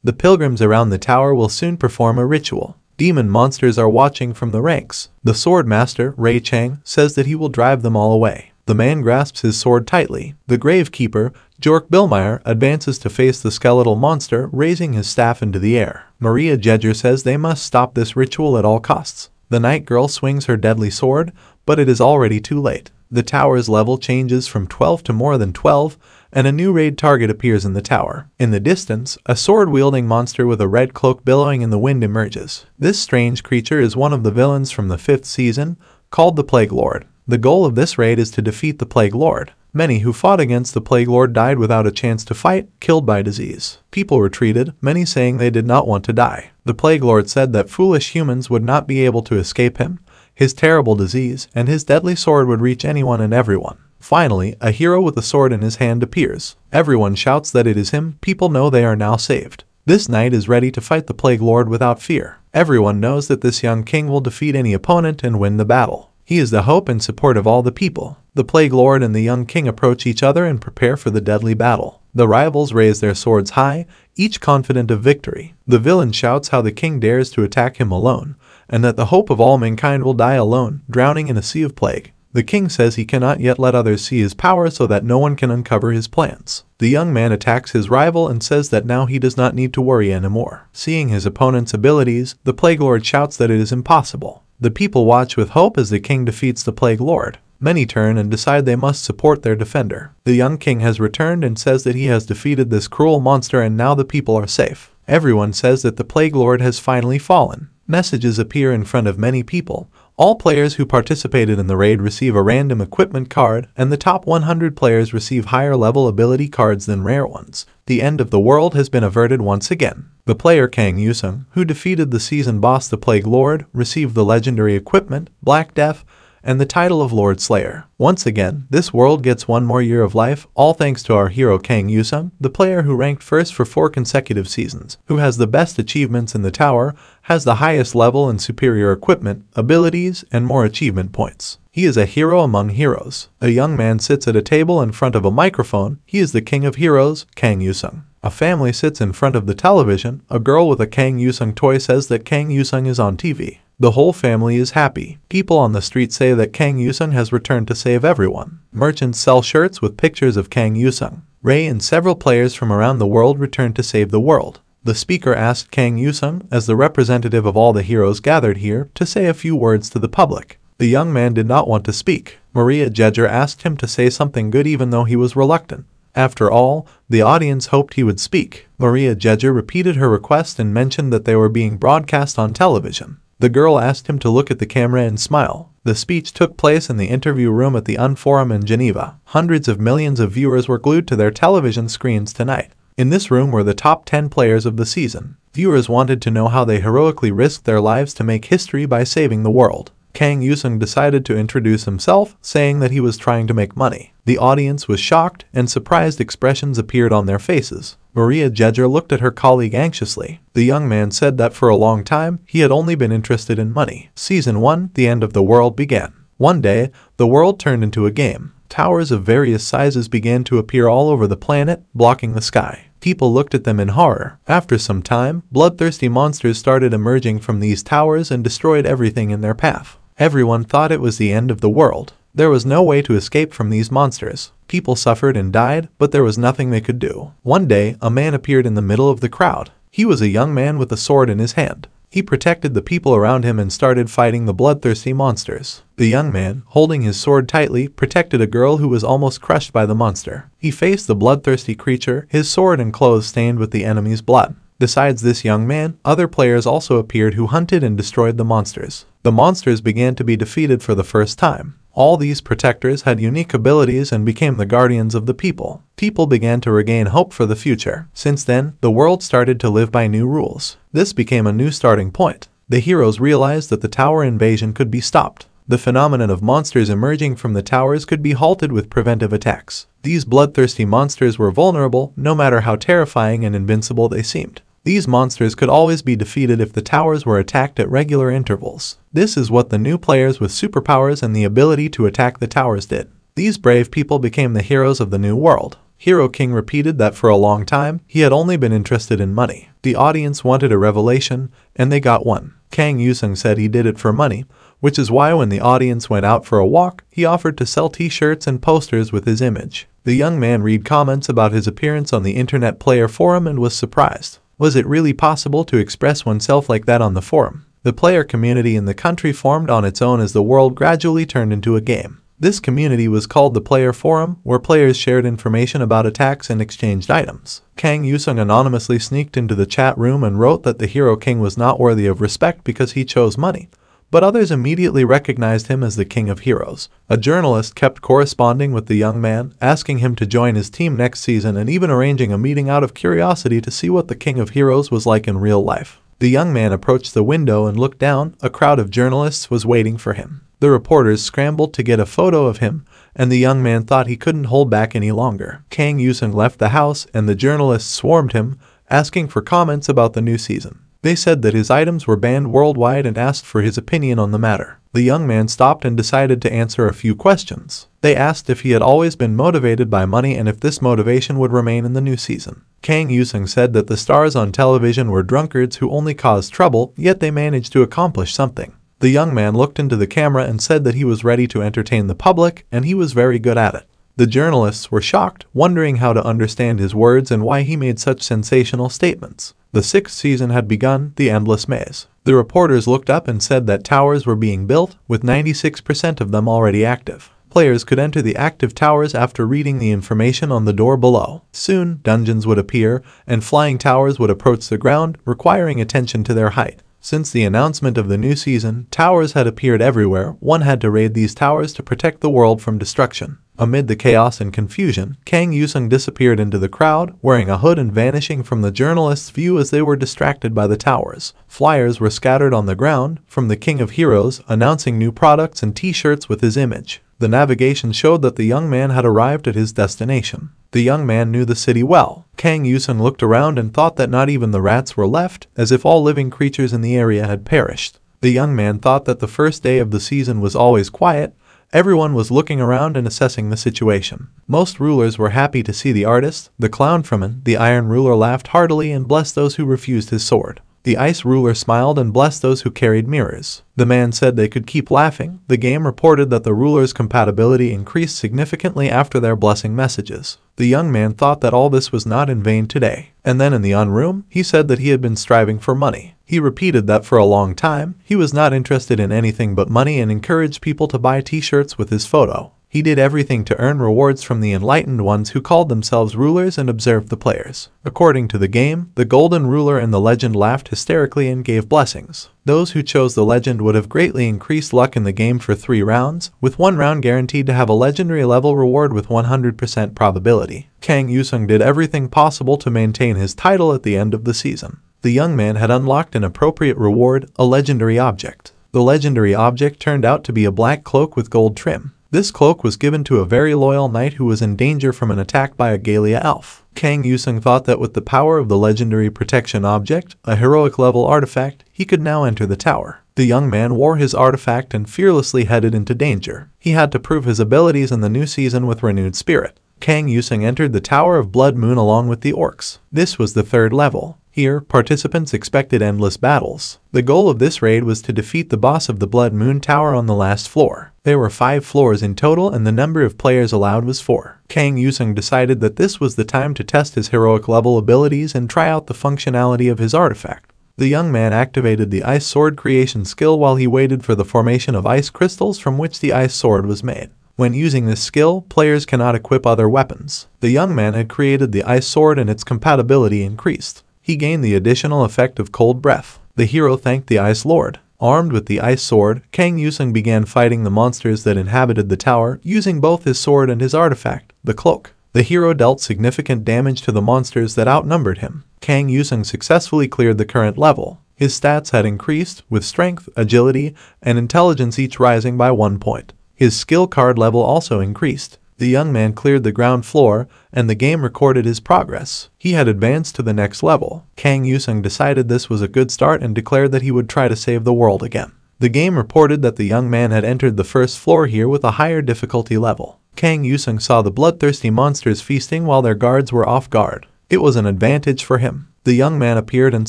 The pilgrims around the tower will soon perform a ritual. Demon monsters are watching from the ranks. The sword master, Ray Chang, says that he will drive them all away. The man grasps his sword tightly. The gravekeeper, Jork Billmeyer, advances to face the skeletal monster, raising his staff into the air. Maria Jedger says they must stop this ritual at all costs. The night girl swings her deadly sword, but it is already too late. The tower's level changes from 12 to more than 12, and a new raid target appears in the tower. In the distance, a sword-wielding monster with a red cloak billowing in the wind emerges. This strange creature is one of the villains from the 5th season, called the Plague Lord. The goal of this raid is to defeat the Plague Lord. Many who fought against the Plague Lord died without a chance to fight, killed by disease. People retreated, many saying they did not want to die. The Plague Lord said that foolish humans would not be able to escape him, his terrible disease, and his deadly sword would reach anyone and everyone. Finally, a hero with a sword in his hand appears. Everyone shouts that it is him. People know they are now saved. This knight is ready to fight the Plague Lord without fear. Everyone knows that this young king will defeat any opponent and win the battle. He is the hope and support of all the people. The Plague Lord and the young king approach each other and prepare for the deadly battle. The rivals raise their swords high, each confident of victory. The villain shouts how the king dares to attack him alone, and that the hope of all mankind will die alone, drowning in a sea of plague. The king says he cannot yet let others see his power so that no one can uncover his plans. The young man attacks his rival and says that now he does not need to worry anymore. Seeing his opponent's abilities, the Plague Lord shouts that it is impossible. The people watch with hope as the king defeats the Plague Lord. Many turn and decide they must support their defender. The young king has returned and says that he has defeated this cruel monster and now the people are safe. Everyone says that the Plague Lord has finally fallen. Messages appear in front of many people. All players who participated in the raid receive a random equipment card, and the top 100 players receive higher level ability cards than rare ones. The end of the world has been averted once again. The player Kang Yusung, who defeated the season boss the Plague Lord, received the legendary equipment, Black Death, and the title of Lord Slayer. Once again, this world gets one more year of life, all thanks to our hero Kang Yusung, the player who ranked first for 4 consecutive seasons, who has the best achievements in the tower, has the highest level and superior equipment, abilities, and more achievement points. He is a hero among heroes. A young man sits at a table in front of a microphone. He is the king of heroes, Kang Yusung. A family sits in front of the television. A girl with a Kang Yusung toy says that Kang Yusung is on TV. The whole family is happy. People on the street say that Kang Yusung has returned to save everyone. Merchants sell shirts with pictures of Kang Yusung. Ray and several players from around the world return to save the world. The speaker asked Kang Yusung, as the representative of all the heroes gathered here, to say a few words to the public. The young man did not want to speak. Maria Jedger asked him to say something good even though he was reluctant. After all, the audience hoped he would speak. Maria Jedger repeated her request and mentioned that they were being broadcast on television. The girl asked him to look at the camera and smile. The speech took place in the interview room at the UN Forum in Geneva. Hundreds of millions of viewers were glued to their television screens tonight. In this room were the top 10 players of the season. Viewers wanted to know how they heroically risked their lives to make history by saving the world. Kang Yusung decided to introduce himself, saying that he was trying to make money. The audience was shocked, and surprised expressions appeared on their faces. Maria Jedger looked at her colleague anxiously. The young man said that for a long time, he had only been interested in money. Season 1, the end of the world began. One day, the world turned into a game. Towers of various sizes began to appear all over the planet, blocking the sky. People looked at them in horror. After some time, bloodthirsty monsters started emerging from these towers and destroyed everything in their path. Everyone thought it was the end of the world. There was no way to escape from these monsters. People suffered and died, but there was nothing they could do. One day, a man appeared in the middle of the crowd. He was a young man with a sword in his hand. He protected the people around him and started fighting the bloodthirsty monsters. The young man, holding his sword tightly, protected a girl who was almost crushed by the monster. He faced the bloodthirsty creature, his sword and clothes stained with the enemy's blood. Besides this young man, other players also appeared who hunted and destroyed the monsters. The monsters began to be defeated for the first time. All these protectors had unique abilities and became the guardians of the people. People began to regain hope for the future. Since then, the world started to live by new rules. This became a new starting point. The heroes realized that the tower invasion could be stopped. The phenomenon of monsters emerging from the towers could be halted with preventive attacks. These bloodthirsty monsters were vulnerable, no matter how terrifying and invincible they seemed. These monsters could always be defeated if the towers were attacked at regular intervals. This is what the new players with superpowers and the ability to attack the towers did. These brave people became the heroes of the new world. Hero King repeated that for a long time, he had only been interested in money. The audience wanted a revelation, and they got one. Kang Yusung said he did it for money, which is why when the audience went out for a walk, he offered to sell t-shirts and posters with his image. The young man read comments about his appearance on the internet player forum and was surprised. Was it really possible to express oneself like that on the forum? The player community in the country formed on its own as the world gradually turned into a game. This community was called the Player Forum, where players shared information about attacks and exchanged items. Kang Yusung anonymously sneaked into the chat room and wrote that the Hero King was not worthy of respect because he chose money. But others immediately recognized him as the King of Heroes. A journalist kept corresponding with the young man, asking him to join his team next season and even arranging a meeting out of curiosity to see what the King of Heroes was like in real life. The young man approached the window and looked down. A crowd of journalists was waiting for him. The reporters scrambled to get a photo of him, and the young man thought he couldn't hold back any longer. Kang Yusung left the house, and the journalists swarmed him, asking for comments about the new season. They said that his items were banned worldwide and asked for his opinion on the matter. The young man stopped and decided to answer a few questions. They asked if he had always been motivated by money and if this motivation would remain in the new season. Kang Yusung said that the stars on television were drunkards who only caused trouble, yet they managed to accomplish something. The young man looked into the camera and said that he was ready to entertain the public, and he was very good at it. The journalists were shocked, wondering how to understand his words and why he made such sensational statements. The 6th season had begun, the endless maze. The reporters looked up and said that towers were being built, with 96% of them already active. Players could enter the active towers after reading the information on the door below. Soon, dungeons would appear, and flying towers would approach the ground, requiring attention to their height. Since the announcement of the new season, towers had appeared everywhere. One had to raid these towers to protect the world from destruction. Amid the chaos and confusion, Kang Yusung disappeared into the crowd, wearing a hood and vanishing from the journalists' view as they were distracted by the towers. Flyers were scattered on the ground, from the King of Heroes, announcing new products and t-shirts with his image. The navigation showed that the young man had arrived at his destination. The young man knew the city well. Kang Yusung looked around and thought that not even the rats were left, as if all living creatures in the area had perished. The young man thought that the first day of the season was always quiet. Everyone was looking around and assessing the situation. Most rulers were happy to see the artist. The clown Fremen, the iron ruler, laughed heartily and blessed those who refused his sword. The ice ruler smiled and blessed those who carried mirrors. The man said they could keep laughing. The game reported that the ruler's compatibility increased significantly after their blessing messages. The young man thought that all this was not in vain today. And then in the room, he said that he had been striving for money. He repeated that for a long time, he was not interested in anything but money and encouraged people to buy t-shirts with his photo. He did everything to earn rewards from the enlightened ones who called themselves rulers and observed the players. According to the game, the golden ruler and the legend laughed hysterically and gave blessings. Those who chose the legend would have greatly increased luck in the game for 3 rounds, with 1 round guaranteed to have a legendary level reward with 100% probability. Kang Yusung did everything possible to maintain his title at the end of the season. The young man had unlocked an appropriate reward, a legendary object. The legendary object turned out to be a black cloak with gold trim. This cloak was given to a very loyal knight who was in danger from an attack by a Galia elf. Kang Yusung thought that with the power of the legendary protection object, a heroic level artifact, he could now enter the tower. The young man wore his artifact and fearlessly headed into danger. He had to prove his abilities in the new season with renewed spirit. Kang Yusung entered the Tower of Blood Moon along with the orcs. This was the 3rd level. Here, participants expected endless battles. The goal of this raid was to defeat the boss of the Blood Moon Tower on the last floor. There were 5 floors in total and the number of players allowed was 4. Kang Yusung decided that this was the time to test his heroic level abilities and try out the functionality of his artifact. The young man activated the ice sword creation skill while he waited for the formation of ice crystals from which the ice sword was made. When using this skill, players cannot equip other weapons. The young man had created the ice sword and its compatibility increased. He gained the additional effect of cold breath. The hero thanked the Ice Lord. Armed with the ice sword, Kang Yusung began fighting the monsters that inhabited the tower, using both his sword and his artifact, the cloak. The hero dealt significant damage to the monsters that outnumbered him. Kang Yusung successfully cleared the current level. His stats had increased, with strength, agility, and intelligence each rising by 1 point. His skill card level also increased. The young man cleared the ground floor, and the game recorded his progress. He had advanced to the next level. Kang Yusung decided this was a good start and declared that he would try to save the world again. The game reported that the young man had entered the 1st floor here with a higher difficulty level. Kang Yusung saw the bloodthirsty monsters feasting while their guards were off guard. It was an advantage for him. The young man appeared and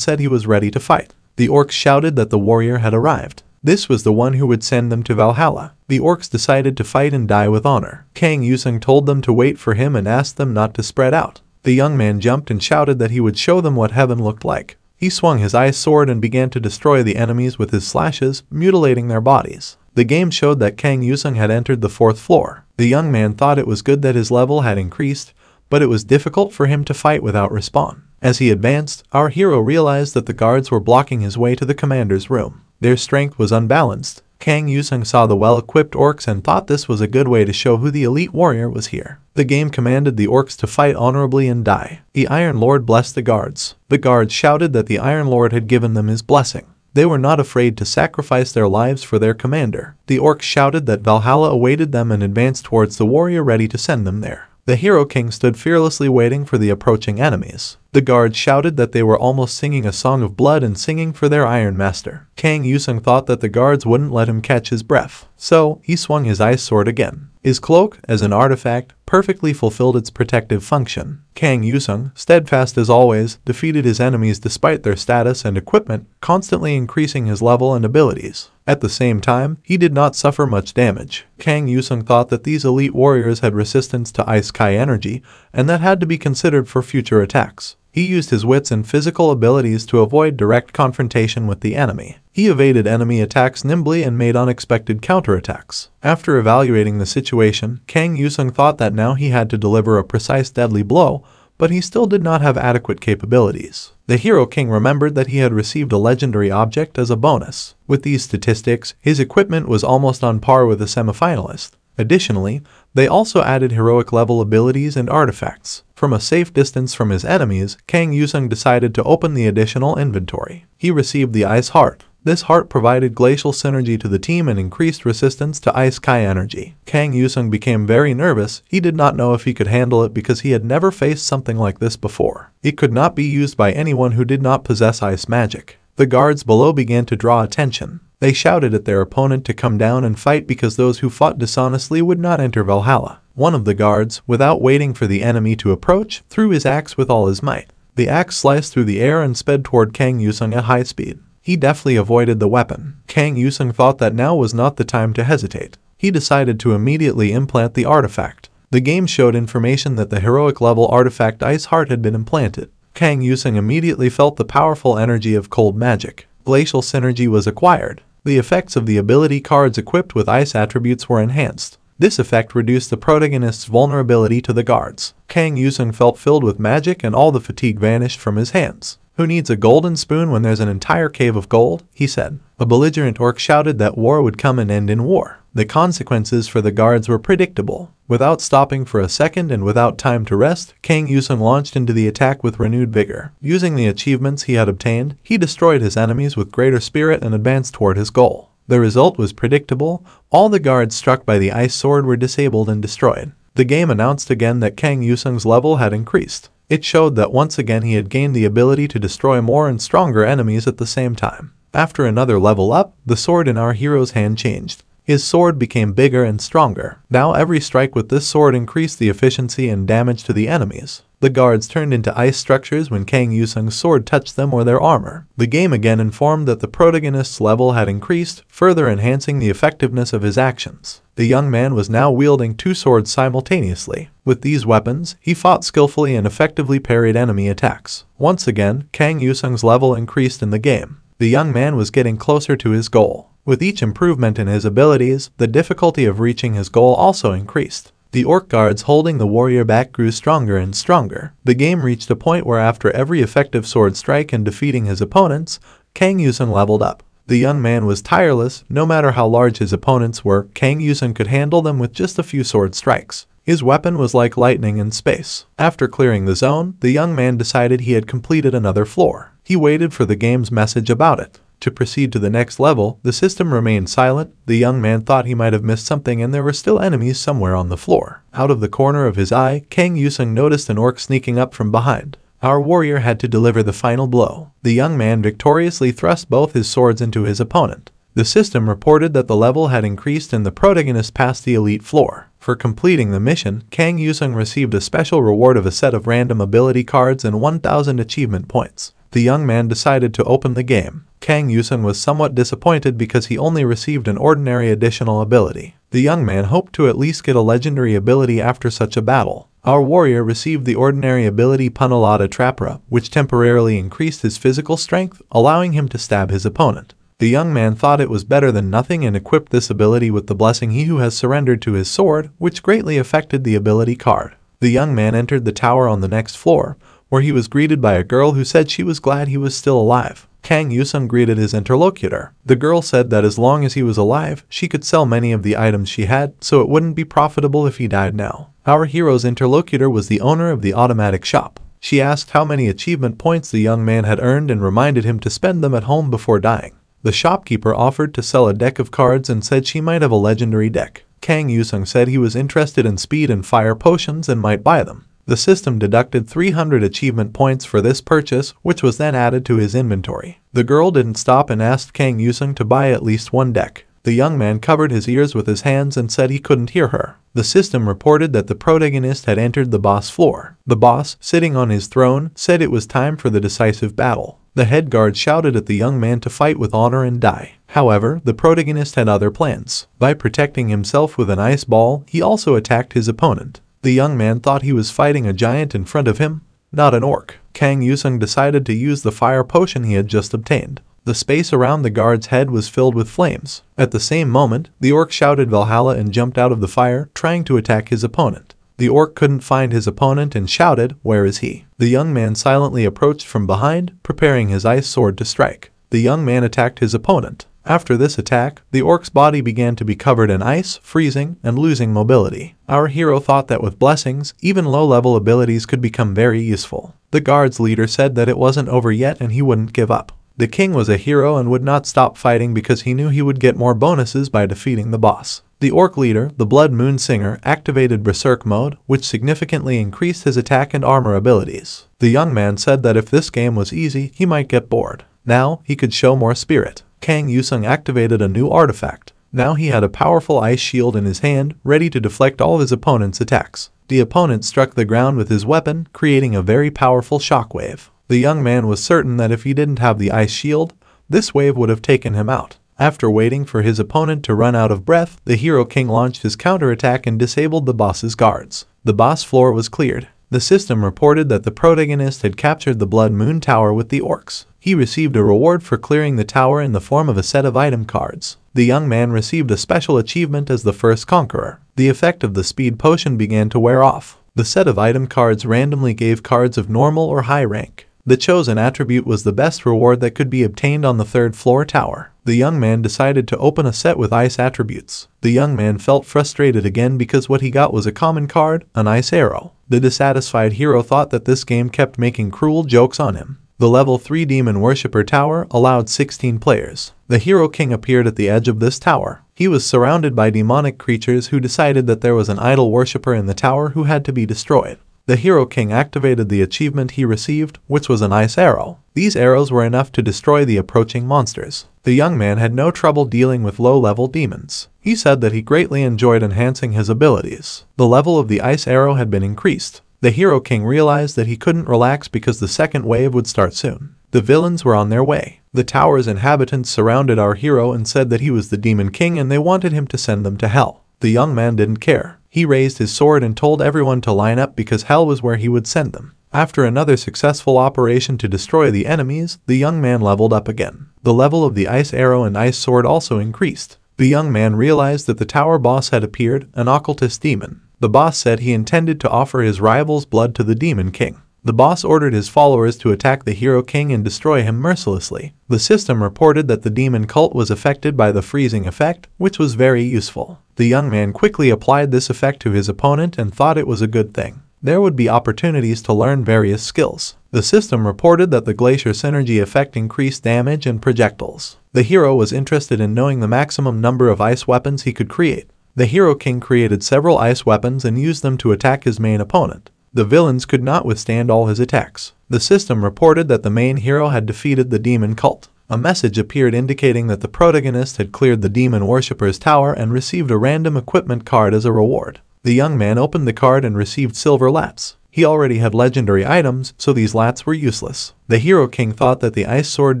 said he was ready to fight. The orcs shouted that the warrior had arrived. This was the one who would send them to Valhalla. The orcs decided to fight and die with honor. Kang Yusung told them to wait for him and asked them not to spread out. The young man jumped and shouted that he would show them what heaven looked like. He swung his ice sword and began to destroy the enemies with his slashes, mutilating their bodies. The game showed that Kang Yusung had entered the 4th floor. The young man thought it was good that his level had increased, but it was difficult for him to fight without respawn. As he advanced, our hero realized that the guards were blocking his way to the commander's room. Their strength was unbalanced. Kang Yusung saw the well-equipped orcs and thought this was a good way to show who the elite warrior was here. The game commanded the orcs to fight honorably and die. The Iron Lord blessed the guards. The guards shouted that the Iron Lord had given them his blessing. They were not afraid to sacrifice their lives for their commander. The orcs shouted that Valhalla awaited them and advanced towards the warrior ready to send them there. The hero king stood fearlessly waiting for the approaching enemies. The guards shouted that they were almost singing a song of blood and singing for their Iron Master. Kang Yusung thought that the guards wouldn't let him catch his breath, so he swung his ice sword again. His cloak, as an artifact, perfectly fulfilled its protective function. Kang Yusung, steadfast as always, defeated his enemies despite their status and equipment, constantly increasing his level and abilities. At the same time, he did not suffer much damage. Kang Yusung thought that these elite warriors had resistance to ice Kai energy, and that had to be considered for future attacks. He used his wits and physical abilities to avoid direct confrontation with the enemy. He evaded enemy attacks nimbly and made unexpected counterattacks. After evaluating the situation, Kang Yusung thought that now he had to deliver a precise deadly blow, but he still did not have adequate capabilities. The hero king remembered that he had received a legendary object as a bonus. With these statistics, his equipment was almost on par with a semifinalist. Additionally, they also added heroic level abilities and artifacts. From a safe distance from his enemies, Kang Yusung decided to open the additional inventory. He received the Ice Heart. This heart provided glacial synergy to the team and increased resistance to Ice Kai energy. Kang Yusung became very nervous. He did not know if he could handle it because he had never faced something like this before. It could not be used by anyone who did not possess ice magic. The guards below began to draw attention. They shouted at their opponent to come down and fight because those who fought dishonestly would not enter Valhalla. One of the guards, without waiting for the enemy to approach, threw his axe with all his might. The axe sliced through the air and sped toward Kang Yusung at high speed. He deftly avoided the weapon. Kang Yusung thought that now was not the time to hesitate. He decided to immediately implant the artifact. The game showed information that the heroic level artifact Ice Heart had been implanted. Kang Yusung immediately felt the powerful energy of cold magic. Glacial synergy was acquired. The effects of the ability cards equipped with ice attributes were enhanced. This effect reduced the protagonist's vulnerability to the guards. Kang Yusung felt filled with magic and all the fatigue vanished from his hands. "Who needs a golden spoon when there's an entire cave of gold?" he said. A belligerent orc shouted that war would come and end in war. The consequences for the guards were predictable. Without stopping for a second and without time to rest, Kang Yusung launched into the attack with renewed vigor. Using the achievements he had obtained, he destroyed his enemies with greater spirit and advanced toward his goal. The result was predictable. All the guards struck by the ice sword were disabled and destroyed. The game announced again that Kang Yusung's level had increased. It showed that once again he had gained the ability to destroy more and stronger enemies at the same time. After another level up, the sword in our hero's hand changed. His sword became bigger and stronger. Now every strike with this sword increased the efficiency and damage to the enemies. The guards turned into ice structures when Kang Yusung's sword touched them or their armor. The game again informed that the protagonist's level had increased, further enhancing the effectiveness of his actions. The young man was now wielding two swords simultaneously. With these weapons, he fought skillfully and effectively parried enemy attacks. Once again, Kang Yusung's level increased in the game. The young man was getting closer to his goal. With each improvement in his abilities, the difficulty of reaching his goal also increased. The orc guards holding the warrior back grew stronger and stronger. The game reached a point where after every effective sword strike and defeating his opponents, Kang Yusung leveled up. The young man was tireless. No matter how large his opponents were, Kang Yusung could handle them with just a few sword strikes. His weapon was like lightning in space. After clearing the zone, the young man decided he had completed another floor. He waited for the game's message about it. To proceed to the next level, the system remained silent. The young man thought he might have missed something and there were still enemies somewhere on the floor. Out of the corner of his eye, Kang Yusung noticed an orc sneaking up from behind. Our warrior had to deliver the final blow. The young man victoriously thrust both his swords into his opponent. The system reported that the level had increased and the protagonist passed the elite floor. For completing the mission, Kang Yusung received a special reward of a set of random ability cards and 1,000 achievement points. The young man decided to open the game. Kang Yusung was somewhat disappointed because he only received an ordinary additional ability. The young man hoped to at least get a legendary ability after such a battle. Our warrior received the ordinary ability Punalada Trapra, which temporarily increased his physical strength, allowing him to stab his opponent. The young man thought it was better than nothing and equipped this ability with the blessing He Who Has Surrendered to his sword, which greatly affected the ability card. The young man entered the tower on the next floor, where he was greeted by a girl who said she was glad he was still alive. Kang Yusung greeted his interlocutor. The girl said that as long as he was alive, she could sell many of the items she had, so it wouldn't be profitable if he died now. Our hero's interlocutor was the owner of the automatic shop. She asked how many achievement points the young man had earned and reminded him to spend them at home before dying. The shopkeeper offered to sell a deck of cards and said she might have a legendary deck. Kang Yusung said he was interested in speed and fire potions and might buy them. The system deducted 300 achievement points for this purchase, which was then added to his inventory. The girl didn't stop and asked Kang Yusung to buy at least one deck. The young man covered his ears with his hands and said he couldn't hear her. The system reported that the protagonist had entered the boss floor. The boss, sitting on his throne, said it was time for the decisive battle. The head guard shouted at the young man to fight with honor and die. However, the protagonist had other plans. By protecting himself with an ice ball, he also attacked his opponent. The young man thought he was fighting a giant in front of him, not an orc. Kang Yusung decided to use the fire potion he had just obtained. The space around the guard's head was filled with flames. At the same moment, the orc shouted Valhalla and jumped out of the fire, trying to attack his opponent. The orc couldn't find his opponent and shouted, "Where is he?" The young man silently approached from behind, preparing his ice sword to strike. The young man attacked his opponent. After this attack, the orc's body began to be covered in ice, freezing, and losing mobility. Our hero thought that with blessings, even low-level abilities could become very useful. The guard's leader said that it wasn't over yet and he wouldn't give up. The king was a hero and would not stop fighting because he knew he would get more bonuses by defeating the boss. The orc leader, the Blood Moon Singer, activated Berserk mode, which significantly increased his attack and armor abilities. The young man said that if this game was easy, he might get bored. Now, he could show more spirit. Kang Yusung activated a new artifact. Now he had a powerful ice shield in his hand, ready to deflect all his opponent's attacks. The opponent struck the ground with his weapon, creating a very powerful shockwave. The young man was certain that if he didn't have the ice shield, this wave would have taken him out. After waiting for his opponent to run out of breath, the Hero King launched his counterattack and disabled the boss's guards. The boss floor was cleared. The system reported that the protagonist had captured the Blood Moon Tower with the orcs. He received a reward for clearing the tower in the form of a set of item cards. The young man received a special achievement as the first conqueror. The effect of the speed potion began to wear off. The set of item cards randomly gave cards of normal or high rank. The chosen attribute was the best reward that could be obtained on the third floor tower. The young man decided to open a set with ice attributes. The young man felt frustrated again because what he got was a common card, an ice arrow. The dissatisfied hero thought that this game kept making cruel jokes on him. The level 3 Demon Worshipper Tower allowed 16 players. The Hero King appeared at the edge of this tower. He was surrounded by demonic creatures who decided that there was an idol worshipper in the tower who had to be destroyed. The Hero King activated the achievement he received, which was an ice arrow. These arrows were enough to destroy the approaching monsters. The young man had no trouble dealing with low-level demons. He said that he greatly enjoyed enhancing his abilities. The level of the ice arrow had been increased. The Hero King realized that he couldn't relax because the second wave would start soon. The villains were on their way. The tower's inhabitants surrounded our hero and said that he was the Demon King and they wanted him to send them to hell. The young man didn't care. He raised his sword and told everyone to line up because hell was where he would send them. After another successful operation to destroy the enemies, the young man leveled up again. The level of the ice arrow and ice sword also increased. The young man realized that the tower boss had appeared, an occultist demon. The boss said he intended to offer his rival's blood to the Demon King. The boss ordered his followers to attack the Hero King and destroy him mercilessly. The system reported that the demon cult was affected by the freezing effect, which was very useful. The young man quickly applied this effect to his opponent and thought it was a good thing. There would be opportunities to learn various skills. The system reported that the Glacier Synergy effect increased damage and projectiles. The hero was interested in knowing the maximum number of ice weapons he could create. The Hero King created several ice weapons and used them to attack his main opponent. The villains could not withstand all his attacks. The system reported that the main hero had defeated the demon cult. A message appeared indicating that the protagonist had cleared the demon worshipper's tower and received a random equipment card as a reward. The young man opened the card and received silver lats. He already had legendary items, so these lats were useless. The hero king thought that the ice sword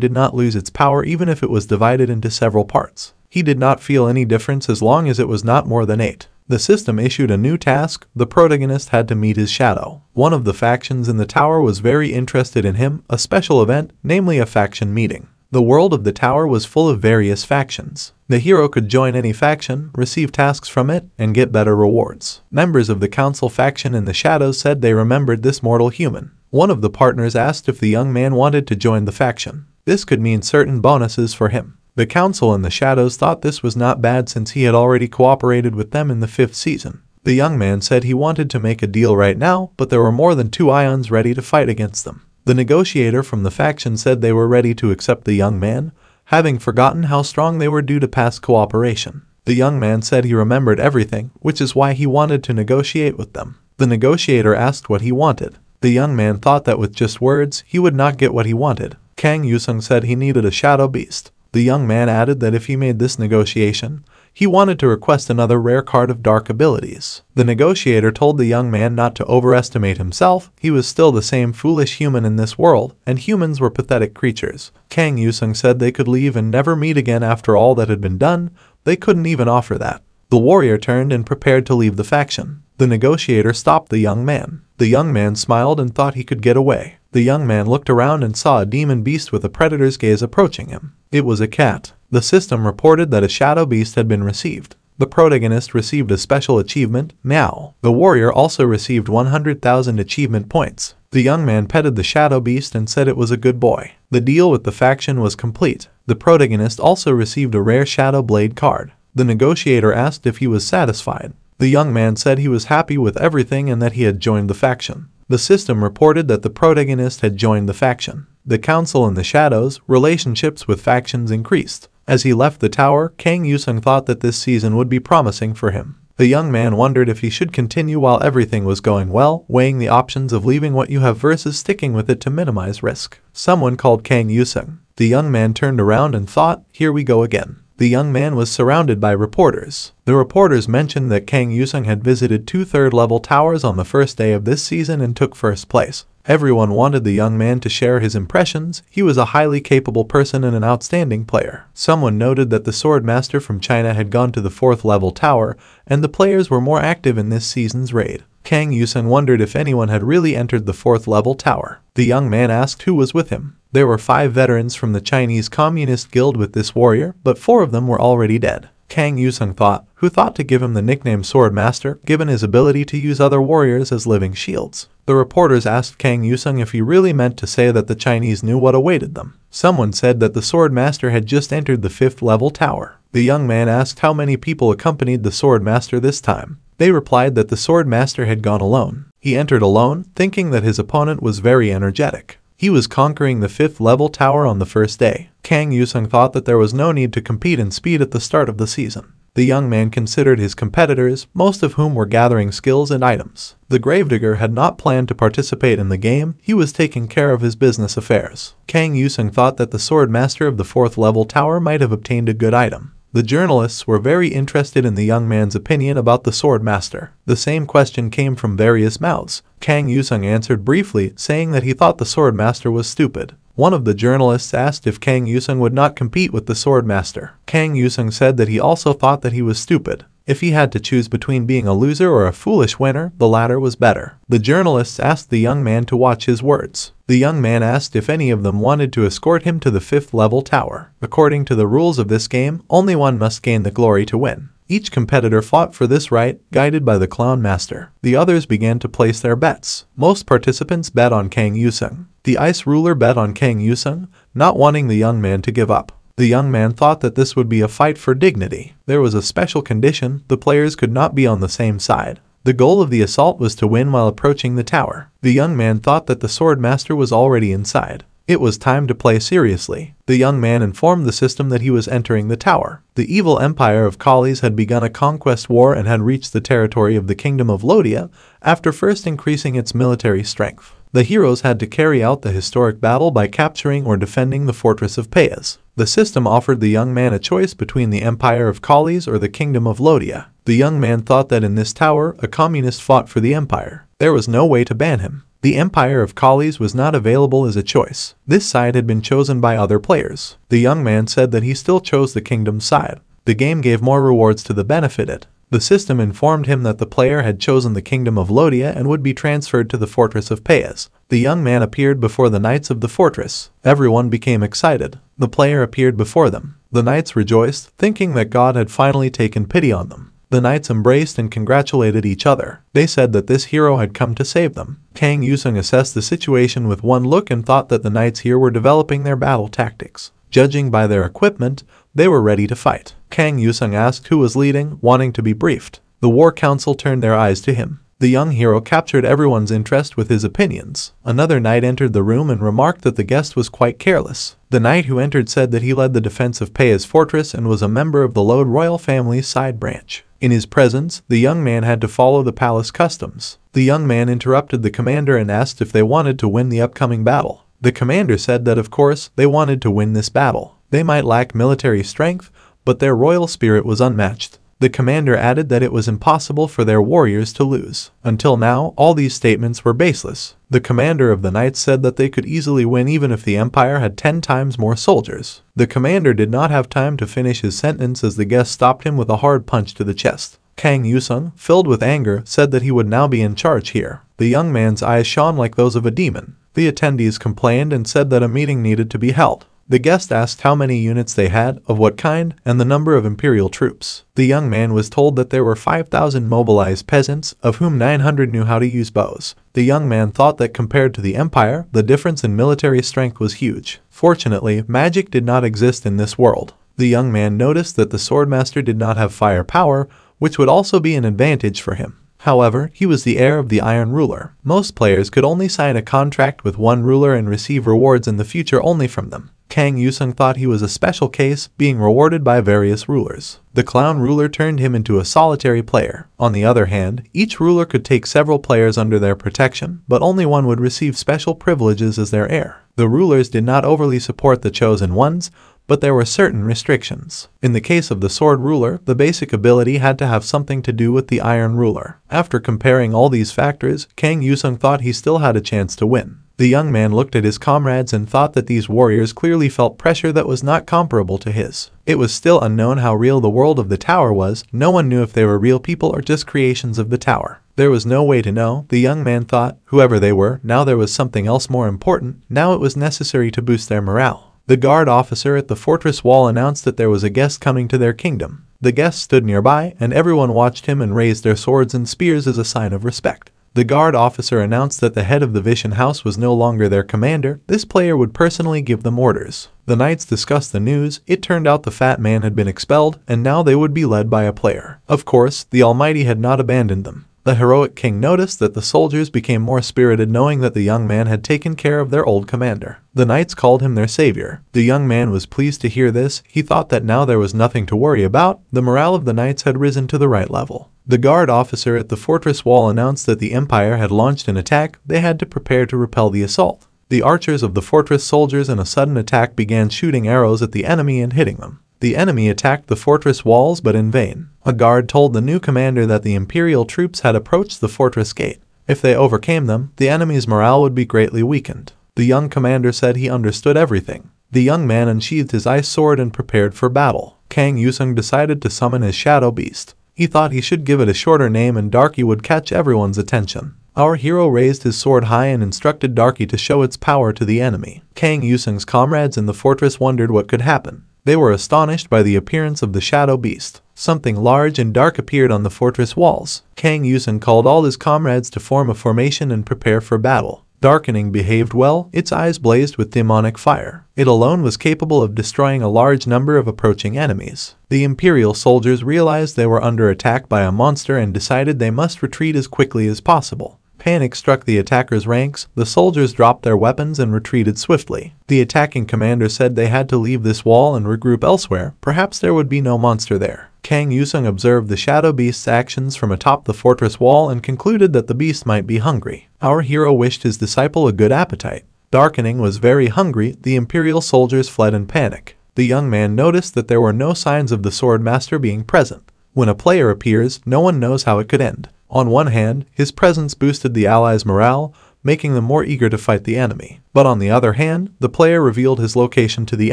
did not lose its power even if it was divided into several parts. He did not feel any difference as long as it was not more than 8. The system issued a new task. The protagonist had to meet his shadow. One of the factions in the tower was very interested in him, a special event, namely a faction meeting. The world of the tower was full of various factions. The hero could join any faction, receive tasks from it, and get better rewards. Members of the council faction in the shadows said they remembered this mortal human. One of the partners asked if the young man wanted to join the faction. This could mean certain bonuses for him. The council in the shadows thought this was not bad since he had already cooperated with them in the 5th season. The young man said he wanted to make a deal right now, but there were more than 2 ions ready to fight against them. The negotiator from the faction said they were ready to accept the young man, having forgotten how strong they were due to past cooperation. The young man said he remembered everything, which is why he wanted to negotiate with them. The negotiator asked what he wanted. The young man thought that with just words, he would not get what he wanted. Kang Yusung said he needed a shadow beast. The young man added that if he made this negotiation, he wanted to request another rare card of dark abilities. The negotiator told the young man not to overestimate himself. He was still the same foolish human in this world, and humans were pathetic creatures. Kang Yusung said they could leave and never meet again after all that had been done. They couldn't even offer that. The warrior turned and prepared to leave the faction. The negotiator stopped the young man. The young man smiled and thought he could get away. The young man looked around and saw a demon beast with a predator's gaze approaching him. It was a cat. The system reported that a shadow beast had been received. The protagonist received a special achievement, Meow. The warrior also received 100,000 achievement points. The young man petted the shadow beast and said it was a good boy. The deal with the faction was complete. The protagonist also received a rare shadow blade card. The negotiator asked if he was satisfied. The young man said he was happy with everything and that he had joined the faction. The system reported that the protagonist had joined the faction. The council in the shadows, relationships with factions increased. As he left the tower, Kang Yusung thought that this season would be promising for him. The young man wondered if he should continue while everything was going well, weighing the options of leaving what you have versus sticking with it to minimize risk. Someone called Kang Yusung. The young man turned around and thought, here we go again. The young man was surrounded by reporters. The reporters mentioned that Kang Yusung had visited 2 third-level towers on the first day of this season and took first place. Everyone wanted the young man to share his impressions. He was a highly capable person and an outstanding player. Someone noted that the sword master from China had gone to the 4th level tower, and the players were more active in this season's raid. Kang Yusung wondered if anyone had really entered the 4th level tower. The young man asked who was with him. There were 5 veterans from the Chinese Communist Guild with this warrior, but 4 of them were already dead. Kang Yusung thought, who thought to give him the nickname Sword Master, given his ability to use other warriors as living shields. The reporters asked Kang Yusung if he really meant to say that the Chinese knew what awaited them. Someone said that the Sword Master had just entered the 5th level tower. The young man asked how many people accompanied the Sword Master this time. They replied that the Sword Master had gone alone. He entered alone, thinking that his opponent was very energetic. He was conquering the 5th level tower on the first day. Kang Yusung thought that there was no need to compete in speed at the start of the season. The young man considered his competitors, most of whom were gathering skills and items. The gravedigger had not planned to participate in the game. He was taking care of his business affairs. Kang Yusung thought that the sword master of the 4th level tower might have obtained a good item. The journalists were very interested in the young man's opinion about the sword master. The same question came from various mouths. Kang Yusung answered briefly, saying that he thought the sword master was stupid. One of the journalists asked if Kang Yusung would not compete with the sword master. Kang Yusung said that he also thought that he was stupid. If he had to choose between being a loser or a foolish winner, the latter was better. The journalists asked the young man to watch his words. The young man asked if any of them wanted to escort him to the 5th level tower. According to the rules of this game, only one must gain the glory to win. Each competitor fought for this right, guided by the clown master. The others began to place their bets. Most participants bet on Kang Yusung. The ice ruler bet on Kang Yusung, not wanting the young man to give up. The young man thought that this would be a fight for dignity. There was a special condition: the players could not be on the same side. The goal of the assault was to win while approaching the tower. The young man thought that the sword master was already inside. It was time to play seriously. The young man informed the system that he was entering the tower. The evil empire of Kalis had begun a conquest war and had reached the territory of the kingdom of Lodia after first increasing its military strength. The heroes had to carry out the historic battle by capturing or defending the fortress of Payas. The system offered the young man a choice between the empire of Kalis or the kingdom of Lodia. The young man thought that in this tower, a communist fought for the empire. There was no way to ban him. The Empire of Collies was not available as a choice. This side had been chosen by other players. The young man said that he still chose the kingdom's side. The game gave more rewards to the benefited. The system informed him that the player had chosen the kingdom of Lodia and would be transferred to the fortress of Payas. The young man appeared before the knights of the fortress. Everyone became excited. The player appeared before them. The knights rejoiced, thinking that God had finally taken pity on them. The knights embraced and congratulated each other. They said that this hero had come to save them. Kang Yusung assessed the situation with one look and thought that the knights here were developing their battle tactics. Judging by their equipment, they were ready to fight. Kang Yusung asked who was leading, wanting to be briefed. The war council turned their eyes to him. The young hero captured everyone's interest with his opinions. Another knight entered the room and remarked that the guest was quite careless. The knight who entered said that he led the defense of Payas fortress and was a member of the Lode royal family's side branch. In his presence, the young man had to follow the palace customs. The young man interrupted the commander and asked if they wanted to win the upcoming battle. The commander said that of course, they wanted to win this battle. They might lack military strength, but their royal spirit was unmatched. The commander added that it was impossible for their warriors to lose. Until now, all these statements were baseless. The commander of the knights said that they could easily win even if the empire had 10 times more soldiers. The commander did not have time to finish his sentence as the guest stopped him with a hard punch to the chest. Kang Yusung, filled with anger, said that he would now be in charge here. The young man's eyes shone like those of a demon. The attendees complained and said that a meeting needed to be held. The guest asked how many units they had, of what kind, and the number of imperial troops. The young man was told that there were 5,000 mobilized peasants, of whom 900 knew how to use bows. The young man thought that compared to the empire, the difference in military strength was huge. Fortunately, magic did not exist in this world. The young man noticed that the swordmaster did not have fire power, which would also be an advantage for him. However, he was the heir of the Iron Ruler. Most players could only sign a contract with one ruler and receive rewards in the future only from them. Kang Yusung thought he was a special case, being rewarded by various rulers. The clown ruler turned him into a solitary player. On the other hand, each ruler could take several players under their protection, but only one would receive special privileges as their heir. The rulers did not overly support the chosen ones, but there were certain restrictions. In the case of the sword ruler, the basic ability had to have something to do with the iron ruler. After comparing all these factors, Kang Yusung thought he still had a chance to win. The young man looked at his comrades and thought that these warriors clearly felt pressure that was not comparable to his. It was still unknown how real the world of the tower was. No one knew if they were real people or just creations of the tower. There was no way to know. The young man thought, whoever they were, now there was something else more important. Now it was necessary to boost their morale. The guard officer at the fortress wall announced that there was a guest coming to their kingdom. The guest stood nearby, and everyone watched him and raised their swords and spears as a sign of respect. The guard officer announced that the head of the Vision House was no longer their commander. This player would personally give them orders. The knights discussed the news. It turned out the fat man had been expelled, and now they would be led by a player. Of course, the Almighty had not abandoned them. The heroic king noticed that the soldiers became more spirited knowing that the young man had taken care of their old commander. The knights called him their savior. The young man was pleased to hear this. He thought that now there was nothing to worry about. The morale of the knights had risen to the right level. The guard officer at the fortress wall announced that the empire had launched an attack. They had to prepare to repel the assault. The archers of the fortress soldiers in a sudden attack began shooting arrows at the enemy and hitting them. The enemy attacked the fortress walls but in vain. A guard told the new commander that the imperial troops had approached the fortress gate. If they overcame them, the enemy's morale would be greatly weakened. The young commander said he understood everything. The young man unsheathed his ice sword and prepared for battle. Kang Yusung decided to summon his shadow beast. He thought he should give it a shorter name and Darky would catch everyone's attention. Our hero raised his sword high and instructed Darky to show its power to the enemy. Kang Yusung's comrades in the fortress wondered what could happen. They were astonished by the appearance of the shadow beast. Something large and dark appeared on the fortress walls. Kang Yusung called all his comrades to form a formation and prepare for battle. Darkening behaved well. Its eyes blazed with demonic fire. It alone was capable of destroying a large number of approaching enemies. The imperial soldiers realized they were under attack by a monster and decided they must retreat as quickly as possible. Panic struck the attackers' ranks. The soldiers dropped their weapons and retreated swiftly. The attacking commander said they had to leave this wall and regroup elsewhere. Perhaps there would be no monster there. Kang Yusung observed the shadow beast's actions from atop the fortress wall and concluded that the beast might be hungry. Our hero wished his disciple a good appetite. Darkening was very hungry. The imperial soldiers fled in panic. The young man noticed that there were no signs of the sword master being present. When a player appears, no one knows how it could end. On one hand, his presence boosted the allies' morale, making them more eager to fight the enemy. But on the other hand, the player revealed his location to the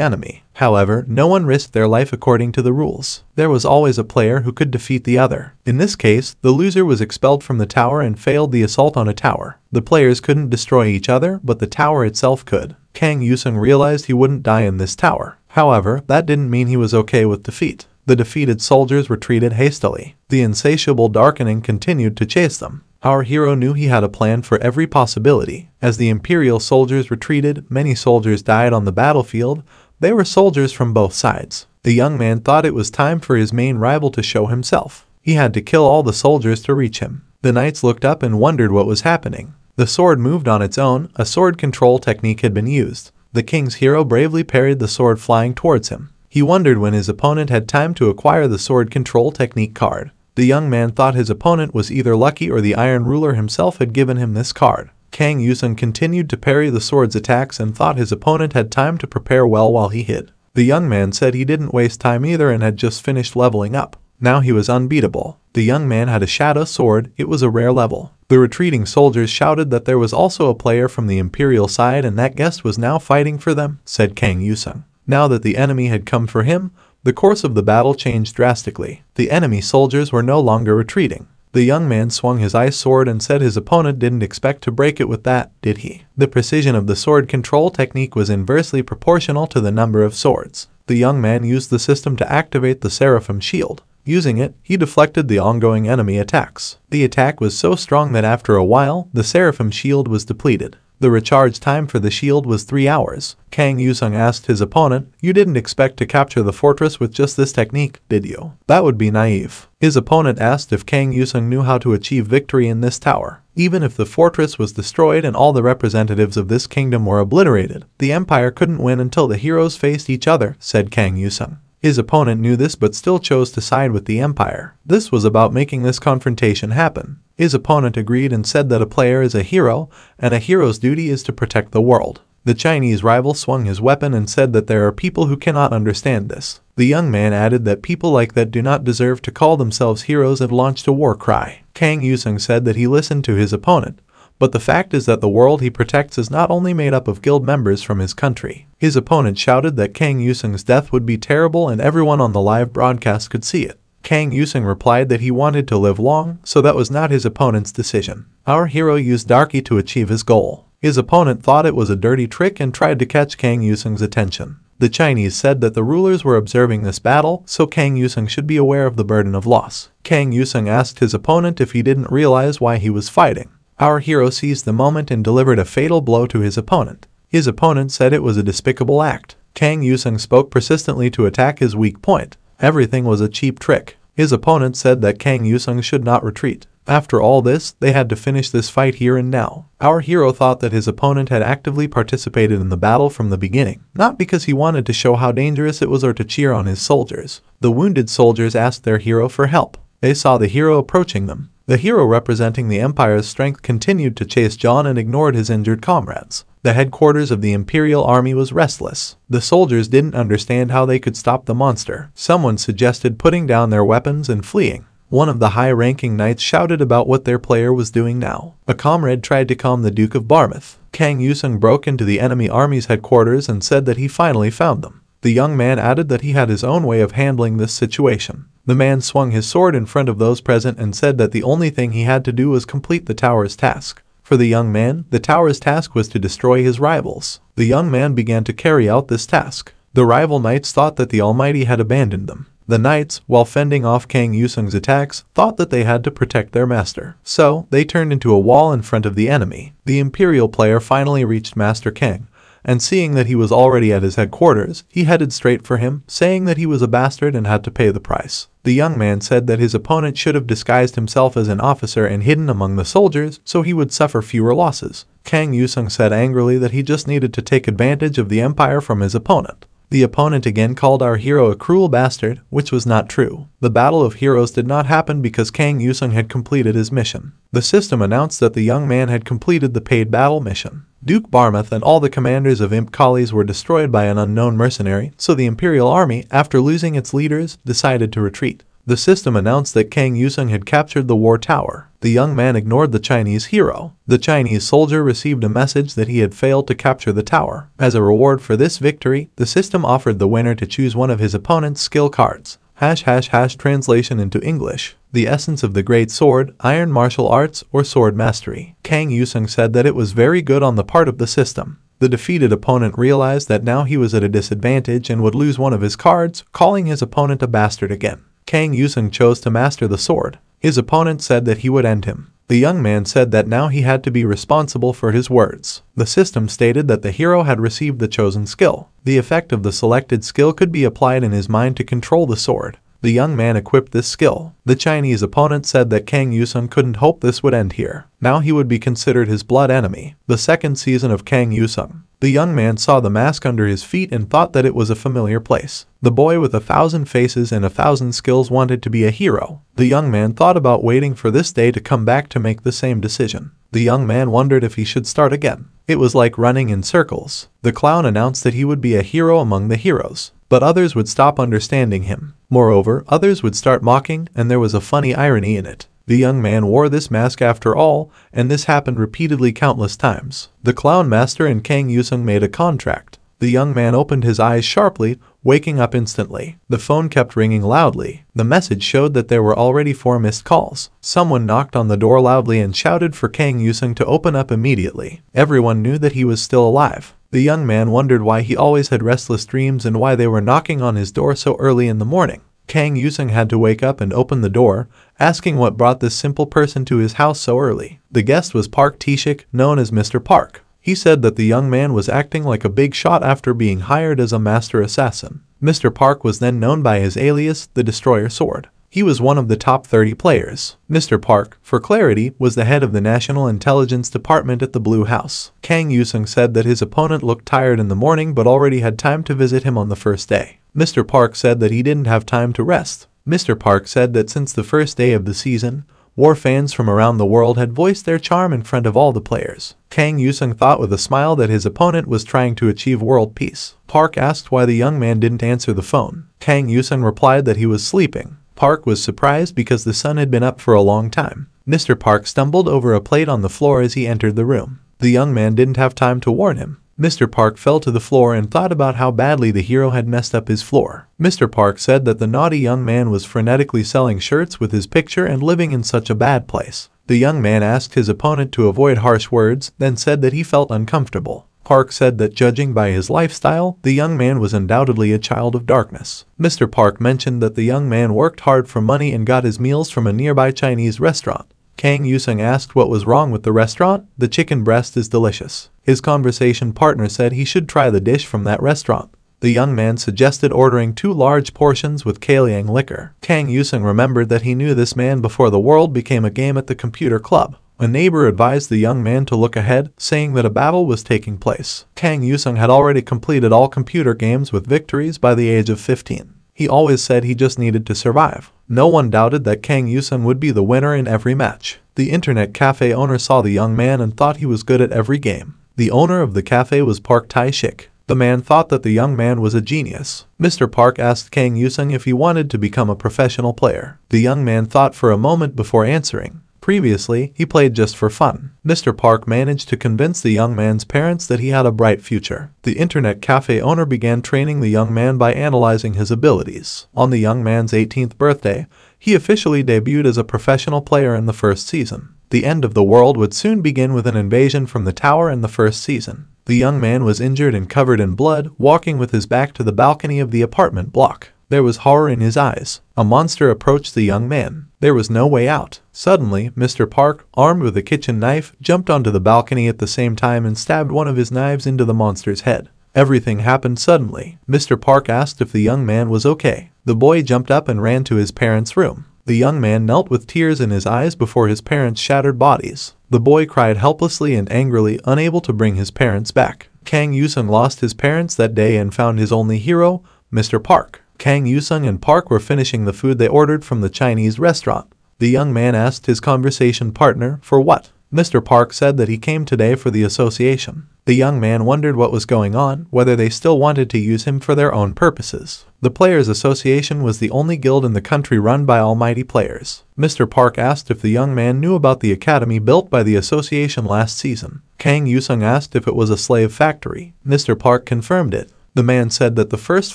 enemy. However, no one risked their life according to the rules. There was always a player who could defeat the other. In this case, the loser was expelled from the tower and failed the assault on a tower. The players couldn't destroy each other, but the tower itself could. Kang Yusung realized he wouldn't die in this tower. However, that didn't mean he was okay with defeat. The defeated soldiers retreated hastily. The insatiable darkening continued to chase them. Our hero knew he had a plan for every possibility. As the Imperial soldiers retreated, many soldiers died on the battlefield. They were soldiers from both sides. The young man thought it was time for his main rival to show himself. He had to kill all the soldiers to reach him. The knights looked up and wondered what was happening. The sword moved on its own. A sword control technique had been used. The king's hero bravely parried the sword flying towards him. He wondered when his opponent had time to acquire the sword control technique card. The young man thought his opponent was either lucky or the Iron Ruler himself had given him this card. Kang Yusung continued to parry the sword's attacks and thought his opponent had time to prepare well while he hid. The young man said he didn't waste time either and had just finished leveling up. Now he was unbeatable. The young man had a shadow sword. It was a rare level. The retreating soldiers shouted that there was also a player from the Imperial side and that guest was now fighting for them, said Kang Yusung. Now that the enemy had come for him, the course of the battle changed drastically. The enemy soldiers were no longer retreating. The young man swung his ice sword and said his opponent didn't expect to break it with that, did he? The precision of the sword control technique was inversely proportional to the number of swords. The young man used the system to activate the Seraphim shield. Using it, he deflected the ongoing enemy attacks. The attack was so strong that after a while, the Seraphim shield was depleted. The recharge time for the shield was 3 hours. Kang Yusung asked his opponent, "You didn't expect to capture the fortress with just this technique, did you? That would be naive." His opponent asked if Kang Yusung knew how to achieve victory in this tower. Even if the fortress was destroyed and all the representatives of this kingdom were obliterated, the empire couldn't win until the heroes faced each other, said Kang Yusung. His opponent knew this but still chose to side with the empire. This was about making this confrontation happen. His opponent agreed and said that a player is a hero, and a hero's duty is to protect the world. The Chinese rival swung his weapon and said that there are people who cannot understand this. The young man added that people like that do not deserve to call themselves heroes and launched a war cry. Kang Yusung said that he listened to his opponent. But the fact is that the world he protects is not only made up of guild members from his country. His opponent shouted that Kang Yusung's death would be terrible and everyone on the live broadcast could see it. Kang Yusung replied that he wanted to live long, so that was not his opponent's decision. Our hero used Darky to achieve his goal. His opponent thought it was a dirty trick and tried to catch Kang Yusung's attention. The Chinese said that the rulers were observing this battle, so Kang Yusung should be aware of the burden of loss. Kang Yusung asked his opponent if he didn't realize why he was fighting. Our hero seized the moment and delivered a fatal blow to his opponent. His opponent said it was a despicable act. Kang Yusung spoke persistently to attack his weak point. Everything was a cheap trick. His opponent said that Kang Yusung should not retreat. After all this, they had to finish this fight here and now. Our hero thought that his opponent had actively participated in the battle from the beginning, not because he wanted to show how dangerous it was or to cheer on his soldiers. The wounded soldiers asked their hero for help. They saw the hero approaching them. The hero representing the Empire's strength continued to chase John and ignored his injured comrades. The headquarters of the Imperial Army was restless. The soldiers didn't understand how they could stop the monster. Someone suggested putting down their weapons and fleeing. One of the high-ranking knights shouted about what their player was doing now. A comrade tried to calm the Duke of Barmouth. Kang Yusung broke into the enemy army's headquarters and said that he finally found them. The young man added that he had his own way of handling this situation. The man swung his sword in front of those present and said that the only thing he had to do was complete the tower's task. For the young man, the tower's task was to destroy his rivals. The young man began to carry out this task. The rival knights thought that the Almighty had abandoned them. The knights, while fending off Kang Yusung's attacks, thought that they had to protect their master. So, they turned into a wall in front of the enemy. The Imperial player finally reached Master Kang, and seeing that he was already at his headquarters, he headed straight for him, saying that he was a bastard and had to pay the price. The young man said that his opponent should have disguised himself as an officer and hidden among the soldiers, so he would suffer fewer losses. Kang Yusung said angrily that he just needed to take advantage of the empire from his opponent. The opponent again called our hero a cruel bastard, which was not true. The Battle of Heroes did not happen because Kang Yusung had completed his mission. The system announced that the young man had completed the paid battle mission. Duke Barmouth and all the commanders of Imp collies were destroyed by an unknown mercenary, so the Imperial Army, after losing its leaders, decided to retreat. The system announced that Kang Yusung had captured the war tower. The young man ignored the Chinese hero. The Chinese soldier received a message that he had failed to capture the tower. As a reward for this victory, the system offered the winner to choose one of his opponent's skill cards. # translation into English. The essence of the great sword, iron martial arts, or sword mastery. Kang Yusung said that it was very good on the part of the system. The defeated opponent realized that now he was at a disadvantage and would lose one of his cards, calling his opponent a bastard again. Kang Yusung chose to master the sword. His opponent said that he would end him. The young man said that now he had to be responsible for his words. The system stated that the hero had received the chosen skill. The effect of the selected skill could be applied in his mind to control the sword. The young man equipped this skill. The Chinese opponent said that Kang Yusung couldn't hope this would end here. Now he would be considered his blood enemy. The second season of Kang Yusung. The young man saw the mask under his feet and thought that it was a familiar place. The boy with 1,000 faces and 1,000 skills wanted to be a hero. The young man thought about waiting for this day to come back to make the same decision. The young man wondered if he should start again. It was like running in circles. The clown announced that he would be a hero among the heroes, but others would stop understanding him. Moreover, others would start mocking, and there was a funny irony in it. The young man wore this mask after all, and this happened repeatedly countless times. The clown master and Kang Yusung made a contract. The young man opened his eyes sharply, waking up instantly. The phone kept ringing loudly. The message showed that there were already 4 missed calls. Someone knocked on the door loudly and shouted for Kang Yusung to open up immediately. Everyone knew that he was still alive. The young man wondered why he always had restless dreams and why they were knocking on his door so early in the morning. Kang Yusung had to wake up and open the door, asking what brought this simple person to his house so early. The guest was Park Tae-shik, known as Mr. Park. He said that the young man was acting like a big shot after being hired as a master assassin. Mr. Park was then known by his alias, the Destroyer Sword. He was one of the top 30 players. Mr. Park, for clarity, was the head of the National Intelligence Department at the Blue House. Kang Yusung said that his opponent looked tired in the morning but already had time to visit him on the first day. Mr. Park said that he didn't have time to rest. Mr. Park said that since the first day of the season, war fans from around the world had voiced their charm in front of all the players. Kang Yusung thought with a smile that his opponent was trying to achieve world peace. Park asked why the young man didn't answer the phone. Kang Yusung replied that he was sleeping. Park was surprised because the sun had been up for a long time. Mr. Park stumbled over a plate on the floor as he entered the room. The young man didn't have time to warn him. Mr. Park fell to the floor and thought about how badly the hero had messed up his floor. Mr. Park said that the naughty young man was frenetically selling shirts with his picture and living in such a bad place. The young man asked his opponent to avoid harsh words, then said that he felt uncomfortable. Park said that judging by his lifestyle, the young man was undoubtedly a child of darkness. Mr. Park mentioned that the young man worked hard for money and got his meals from a nearby Chinese restaurant. Kang Yusung asked what was wrong with the restaurant. The chicken breast is delicious. His conversation partner said he should try the dish from that restaurant. The young man suggested ordering 2 large portions with Kailiang liquor. Kang Yusung remembered that he knew this man before the world became a game at the computer club. A neighbor advised the young man to look ahead, saying that a battle was taking place. Kang Yusung had already completed all computer games with victories by the age of 15. He always said he just needed to survive. No one doubted that Kang Yusung would be the winner in every match. The internet cafe owner saw the young man and thought he was good at every game. The owner of the cafe was Park Tae-shik. The man thought that the young man was a genius. Mr. Park asked Kang Yusung if he wanted to become a professional player. The young man thought for a moment before answering. Previously, he played just for fun. Mr. Park managed to convince the young man's parents that he had a bright future. The internet cafe owner began training the young man by analyzing his abilities. On the young man's 18th birthday, he officially debuted as a professional player in the first season. The end of the world would soon begin with an invasion from the tower in the first season. The young man was injured and covered in blood, walking with his back to the balcony of the apartment block. There was horror in his eyes. A monster approached the young man. There was no way out. Suddenly, Mr. Park, armed with a kitchen knife, jumped onto the balcony at the same time and stabbed one of his knives into the monster's head. Everything happened suddenly. Mr. Park asked if the young man was okay. The boy jumped up and ran to his parents' room. The young man knelt with tears in his eyes before his parents' shattered bodies. The boy cried helplessly and angrily, unable to bring his parents back. Kang Yusung lost his parents that day and found his only hero, Mr. Park. Kang Yusung and Park were finishing the food they ordered from the Chinese restaurant. The young man asked his conversation partner, "For what?" Mr. Park said that he came today for the association. The young man wondered what was going on, whether they still wanted to use him for their own purposes. The Players Association was the only guild in the country run by almighty players. Mr. Park asked if the young man knew about the academy built by the association last season. Kang Yusung asked if it was a slave factory. Mr. Park confirmed it. The man said that the first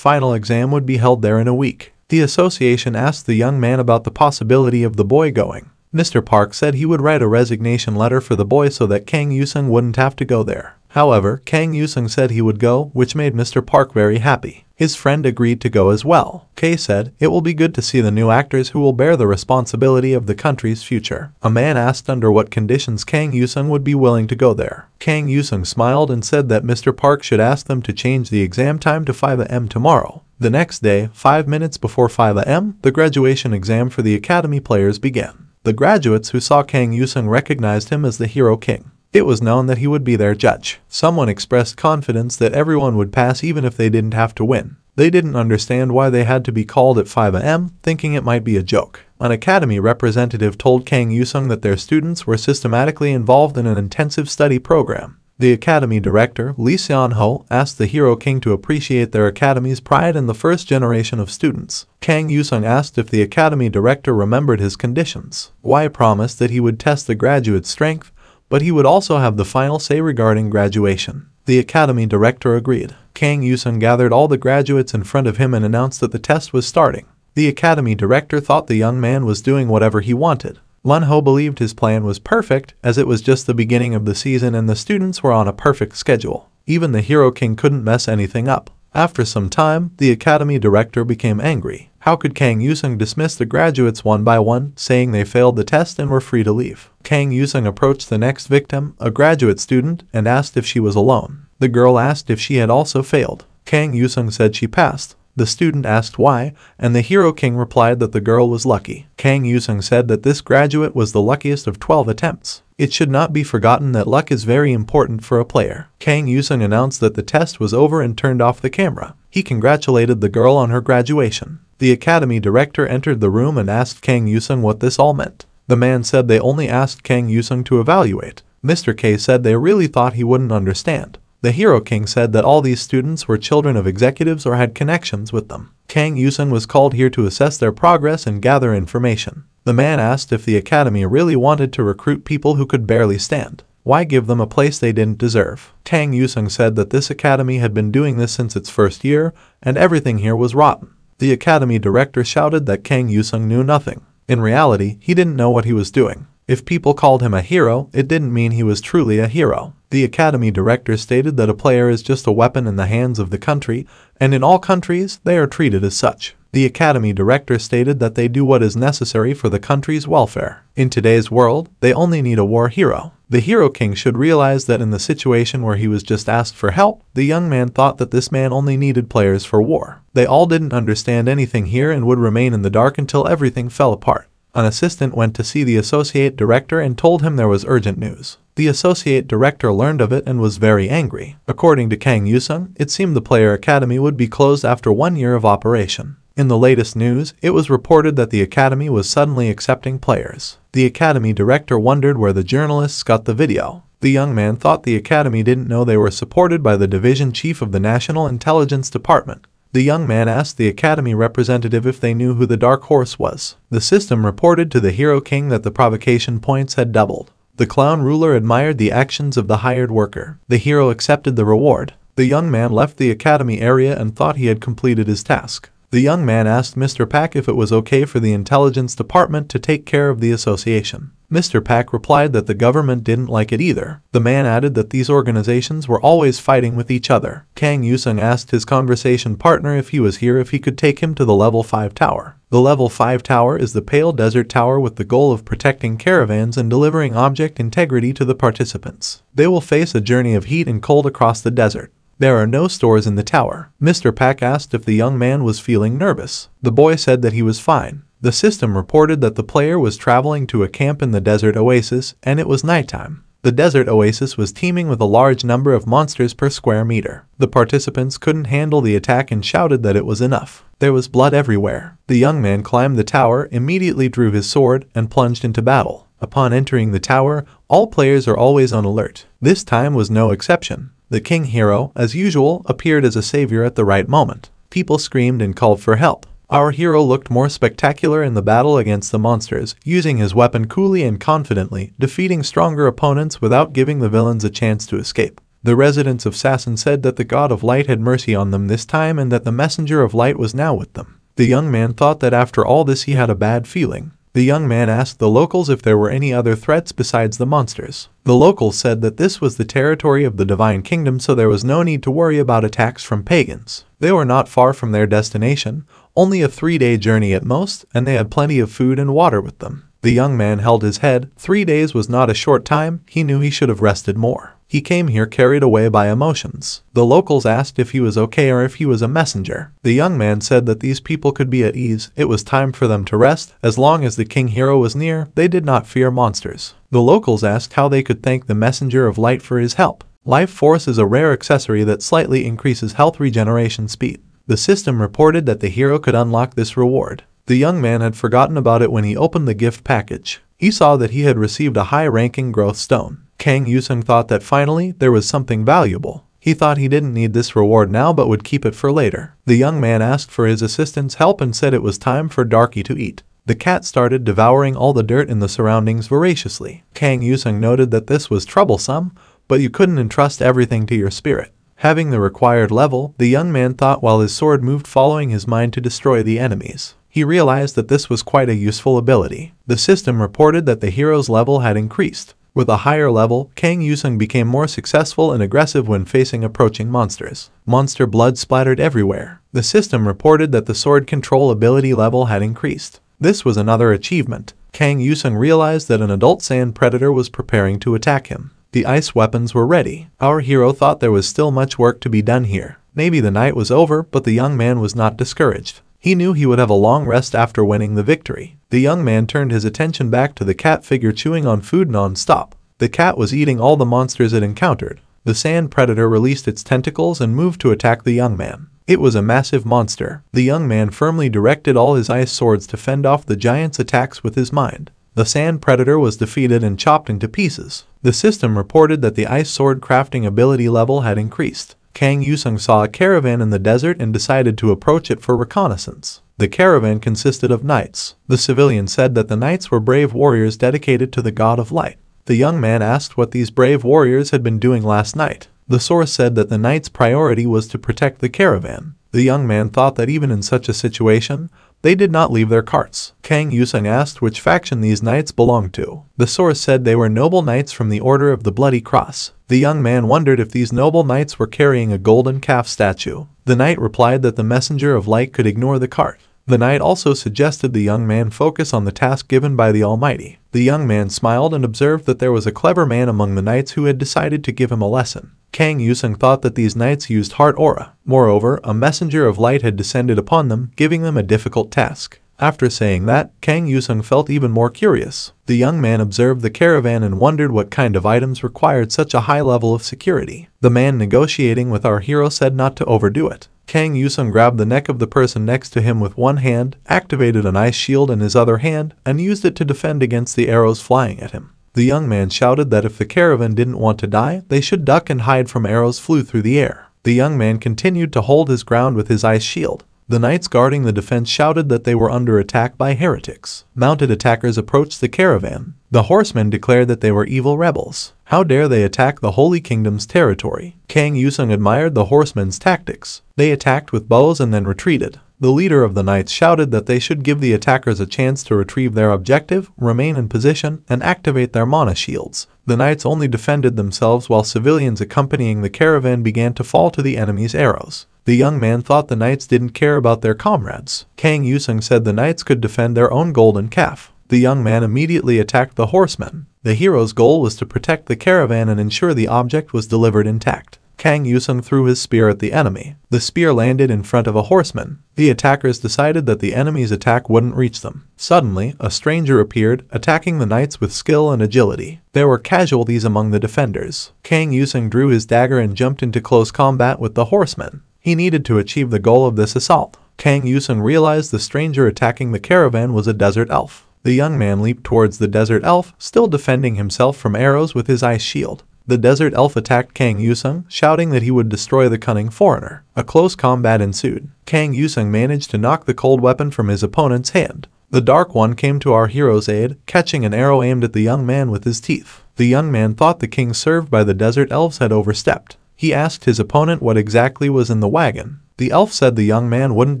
final exam would be held there in a week. The association asked the young man about the possibility of the boy going. Mr. Park said he would write a resignation letter for the boy so that Kang Yusung wouldn't have to go there. However, Kang Yusung said he would go, which made Mr. Park very happy. His friend agreed to go as well. Kay said, "It will be good to see the new actors who will bear the responsibility of the country's future." A man asked under what conditions Kang Yusung would be willing to go there. Kang Yusung smiled and said that Mr. Park should ask them to change the exam time to 5 a.m. tomorrow. The next day, 5 minutes before 5 a.m., the graduation exam for the academy players began. The graduates who saw Kang Yusung recognized him as the Hero King. It was known that he would be their judge. Someone expressed confidence that everyone would pass even if they didn't have to win. They didn't understand why they had to be called at 5 a.m., thinking it might be a joke. An academy representative told Kang Yusung that their students were systematically involved in an intensive study program. The academy director, Lee Seon-ho, asked the Hero King to appreciate their academy's pride in the first generation of students. Kang Yusung asked if the academy director remembered his conditions. Y promised that he would test the graduate's strength, but he would also have the final say regarding graduation. The academy director agreed. Kang Yusung gathered all the graduates in front of him and announced that the test was starting. The academy director thought the young man was doing whatever he wanted. Manhwa believed his plan was perfect, as it was just the beginning of the season and the students were on a perfect schedule. Even the Hero King couldn't mess anything up. After some time, the academy director became angry. How could Kang Yusung dismiss the graduates one by one, saying they failed the test and were free to leave? Kang Yusung approached the next victim, a graduate student, and asked if she was alone. The girl asked if she had also failed. Kang Yusung said she passed. The student asked why, and the Hero King replied that the girl was lucky. Kang Yusung said that this graduate was the luckiest of 12 attempts. It should not be forgotten that luck is very important for a player. Kang Yusung announced that the test was over and turned off the camera. He congratulated the girl on her graduation. The academy director entered the room and asked Kang Yusung what this all meant. The man said they only asked Kang Yusung to evaluate. Mr. K said they really thought he wouldn't understand. The Hero King said that all these students were children of executives or had connections with them. Kang Yusung was called here to assess their progress and gather information. The man asked if the academy really wanted to recruit people who could barely stand. Why give them a place they didn't deserve? Kang Yusung said that this academy had been doing this since its first year, and everything here was rotten. The academy director shouted that Kang Yusung knew nothing. In reality, he didn't know what he was doing. If people called him a hero, it didn't mean he was truly a hero. The academy director stated that a player is just a weapon in the hands of the country, and in all countries, they are treated as such. The academy director stated that they do what is necessary for the country's welfare. In today's world, they only need a war hero. The Hero King should realize that in the situation where he was just asked for help, the young man thought that this man only needed players for war. They all didn't understand anything here and would remain in the dark until everything fell apart. An assistant went to see the associate director and told him there was urgent news. The associate director learned of it and was very angry. According to Kang Yusung, it seemed the player academy would be closed after 1 year of operation. In the latest news, it was reported that the academy was suddenly accepting players. The academy director wondered where the journalists got the video. The young man thought the academy didn't know they were supported by the division chief of the National Intelligence Department. The young man asked the academy representative if they knew who the Dark Horse was. The system reported to the Hero King that the provocation points had doubled. The clown ruler admired the actions of the hired worker. The hero accepted the reward. The young man left the academy area and thought he had completed his task. The young man asked Mr. Pak if it was okay for the intelligence department to take care of the association. Mr. Pak replied that the government didn't like it either. The man added that these organizations were always fighting with each other. Kang Yusung asked his conversation partner if he was here if he could take him to the level 5 tower. The level 5 tower is the Pale Desert Tower with the goal of protecting caravans and delivering object integrity to the participants. They will face a journey of heat and cold across the desert. There are no stores in the tower. Mr. Pak asked if the young man was feeling nervous. The boy said that he was fine. The system reported that the player was traveling to a camp in the desert oasis, and it was nighttime. The desert oasis was teeming with a large number of monsters per square meter. The participants couldn't handle the attack and shouted that it was enough. There was blood everywhere. The young man climbed the tower, immediately drew his sword, and plunged into battle. Upon entering the tower, all players are always on alert. This time was no exception. The king hero, as usual, appeared as a savior at the right moment. People screamed and called for help. Our hero looked more spectacular in the battle against the monsters, using his weapon coolly and confidently, defeating stronger opponents without giving the villains a chance to escape. The residents of Sasson said that the god of light had mercy on them this time and that the messenger of light was now with them. The young man thought that after all this he had a bad feeling. The young man asked the locals if there were any other threats besides the monsters. The locals said that this was the territory of the Divine Kingdom, so there was no need to worry about attacks from pagans. They were not far from their destination, only a 3-day journey at most, and they had plenty of food and water with them. The young man held his head. 3 days was not a short time. He knew he should have rested more. He came here carried away by emotions. The locals asked if he was okay or if he was a messenger. The young man said that these people could be at ease. It was time for them to rest. As long as the king hero was near, they did not fear monsters. The locals asked how they could thank the messenger of light for his help. Life Force is a rare accessory that slightly increases health regeneration speed. The system reported that the hero could unlock this reward. The young man had forgotten about it when he opened the gift package. He saw that he had received a high-ranking growth stone. Kang Yusung thought that finally there was something valuable. He thought he didn't need this reward now but would keep it for later. The young man asked for his assistant's help and said it was time for Darky to eat. The cat started devouring all the dirt in the surroundings voraciously. Kang Yusung noted that this was troublesome, but you couldn't entrust everything to your spirit. Having the required level, the young man thought while his sword moved following his mind to destroy the enemies. He realized that this was quite a useful ability. The system reported that the hero's level had increased. With a higher level, Kang Yusung became more successful and aggressive when facing approaching monsters. Monster blood splattered everywhere. The system reported that the sword control ability level had increased. This was another achievement. Kang Yusung realized that an adult sand predator was preparing to attack him. The ice weapons were ready. Our hero thought there was still much work to be done here. Maybe the night was over, but the young man was not discouraged. He knew he would have a long rest after winning the victory. The young man turned his attention back to the cat figure chewing on food non-stop. The cat was eating all the monsters it encountered. The sand predator released its tentacles and moved to attack the young man. It was a massive monster. The young man firmly directed all his ice swords to fend off the giant's attacks with his mind. The sand predator was defeated and chopped into pieces. The system reported that the ice sword crafting ability level had increased. Kang Yusung saw a caravan in the desert and decided to approach it for reconnaissance. The caravan consisted of knights. The civilian said that the knights were brave warriors dedicated to the god of light. The young man asked what these brave warriors had been doing last night. The source said that the knights' priority was to protect the caravan. The young man thought that even in such a situation, they did not leave their carts. Kang Yusung asked which faction these knights belonged to. The source said they were noble knights from the Order of the Bloody Cross. The young man wondered if these noble knights were carrying a golden calf statue. The knight replied that the messenger of light could ignore the cart. The knight also suggested the young man focus on the task given by the Almighty. The young man smiled and observed that there was a clever man among the knights who had decided to give him a lesson. Kang Yusung thought that these knights used heart aura. Moreover, a messenger of light had descended upon them, giving them a difficult task. After saying that, Kang Yusung felt even more curious. The young man observed the caravan and wondered what kind of items required such a high level of security. The man negotiating with our hero said not to overdo it. Kang Yusung grabbed the neck of the person next to him with one hand, activated an ice shield in his other hand, and used it to defend against the arrows flying at him. The young man shouted that if the caravan didn't want to die, they should duck and hide from arrows flew through the air. The young man continued to hold his ground with his ice shield. The knights guarding the defense shouted that they were under attack by heretics. Mounted attackers approached the caravan. The horsemen declared that they were evil rebels. How dare they attack the Holy Kingdom's territory? Kang Yusung admired the horsemen's tactics. They attacked with bows and then retreated. The leader of the knights shouted that they should give the attackers a chance to retrieve their objective, remain in position, and activate their mana shields. The knights only defended themselves while civilians accompanying the caravan began to fall to the enemy's arrows. The young man thought the knights didn't care about their comrades. Kang Yusung said the knights could defend their own golden calf. The young man immediately attacked the horsemen. The hero's goal was to protect the caravan and ensure the object was delivered intact. Kang Yusung threw his spear at the enemy. The spear landed in front of a horseman. The attackers decided that the enemy's attack wouldn't reach them. Suddenly, a stranger appeared, attacking the knights with skill and agility. There were casualties among the defenders. Kang Yusung drew his dagger and jumped into close combat with the horsemen. He needed to achieve the goal of this assault. Kang Yusung realized the stranger attacking the caravan was a desert elf. The young man leaped towards the desert elf, still defending himself from arrows with his ice shield. The desert elf attacked Kang Yusung, shouting that he would destroy the cunning foreigner. A close combat ensued. Kang Yusung managed to knock the cold weapon from his opponent's hand. The Dark One came to our hero's aid, catching an arrow aimed at the young man with his teeth. The young man thought the king served by the desert elves had overstepped. He asked his opponent what exactly was in the wagon. The elf said the young man wouldn't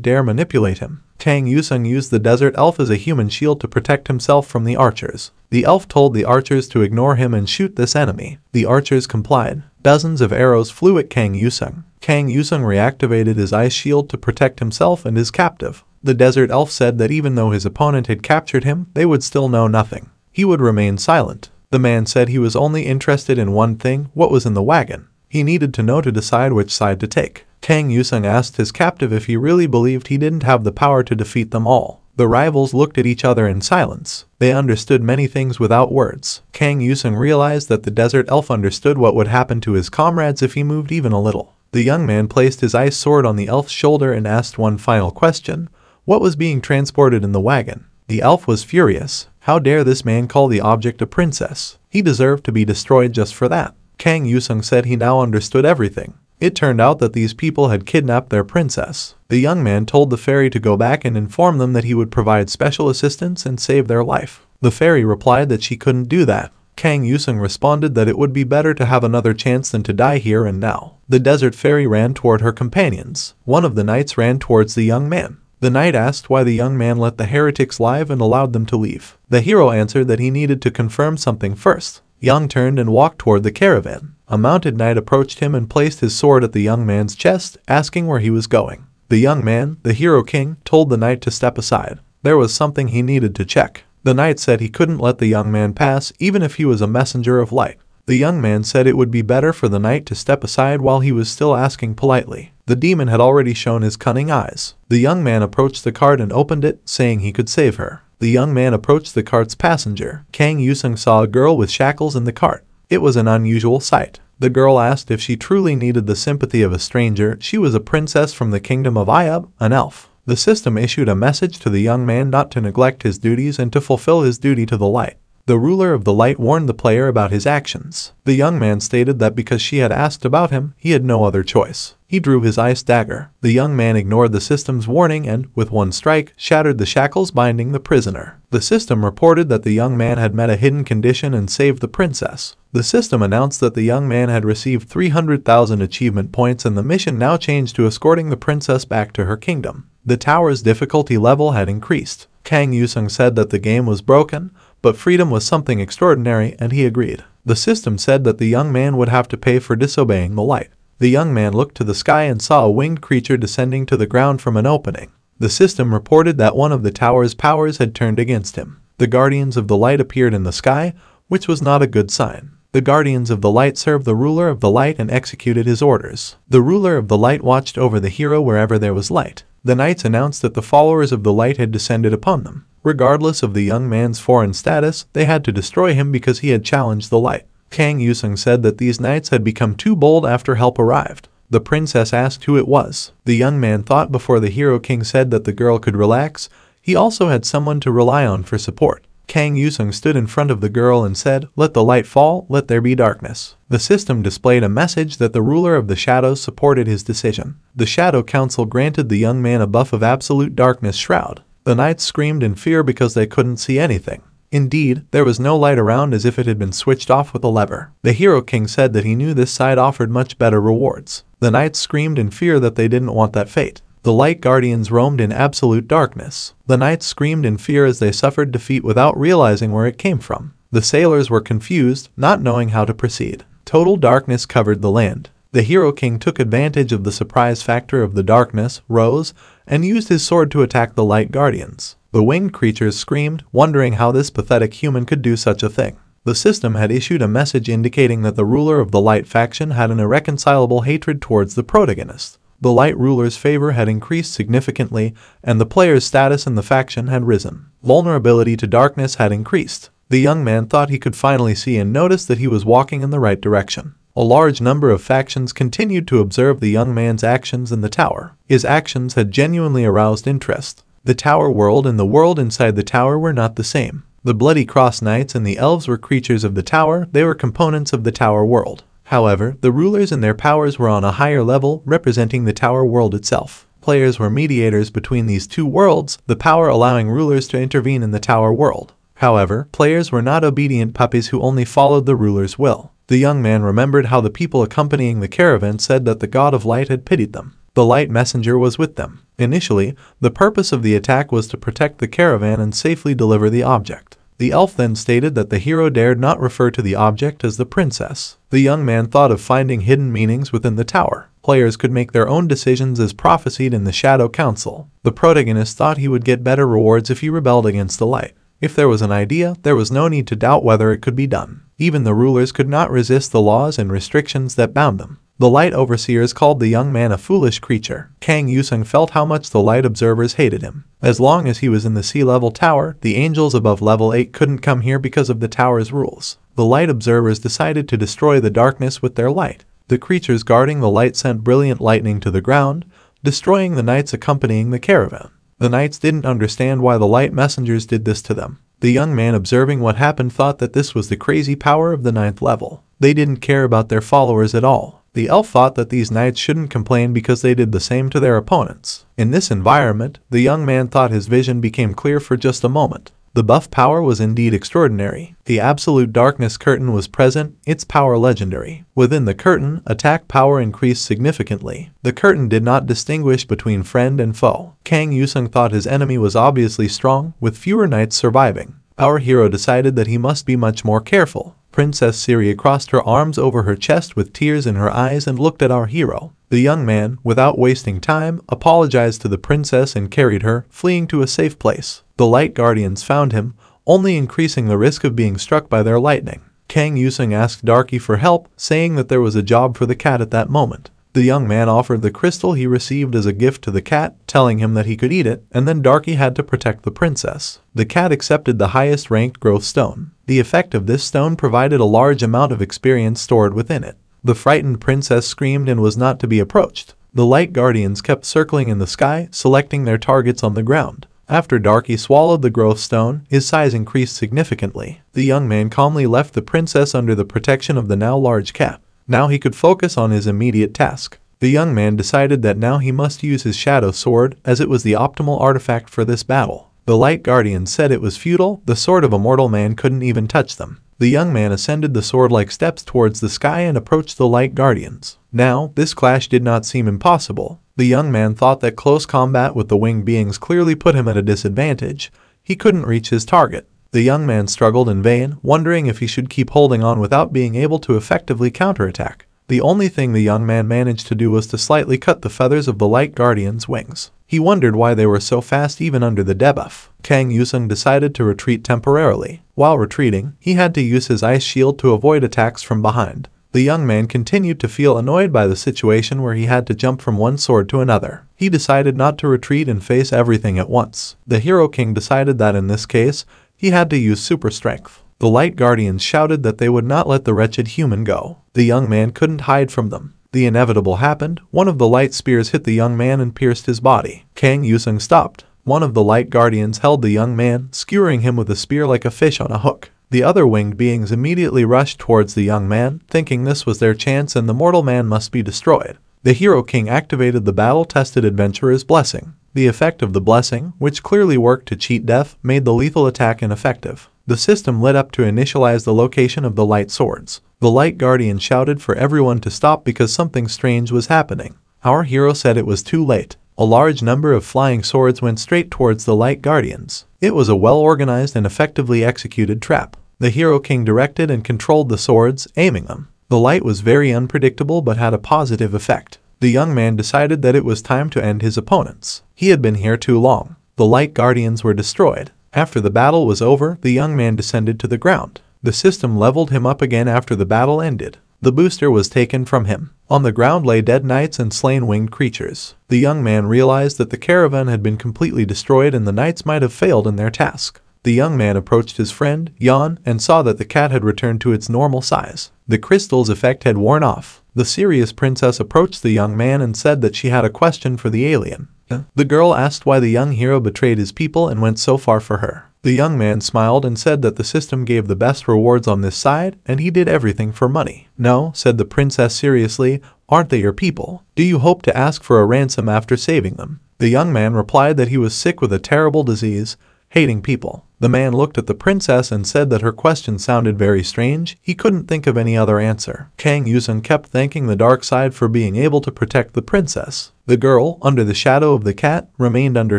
dare manipulate him. Kang Yusung used the desert elf as a human shield to protect himself from the archers. The elf told the archers to ignore him and shoot this enemy. The archers complied. Dozens of arrows flew at Kang Yusung. Kang Yusung reactivated his ice shield to protect himself and his captive. The desert elf said that even though his opponent had captured him, they would still know nothing. He would remain silent. The man said he was only interested in one thing, what was in the wagon. He needed to know to decide which side to take. Kang Yusung asked his captive if he really believed he didn't have the power to defeat them all. The rivals looked at each other in silence. They understood many things without words. Kang Yusung realized that the desert elf understood what would happen to his comrades if he moved even a little. The young man placed his ice sword on the elf's shoulder and asked one final question. What was being transported in the wagon? The elf was furious. How dare this man call the object a princess? He deserved to be destroyed just for that. Kang Yusung said he now understood everything. It turned out that these people had kidnapped their princess. The young man told the fairy to go back and inform them that he would provide special assistance and save their life. The fairy replied that she couldn't do that. Kang Yusung responded that it would be better to have another chance than to die here and now. The desert fairy ran toward her companions. One of the knights ran towards the young man. The knight asked why the young man let the heretics live and allowed them to leave. The hero answered that he needed to confirm something first. Yang turned and walked toward the caravan. A mounted knight approached him and placed his sword at the young man's chest, asking where he was going. The young man, the hero king, told the knight to step aside. There was something he needed to check. The knight said he couldn't let the young man pass even if he was a messenger of light. The young man said it would be better for the knight to step aside while he was still asking politely. The demon had already shown his cunning eyes. The young man approached the cart and opened it, saying he could save her. The young man approached the cart's passenger. Kang Yusung saw a girl with shackles in the cart. It was an unusual sight. The girl asked if she truly needed the sympathy of a stranger. She was a princess from the kingdom of Ayub, an elf. The system issued a message to the young man not to neglect his duties and to fulfill his duty to the light. The ruler of the light warned the player about his actions. The young man stated that because she had asked about him, he had no other choice. He drew his ice dagger. The young man ignored the system's warning and, with one strike, shattered the shackles binding the prisoner. The system reported that the young man had met a hidden condition and saved the princess. The system announced that the young man had received 300,000 achievement points and the mission now changed to escorting the princess back to her kingdom. The tower's difficulty level had increased. Kang Yusung said that the game was broken, but freedom was something extraordinary, and he agreed. The system said that the young man would have to pay for disobeying the light. The young man looked to the sky and saw a winged creature descending to the ground from an opening. The system reported that one of the tower's powers had turned against him. The guardians of the light appeared in the sky, which was not a good sign. The guardians of the light served the ruler of the light and executed his orders. The ruler of the light watched over the hero wherever there was light. The knights announced that the followers of the light had descended upon them. Regardless of the young man's foreign status, they had to destroy him because he had challenged the light. Kang Yusung said that these knights had become too bold after help arrived. The princess asked who it was. The young man thought before the hero king said that the girl could relax. He also had someone to rely on for support. Kang Yusung stood in front of the girl and said, "Let the light fall, let there be darkness." The system displayed a message that the ruler of the shadows supported his decision. The Shadow Council granted the young man a buff of absolute darkness shroud. The knights screamed in fear because they couldn't see anything. Indeed, there was no light around as if it had been switched off with a lever. The hero king said that he knew this side offered much better rewards. The knights screamed in fear that they didn't want that fate. The light guardians roamed in absolute darkness. The knights screamed in fear as they suffered defeat without realizing where it came from. The sailors were confused, not knowing how to proceed. Total darkness covered the land. The hero king took advantage of the surprise factor of the darkness, rose, and used his sword to attack the light guardians. The winged creatures screamed, wondering how this pathetic human could do such a thing. The system had issued a message indicating that the ruler of the light faction had an irreconcilable hatred towards the protagonist. The light ruler's favor had increased significantly, and the player's status in the faction had risen. Vulnerability to darkness had increased. The young man thought he could finally see and noticed that he was walking in the right direction. A large number of factions continued to observe the young man's actions in the tower. His actions had genuinely aroused interest. The tower world and the world inside the tower were not the same. The bloody cross knights and the elves were creatures of the tower, they were components of the tower world. However, the rulers and their powers were on a higher level, representing the tower world itself. Players were mediators between these two worlds, the power allowing rulers to intervene in the tower world. However, players were not obedient puppies who only followed the ruler's will. The young man remembered how the people accompanying the caravan said that the god of light had pitied them. The light messenger was with them. Initially, the purpose of the attack was to protect the caravan and safely deliver the object. The elf then stated that the hero dared not refer to the object as the princess. The young man thought of finding hidden meanings within the tower. Players could make their own decisions as prophesied in the Shadow Council. The protagonist thought he would get better rewards if he rebelled against the light. If there was an idea, there was no need to doubt whether it could be done. Even the rulers could not resist the laws and restrictions that bound them. The light overseers called the young man a foolish creature. Kang Yusung felt how much the light observers hated him. As long as he was in the sea-level tower, the angels above level 8 couldn't come here because of the tower's rules. The light observers decided to destroy the darkness with their light. The creatures guarding the light sent brilliant lightning to the ground, destroying the knights accompanying the caravan. The knights didn't understand why the light messengers did this to them. The young man observing what happened thought that this was the crazy power of the 9th level. They didn't care about their followers at all. The elf thought that these knights shouldn't complain because they did the same to their opponents. In this environment, the young man thought his vision became clear for just a moment. The buff power was indeed extraordinary. The absolute darkness curtain was present, its power legendary. Within the curtain, attack power increased significantly. The curtain did not distinguish between friend and foe. Kang Yusung thought his enemy was obviously strong, with fewer knights surviving. Our hero decided that he must be much more careful. Princess Syria crossed her arms over her chest with tears in her eyes and looked at our hero. The young man, without wasting time, apologized to the princess and carried her, fleeing to a safe place. The light guardians found him, only increasing the risk of being struck by their lightning. Kang Yusung asked Darky for help, saying that there was a job for the cat at that moment. The young man offered the crystal he received as a gift to the cat, telling him that he could eat it, and then Darky had to protect the princess. The cat accepted the highest ranked growth stone. The effect of this stone provided a large amount of experience stored within it. The frightened princess screamed and was not to be approached. The light guardians kept circling in the sky, selecting their targets on the ground. After Darky swallowed the growth stone, his size increased significantly. The young man calmly left the princess under the protection of the now large cat. Now he could focus on his immediate task. The young man decided that now he must use his shadow sword, as it was the optimal artifact for this battle. The light guardians said it was futile, the sword of a mortal man couldn't even touch them. The young man ascended the sword-like steps towards the sky and approached the light guardians. Now, this clash did not seem impossible. The young man thought that close combat with the winged beings clearly put him at a disadvantage. He couldn't reach his target. The young man struggled in vain, wondering if he should keep holding on without being able to effectively counterattack. The only thing the young man managed to do was to slightly cut the feathers of the light guardian's wings. He wondered why they were so fast even under the debuff. Kang Yusung decided to retreat temporarily. While retreating, he had to use his ice shield to avoid attacks from behind. The young man continued to feel annoyed by the situation where he had to jump from one sword to another. He decided not to retreat and face everything at once. The Hero King decided that in this case, he had to use super strength. The light guardians shouted that they would not let the wretched human go. The young man couldn't hide from them. The inevitable happened. One of the light spears hit the young man and pierced his body. Kang Yusung stopped. One of the light guardians held the young man, skewering him with a spear like a fish on a hook. The other winged beings immediately rushed towards the young man, thinking this was their chance and the mortal man must be destroyed. The Hero King activated the battle-tested adventurer's blessing. The effect of the blessing, which clearly worked to cheat death, made the lethal attack ineffective. The system lit up to initialize the location of the light swords. The light guardian shouted for everyone to stop because something strange was happening. Our hero said it was too late. A large number of flying swords went straight towards the light guardians. It was a well-organized and effectively executed trap. The Hero King directed and controlled the swords, aiming them. The light was very unpredictable but had a positive effect. The young man decided that it was time to end his opponents. He had been here too long. The light guardians were destroyed. After the battle was over, the young man descended to the ground. The system leveled him up again after the battle ended. The booster was taken from him. On the ground lay dead knights and slain winged creatures. The young man realized that the caravan had been completely destroyed and the knights might have failed in their task. The young man approached his friend, Yan, and saw that the cat had returned to its normal size. The crystal's effect had worn off. The serious princess approached the young man and said that she had a question for the alien. The girl asked why the young hero betrayed his people and went so far for her. The young man smiled and said that the system gave the best rewards on this side and he did everything for money. No, said the princess seriously, aren't they your people? Do you hope to ask for a ransom after saving them? The young man replied that he was sick with a terrible disease, hating people. The man looked at the princess and said that her question sounded very strange. He couldn't think of any other answer. Kang Yusung kept thanking the dark side for being able to protect the princess. The girl, under the shadow of the cat, remained under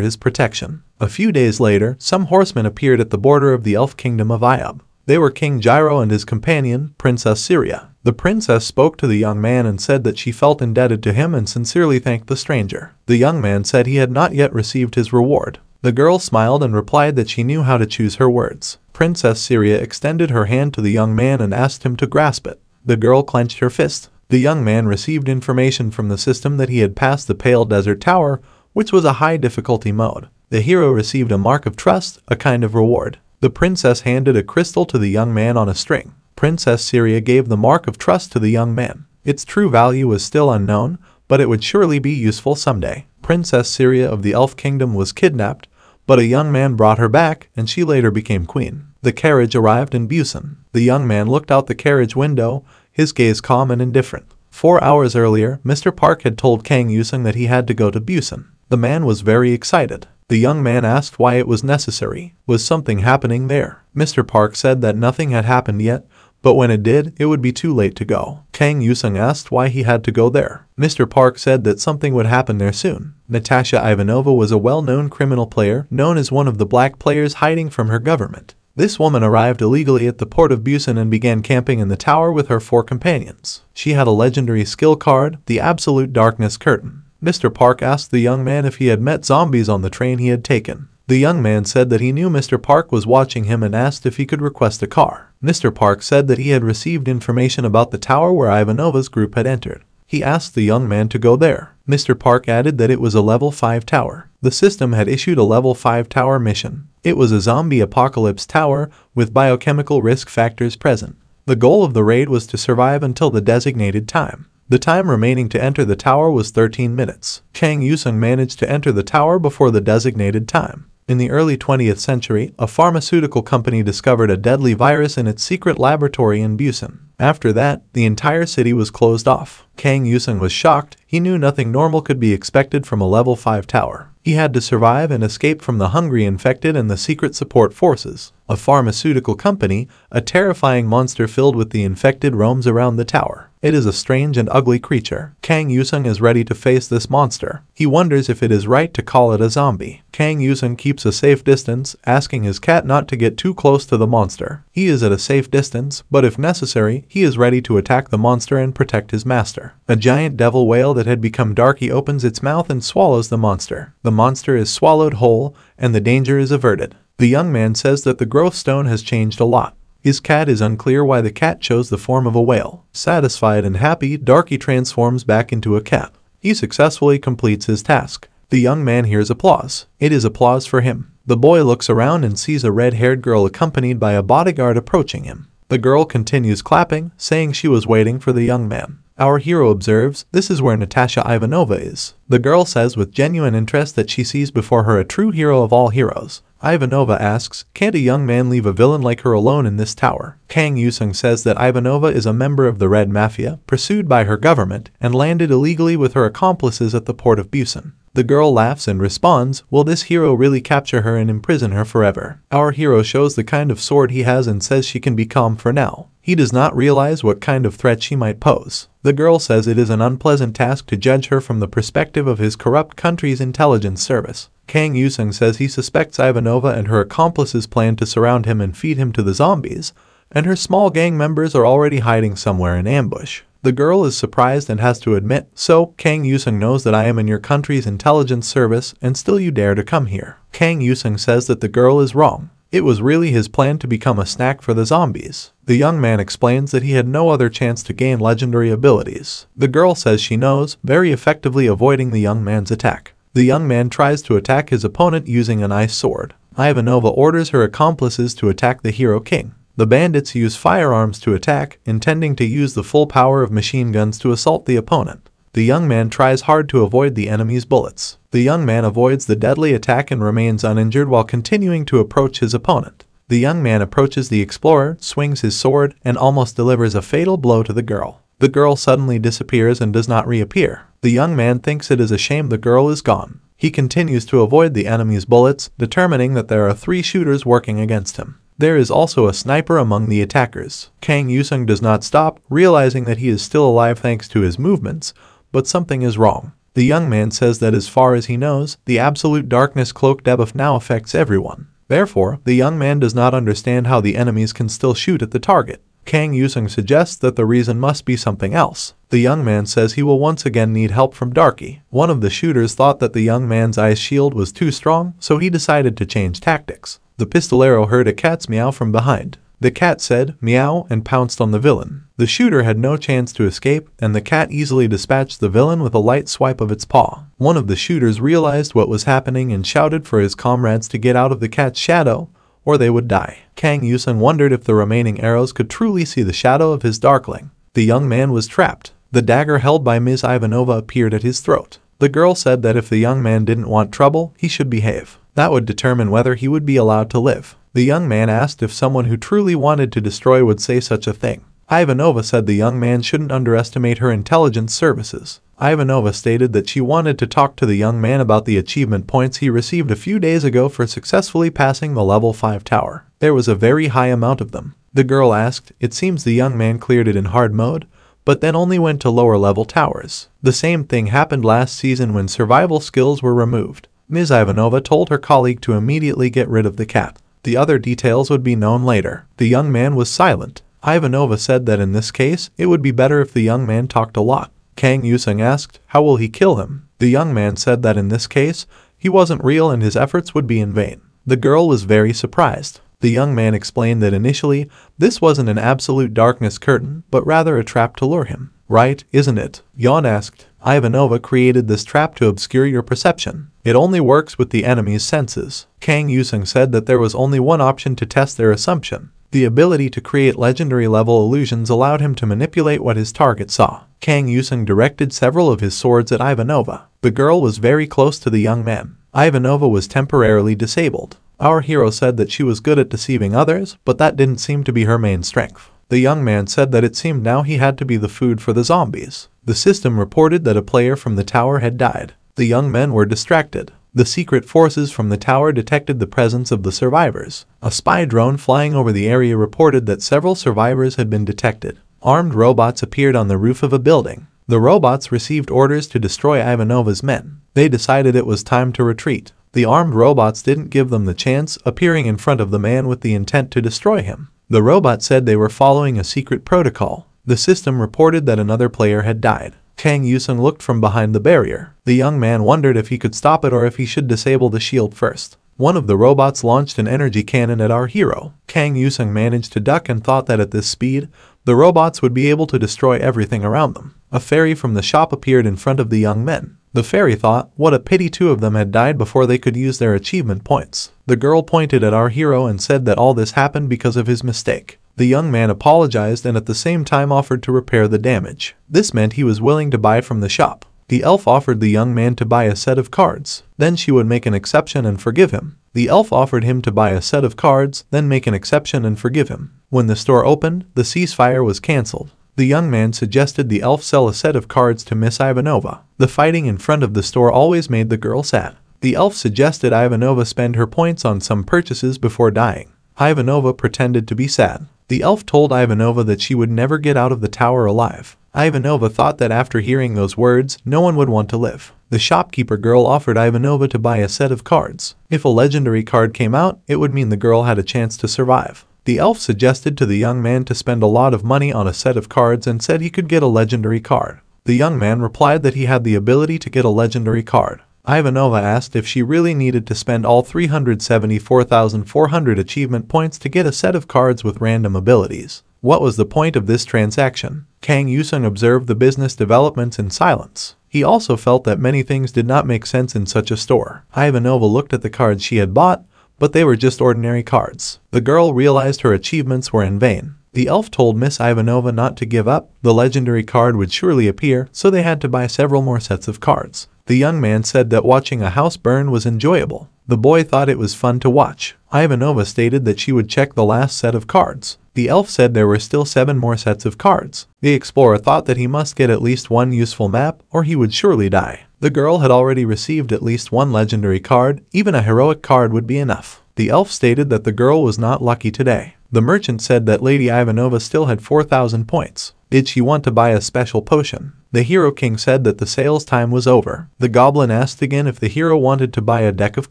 his protection. A few days later, some horsemen appeared at the border of the elf kingdom of Iob. They were King Gyro and his companion, Princess Syria. The princess spoke to the young man and said that she felt indebted to him and sincerely thanked the stranger. The young man said he had not yet received his reward. The girl smiled and replied that she knew how to choose her words. Princess Syria extended her hand to the young man and asked him to grasp it. The girl clenched her fist. The young man received information from the system that he had passed the Pale Desert Tower, which was a high difficulty mode. The hero received a mark of trust, a kind of reward. The princess handed a crystal to the young man on a string. Princess Syria gave the mark of trust to the young man. Its true value was still unknown, but it would surely be useful someday. Princess Syria of the Elf Kingdom was kidnapped, but a young man brought her back and she later became queen. The carriage arrived in Busan. The young man looked out the carriage window, his gaze calm and indifferent. 4 hours earlier, Mr. Park had told Kang Yusung that he had to go to Busan. The man was very excited. The young man asked why it was necessary. Was something happening there? Mr. Park said that nothing had happened yet, but when it did, it would be too late to go. Kang Yusung asked why he had to go there. Mr. Park said that something would happen there soon. Natasha Ivanova was a well-known criminal player, known as one of the black players hiding from her government. This woman arrived illegally at the port of Busan and began camping in the tower with her 4 companions. She had a legendary skill card, the Absolute Darkness Curtain. Mr. Park asked the young man if he had met zombies on the train he had taken. The young man said that he knew Mr. Park was watching him and asked if he could request a car. Mr. Park said that he had received information about the tower where Ivanova's group had entered. He asked the young man to go there. Mr. Park added that it was a level 5 tower. The system had issued a level 5 tower mission. It was a zombie apocalypse tower with biochemical risk factors present. The goal of the raid was to survive until the designated time. The time remaining to enter the tower was 13 minutes. Kang Yusung managed to enter the tower before the designated time. In the early 20th century, a pharmaceutical company discovered a deadly virus in its secret laboratory in Busan. After that, the entire city was closed off. Kang Yusung was shocked. He knew nothing normal could be expected from a level 5 tower. He had to survive and escape from the hungry infected and the secret support forces. A pharmaceutical company, a terrifying monster filled with the infected, roams around the tower. It is a strange and ugly creature. Kang Yusung is ready to face this monster. He wonders if it is right to call it a zombie. Kang Yusung keeps a safe distance, asking his cat not to get too close to the monster. He is at a safe distance, but if necessary, he is ready to attack the monster and protect his master. A giant devil whale that had become darky opens its mouth and swallows the monster. The monster is swallowed whole, and the danger is averted. The young man says that the growth stone has changed a lot. His cat is unclear why the cat chose the form of a whale. Satisfied and happy, Darky transforms back into a cat. He successfully completes his task. The young man hears applause. It is applause for him. The boy looks around and sees a red-haired girl accompanied by a bodyguard approaching him. The girl continues clapping, saying she was waiting for the young man. Our hero observes, this is where Natasha Ivanova is. The girl says with genuine interest that she sees before her a true hero of all heroes. Ivanova asks, can't a young man leave a villain like her alone in this tower? Kang Yusung says that Ivanova is a member of the Red Mafia, pursued by her government, and landed illegally with her accomplices at the port of Busan. The girl laughs and responds, will this hero really capture her and imprison her forever? Our hero shows the kind of sword he has and says she can be calm for now. He does not realize what kind of threat she might pose. The girl says it is an unpleasant task to judge her from the perspective of his corrupt country's intelligence service. Kang Yusung says he suspects Ivanova and her accomplices plan to surround him and feed him to the zombies, and her small gang members are already hiding somewhere in ambush. The girl is surprised and has to admit, so, Kang Yusung knows that I am in your country's intelligence service and still you dare to come here. Kang Yusung says that the girl is wrong. It was really his plan to become a snack for the zombies. The young man explains that he had no other chance to gain legendary abilities. The girl says she knows, very effectively avoiding the young man's attack. The young man tries to attack his opponent using an ice sword. Ivanova orders her accomplices to attack the hero king. The bandits use firearms to attack, intending to use the full power of machine guns to assault the opponent. The young man tries hard to avoid the enemy's bullets. The young man avoids the deadly attack and remains uninjured while continuing to approach his opponent. The young man approaches the explorer, swings his sword, and almost delivers a fatal blow to the girl. The girl suddenly disappears and does not reappear. The young man thinks it is a shame the girl is gone. He continues to avoid the enemy's bullets, determining that there are 3 shooters working against him. There is also a sniper among the attackers. Kang Yusung does not stop, realizing that he is still alive thanks to his movements, but something is wrong. The young man says that as far as he knows, the absolute darkness cloak debuff now affects everyone. Therefore, the young man does not understand how the enemies can still shoot at the target. Kang Yusung suggests that the reason must be something else. The young man says he will once again need help from Darky. One of the shooters thought that the young man's ice shield was too strong, so he decided to change tactics. The pistolero heard a cat's meow from behind. The cat said, "Meow," and pounced on the villain. The shooter had no chance to escape, and the cat easily dispatched the villain with a light swipe of its paw. One of the shooters realized what was happening and shouted for his comrades to get out of the cat's shadow, or they would die. Kang Yusung wondered if the remaining arrows could truly see the shadow of his darkling. The young man was trapped. The dagger held by Ms. Ivanova appeared at his throat. The girl said that if the young man didn't want trouble, he should behave. That would determine whether he would be allowed to live. The young man asked if someone who truly wanted to destroy would say such a thing. Ivanova said the young man shouldn't underestimate her intelligence services. Ivanova stated that she wanted to talk to the young man about the achievement points he received a few days ago for successfully passing the level 5 tower. There was a very high amount of them. The girl asked, it seems the young man cleared it in hard mode, but then only went to lower level towers. The same thing happened last season when survival skills were removed. Ms. Ivanova told her colleague to immediately get rid of the cat. The other details would be known later. The young man was silent. Ivanova said that in this case, it would be better if the young man talked a lot. Kang Yusung asked, how will he kill him? The young man said that in this case, he wasn't real and his efforts would be in vain. The girl was very surprised. The young man explained that initially, this wasn't an absolute darkness curtain, but rather a trap to lure him. Right, isn't it? Yon asked. Ivanova created this trap to obscure your perception. It only works with the enemy's senses. Kang Yusung said that there was only one option to test their assumption. The ability to create legendary level illusions allowed him to manipulate what his target saw. Kang Yusung directed several of his swords at Ivanova. The girl was very close to the young man. Ivanova was temporarily disabled. Our hero said that she was good at deceiving others, but that didn't seem to be her main strength. The young man said that it seemed now he had to be the food for the zombies. The system reported that a player from the tower had died. The young men were distracted. The secret forces from the tower detected the presence of the survivors. A spy drone flying over the area reported that several survivors had been detected. Armed robots appeared on the roof of a building. The robots received orders to destroy Ivanova's men. They decided it was time to retreat. The armed robots didn't give them the chance, appearing in front of the man with the intent to destroy him. The robot said they were following a secret protocol. The system reported that another player had died. Kang Yusung looked from behind the barrier. The young man wondered if he could stop it or if he should disable the shield first. One of the robots launched an energy cannon at our hero. Kang Yusung managed to duck and thought that at this speed, the robots would be able to destroy everything around them. A fairy from the shop appeared in front of the young men. The fairy thought, what a pity 2 of them had died before they could use their achievement points. The girl pointed at our hero and said that all this happened because of his mistake. The young man apologized and at the same time offered to repair the damage. This meant he was willing to buy from the shop. The elf offered the young man to buy a set of cards. Then she would make an exception and forgive him. The elf offered him to buy a set of cards, then make an exception and forgive him. When the store opened, the ceasefire was cancelled. The young man suggested the elf sell a set of cards to Miss Ivanova. The fighting in front of the store always made the girl sad. The elf suggested Ivanova spend her points on some purchases before dying. Ivanova pretended to be sad. The elf told Ivanova that she would never get out of the tower alive. Ivanova thought that after hearing those words, no one would want to live. The shopkeeper girl offered Ivanova to buy a set of cards. If a legendary card came out, it would mean the girl had a chance to survive. The elf suggested to the young man to spend a lot of money on a set of cards and said he could get a legendary card. The young man replied that he had the ability to get a legendary card. Ivanova asked if she really needed to spend all 374,400 achievement points to get a set of cards with random abilities. What was the point of this transaction? Kang Yusung observed the business developments in silence. He also felt that many things did not make sense in such a store. Ivanova looked at the cards she had bought, but they were just ordinary cards. The girl realized her achievements were in vain. The elf told Miss Ivanova not to give up, the legendary card would surely appear, so they had to buy several more sets of cards. The young man said that watching a house burn was enjoyable. The boy thought it was fun to watch. Ivanova stated that she would check the last set of cards. The elf said there were still 7 more sets of cards. The explorer thought that he must get at least one useful map, or he would surely die. The girl had already received at least one legendary card, even a heroic card would be enough. The elf stated that the girl was not lucky today. The merchant said that Lady Ivanova still had 4,000 points. Did she want to buy a special potion? The Hero King said that the sales time was over. The goblin asked again if the hero wanted to buy a deck of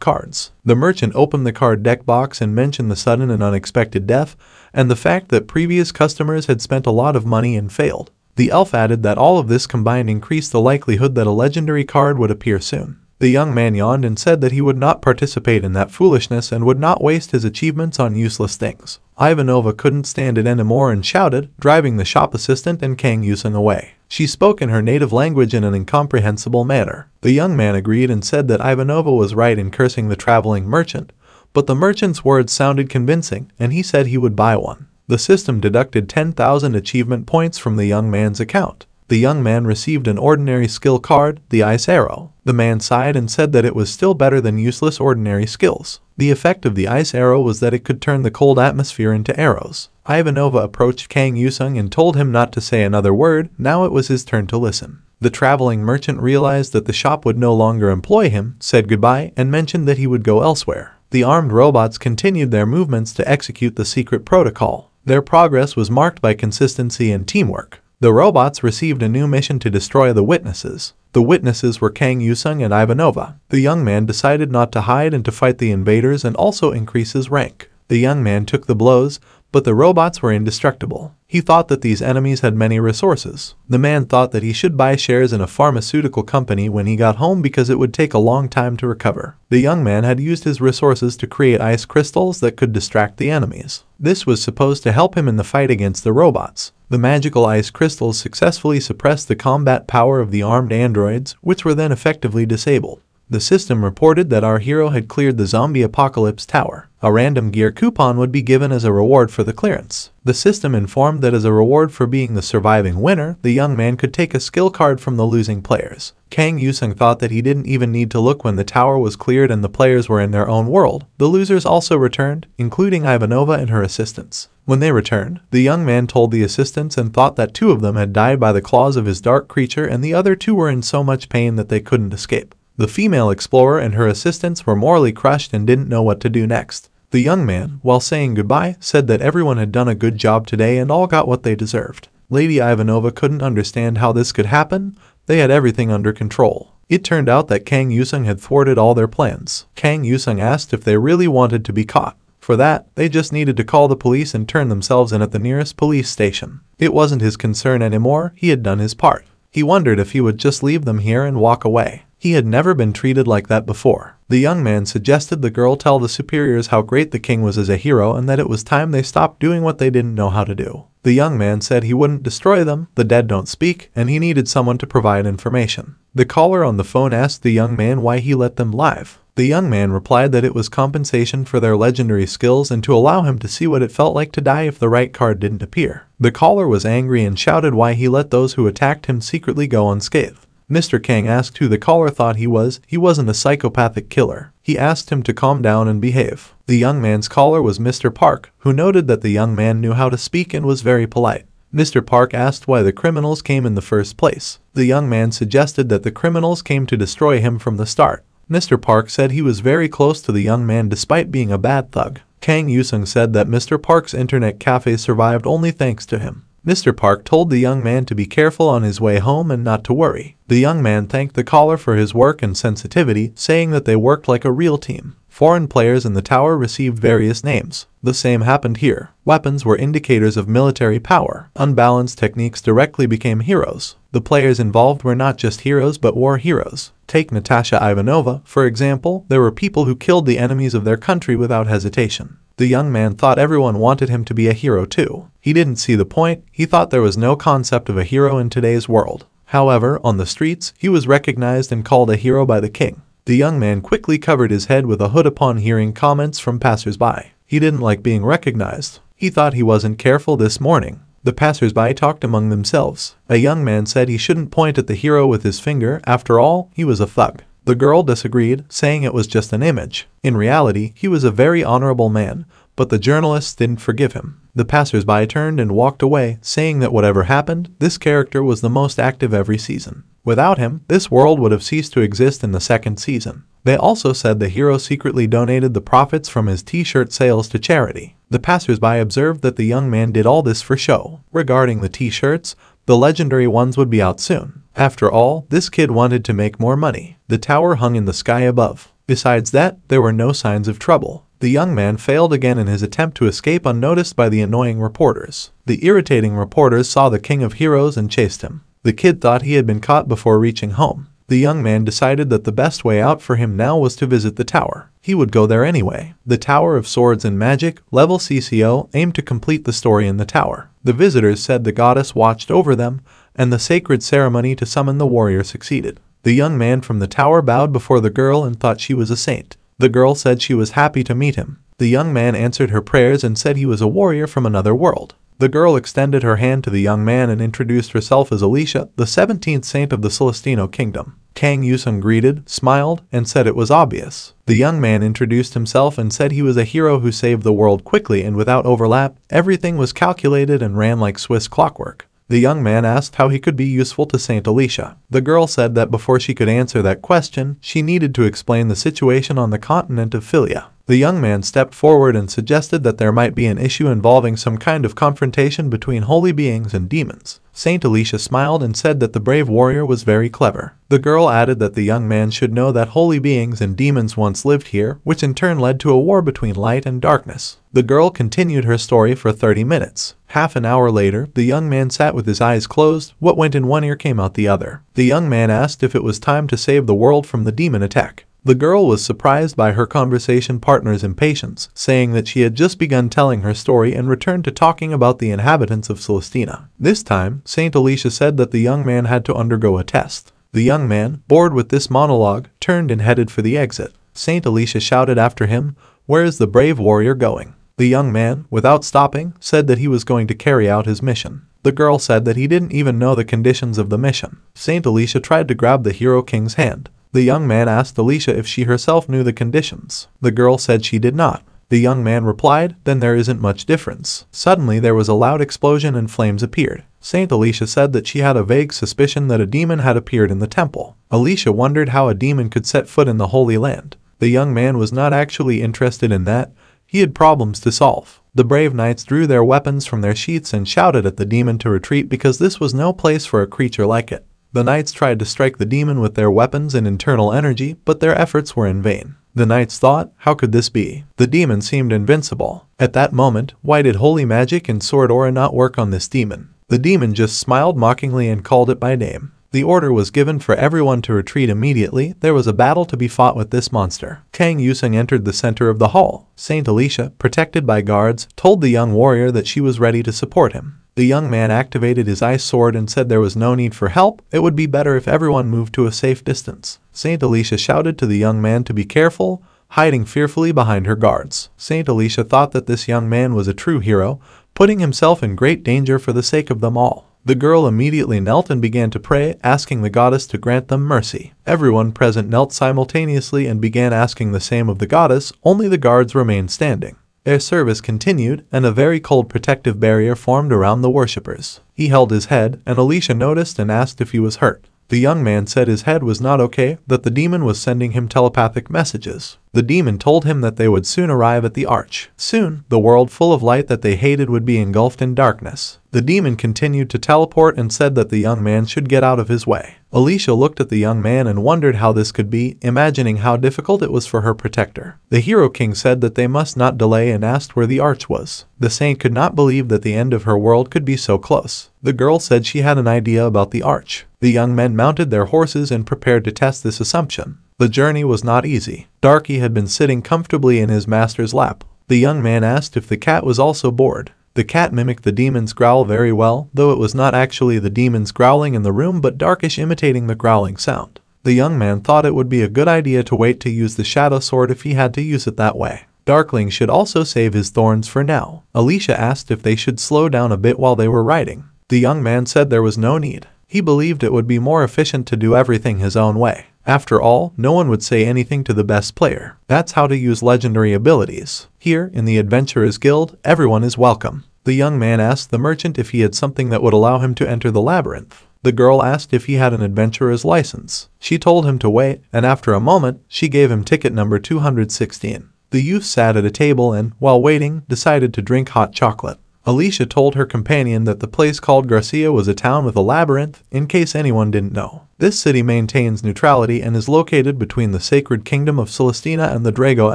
cards. The merchant opened the card deck box and mentioned the sudden and unexpected death, and the fact that previous customers had spent a lot of money and failed. The elf added that all of this combined increased the likelihood that a legendary card would appear soon. The young man yawned and said that he would not participate in that foolishness and would not waste his achievements on useless things. Ivanova couldn't stand it anymore and shouted, driving the shop assistant and Kang Yusung away. She spoke in her native language in an incomprehensible manner. The young man agreed and said that Ivanova was right in cursing the traveling merchant, but the merchant's words sounded convincing and he said he would buy one. The system deducted 10,000 achievement points from the young man's account. The young man received an ordinary skill card, the Ice Arrow. The man sighed and said that it was still better than useless ordinary skills. The effect of the Ice Arrow was that it could turn the cold atmosphere into arrows. Ivanova approached Kang Yusung and told him not to say another word. Now it was his turn to listen. The traveling merchant realized that the shop would no longer employ him, said goodbye, and mentioned that he would go elsewhere. The armed robots continued their movements to execute the secret protocol. Their progress was marked by consistency and teamwork. The robots received a new mission to destroy the witnesses. The witnesses were Kang Yusung and Ivanova. The young man decided not to hide and to fight the invaders and also increase his rank. The young man took the blows, but the robots were indestructible. He thought that these enemies had many resources. The man thought that he should buy shares in a pharmaceutical company when he got home because it would take a long time to recover. The young man had used his resources to create ice crystals that could distract the enemies. This was supposed to help him in the fight against the robots. The magical ice crystals successfully suppressed the combat power of the armed androids, which were then effectively disabled. The system reported that our hero had cleared the zombie apocalypse tower. A random gear coupon would be given as a reward for the clearance. The system informed that as a reward for being the surviving winner, the young man could take a skill card from the losing players. Kang Yusung thought that he didn't even need to look when the tower was cleared and the players were in their own world. The losers also returned, including Ivanova and her assistants. When they returned, the young man told the assistants and thought that 2 of them had died by the claws of his dark creature and the other 2 were in so much pain that they couldn't escape. The female explorer and her assistants were morally crushed and didn't know what to do next. The young man, while saying goodbye, said that everyone had done a good job today and all got what they deserved. Lady Ivanova couldn't understand how this could happen. They had everything under control. It turned out that Kang Yusung had thwarted all their plans. Kang Yusung asked if they really wanted to be caught. For that, they just needed to call the police and turn themselves in at the nearest police station. It wasn't his concern anymore. He had done his part. He wondered if he would just leave them here and walk away. He had never been treated like that before. The young man suggested the girl tell the superiors how great the king was as a hero and that it was time they stopped doing what they didn't know how to do. The young man said he wouldn't destroy them, the dead don't speak, and he needed someone to provide information. The caller on the phone asked the young man why he let them live. The young man replied that it was compensation for their legendary skills and to allow him to see what it felt like to die if the right card didn't appear. The caller was angry and shouted why he let those who attacked him secretly go unscathed. Mr. Kang asked who the caller thought he was. He wasn't a psychopathic killer. He asked him to calm down and behave. The young man's caller was Mr. Park, who noted that the young man knew how to speak and was very polite. Mr. Park asked why the criminals came in the first place. The young man suggested that the criminals came to destroy him from the start. Mr. Park said he was very close to the young man despite being a bad thug. Kang Yusung said that Mr. Park's internet cafe survived only thanks to him. Mr. Park told the young man to be careful on his way home and not to worry. The young man thanked the caller for his work and sensitivity, saying that they worked like a real team. Foreign players in the tower received various names. The same happened here. Weapons were indicators of military power. Unbalanced techniques directly became heroes. The players involved were not just heroes but war heroes. Take Natasha Ivanova, for example. There were people who killed the enemies of their country without hesitation. The young man thought everyone wanted him to be a hero too. He didn't see the point. He thought there was no concept of a hero in today's world. However, on the streets, he was recognized and called a hero by the king. The young man quickly covered his head with a hood upon hearing comments from passers-by. He didn't like being recognized. He thought he wasn't careful this morning. The passersby talked among themselves. A young man said he shouldn't point at the hero with his finger, after all, he was a thug. The girl disagreed, saying it was just an image. In reality, he was a very honorable man, but the journalists didn't forgive him. The passersby turned and walked away, saying that whatever happened, this character was the most active every season. Without him, this world would have ceased to exist in the second season. They also said the hero secretly donated the profits from his t-shirt sales to charity. The passersby observed that the young man did all this for show. Regarding the t-shirts, the legendary ones would be out soon. After all, this kid wanted to make more money. The tower hung in the sky above. Besides that, there were no signs of trouble. The young man failed again in his attempt to escape unnoticed by the annoying reporters. The irritating reporters saw the king of heroes and chased him. The kid thought he had been caught before reaching home. The young man decided that the best way out for him now was to visit the tower. He would go there anyway. The Tower of Swords and Magic, level CCO, aimed to complete the story in the tower. The visitors said the goddess watched over them, and the sacred ceremony to summon the warrior succeeded. The young man from the tower bowed before the girl and thought she was a saint. The girl said she was happy to meet him. The young man answered her prayers and said he was a warrior from another world. The girl extended her hand to the young man and introduced herself as Alicia, the 17th saint of the Celestino kingdom. Kang Yusung greeted, smiled, and said it was obvious. The young man introduced himself and said he was a hero who saved the world quickly and without overlap. Everything was calculated and ran like Swiss clockwork. The young man asked how he could be useful to Saint Alicia. The girl said that before she could answer that question, she needed to explain the situation on the continent of Philia. The young man stepped forward and suggested that there might be an issue involving some kind of confrontation between holy beings and demons. Saint Alicia smiled and said that the brave warrior was very clever. The girl added that the young man should know that holy beings and demons once lived here, which in turn led to a war between light and darkness. The girl continued her story for 30 minutes. Half an hour later, the young man sat with his eyes closed. What went in one ear came out the other. The young man asked if it was time to save the world from the demon attack. The girl was surprised by her conversation partner's impatience, saying that she had just begun telling her story and returned to talking about the inhabitants of Celestina. This time, Saint Alicia said that the young man had to undergo a test. The young man, bored with this monologue, turned and headed for the exit. Saint Alicia shouted after him, "Where is the brave warrior going?" The young man, without stopping, said that he was going to carry out his mission. The girl said that he didn't even know the conditions of the mission. Saint Alicia tried to grab the Hero King's hand. The young man asked Alicia if she herself knew the conditions. The girl said she did not. The young man replied, "Then there isn't much difference." Suddenly there was a loud explosion and flames appeared. Saint Alicia said that she had a vague suspicion that a demon had appeared in the temple. Alicia wondered how a demon could set foot in the Holy Land. The young man was not actually interested in that. He had problems to solve. The brave knights drew their weapons from their sheaths and shouted at the demon to retreat because this was no place for a creature like it. The knights tried to strike the demon with their weapons and internal energy, but their efforts were in vain. The knights thought, how could this be? The demon seemed invincible. At that moment, why did holy magic and sword aura not work on this demon? The demon just smiled mockingly and called it by name. The order was given for everyone to retreat immediately. There was a battle to be fought with this monster. Kang Yusung entered the center of the hall. Saint Alicia, protected by guards, told the young warrior that she was ready to support him. The young man activated his ice sword and said there was no need for help. It would be better if everyone moved to a safe distance. Saint Alicia shouted to the young man to be careful, hiding fearfully behind her guards. Saint Alicia thought that this young man was a true hero, putting himself in great danger for the sake of them all. The girl immediately knelt and began to pray, asking the goddess to grant them mercy. Everyone present knelt simultaneously and began asking the same of the goddess. Only the guards remained standing. Their service continued, and a very cold protective barrier formed around the worshippers. He held his head, and Alicia noticed and asked if he was hurt. The young man said his head was not okay, that the demon was sending him telepathic messages. The demon told him that they would soon arrive at the arch. Soon, the world full of light that they hated would be engulfed in darkness. The demon continued to teleport and said that the young man should get out of his way. Alicia looked at the young man and wondered how this could be, imagining how difficult it was for her protector. The Hero King said that they must not delay and asked where the arch was. The saint could not believe that the end of her world could be so close. The girl said she had an idea about the arch. The young men mounted their horses and prepared to test this assumption. The journey was not easy. Darky had been sitting comfortably in his master's lap. The young man asked if the cat was also bored. The cat mimicked the demon's growl very well, though it was not actually the demons growling in the room but Darkish imitating the growling sound. The young man thought it would be a good idea to wait to use the shadow sword if he had to use it that way. Darkling should also save his thorns for now. Alicia asked if they should slow down a bit while they were riding. The young man said there was no need. He believed it would be more efficient to do everything his own way. After all, no one would say anything to the best player. That's how to use legendary abilities. Here, in the Adventurers Guild, everyone is welcome. The young man asked the merchant if he had something that would allow him to enter the labyrinth. The girl asked if he had an adventurer's license. She told him to wait, and after a moment, she gave him ticket number 216. The youth sat at a table and, while waiting, decided to drink hot chocolate. Alicia told her companion that the place called Garcia was a town with a labyrinth, in case anyone didn't know. This city maintains neutrality and is located between the sacred kingdom of Celestina and the Drago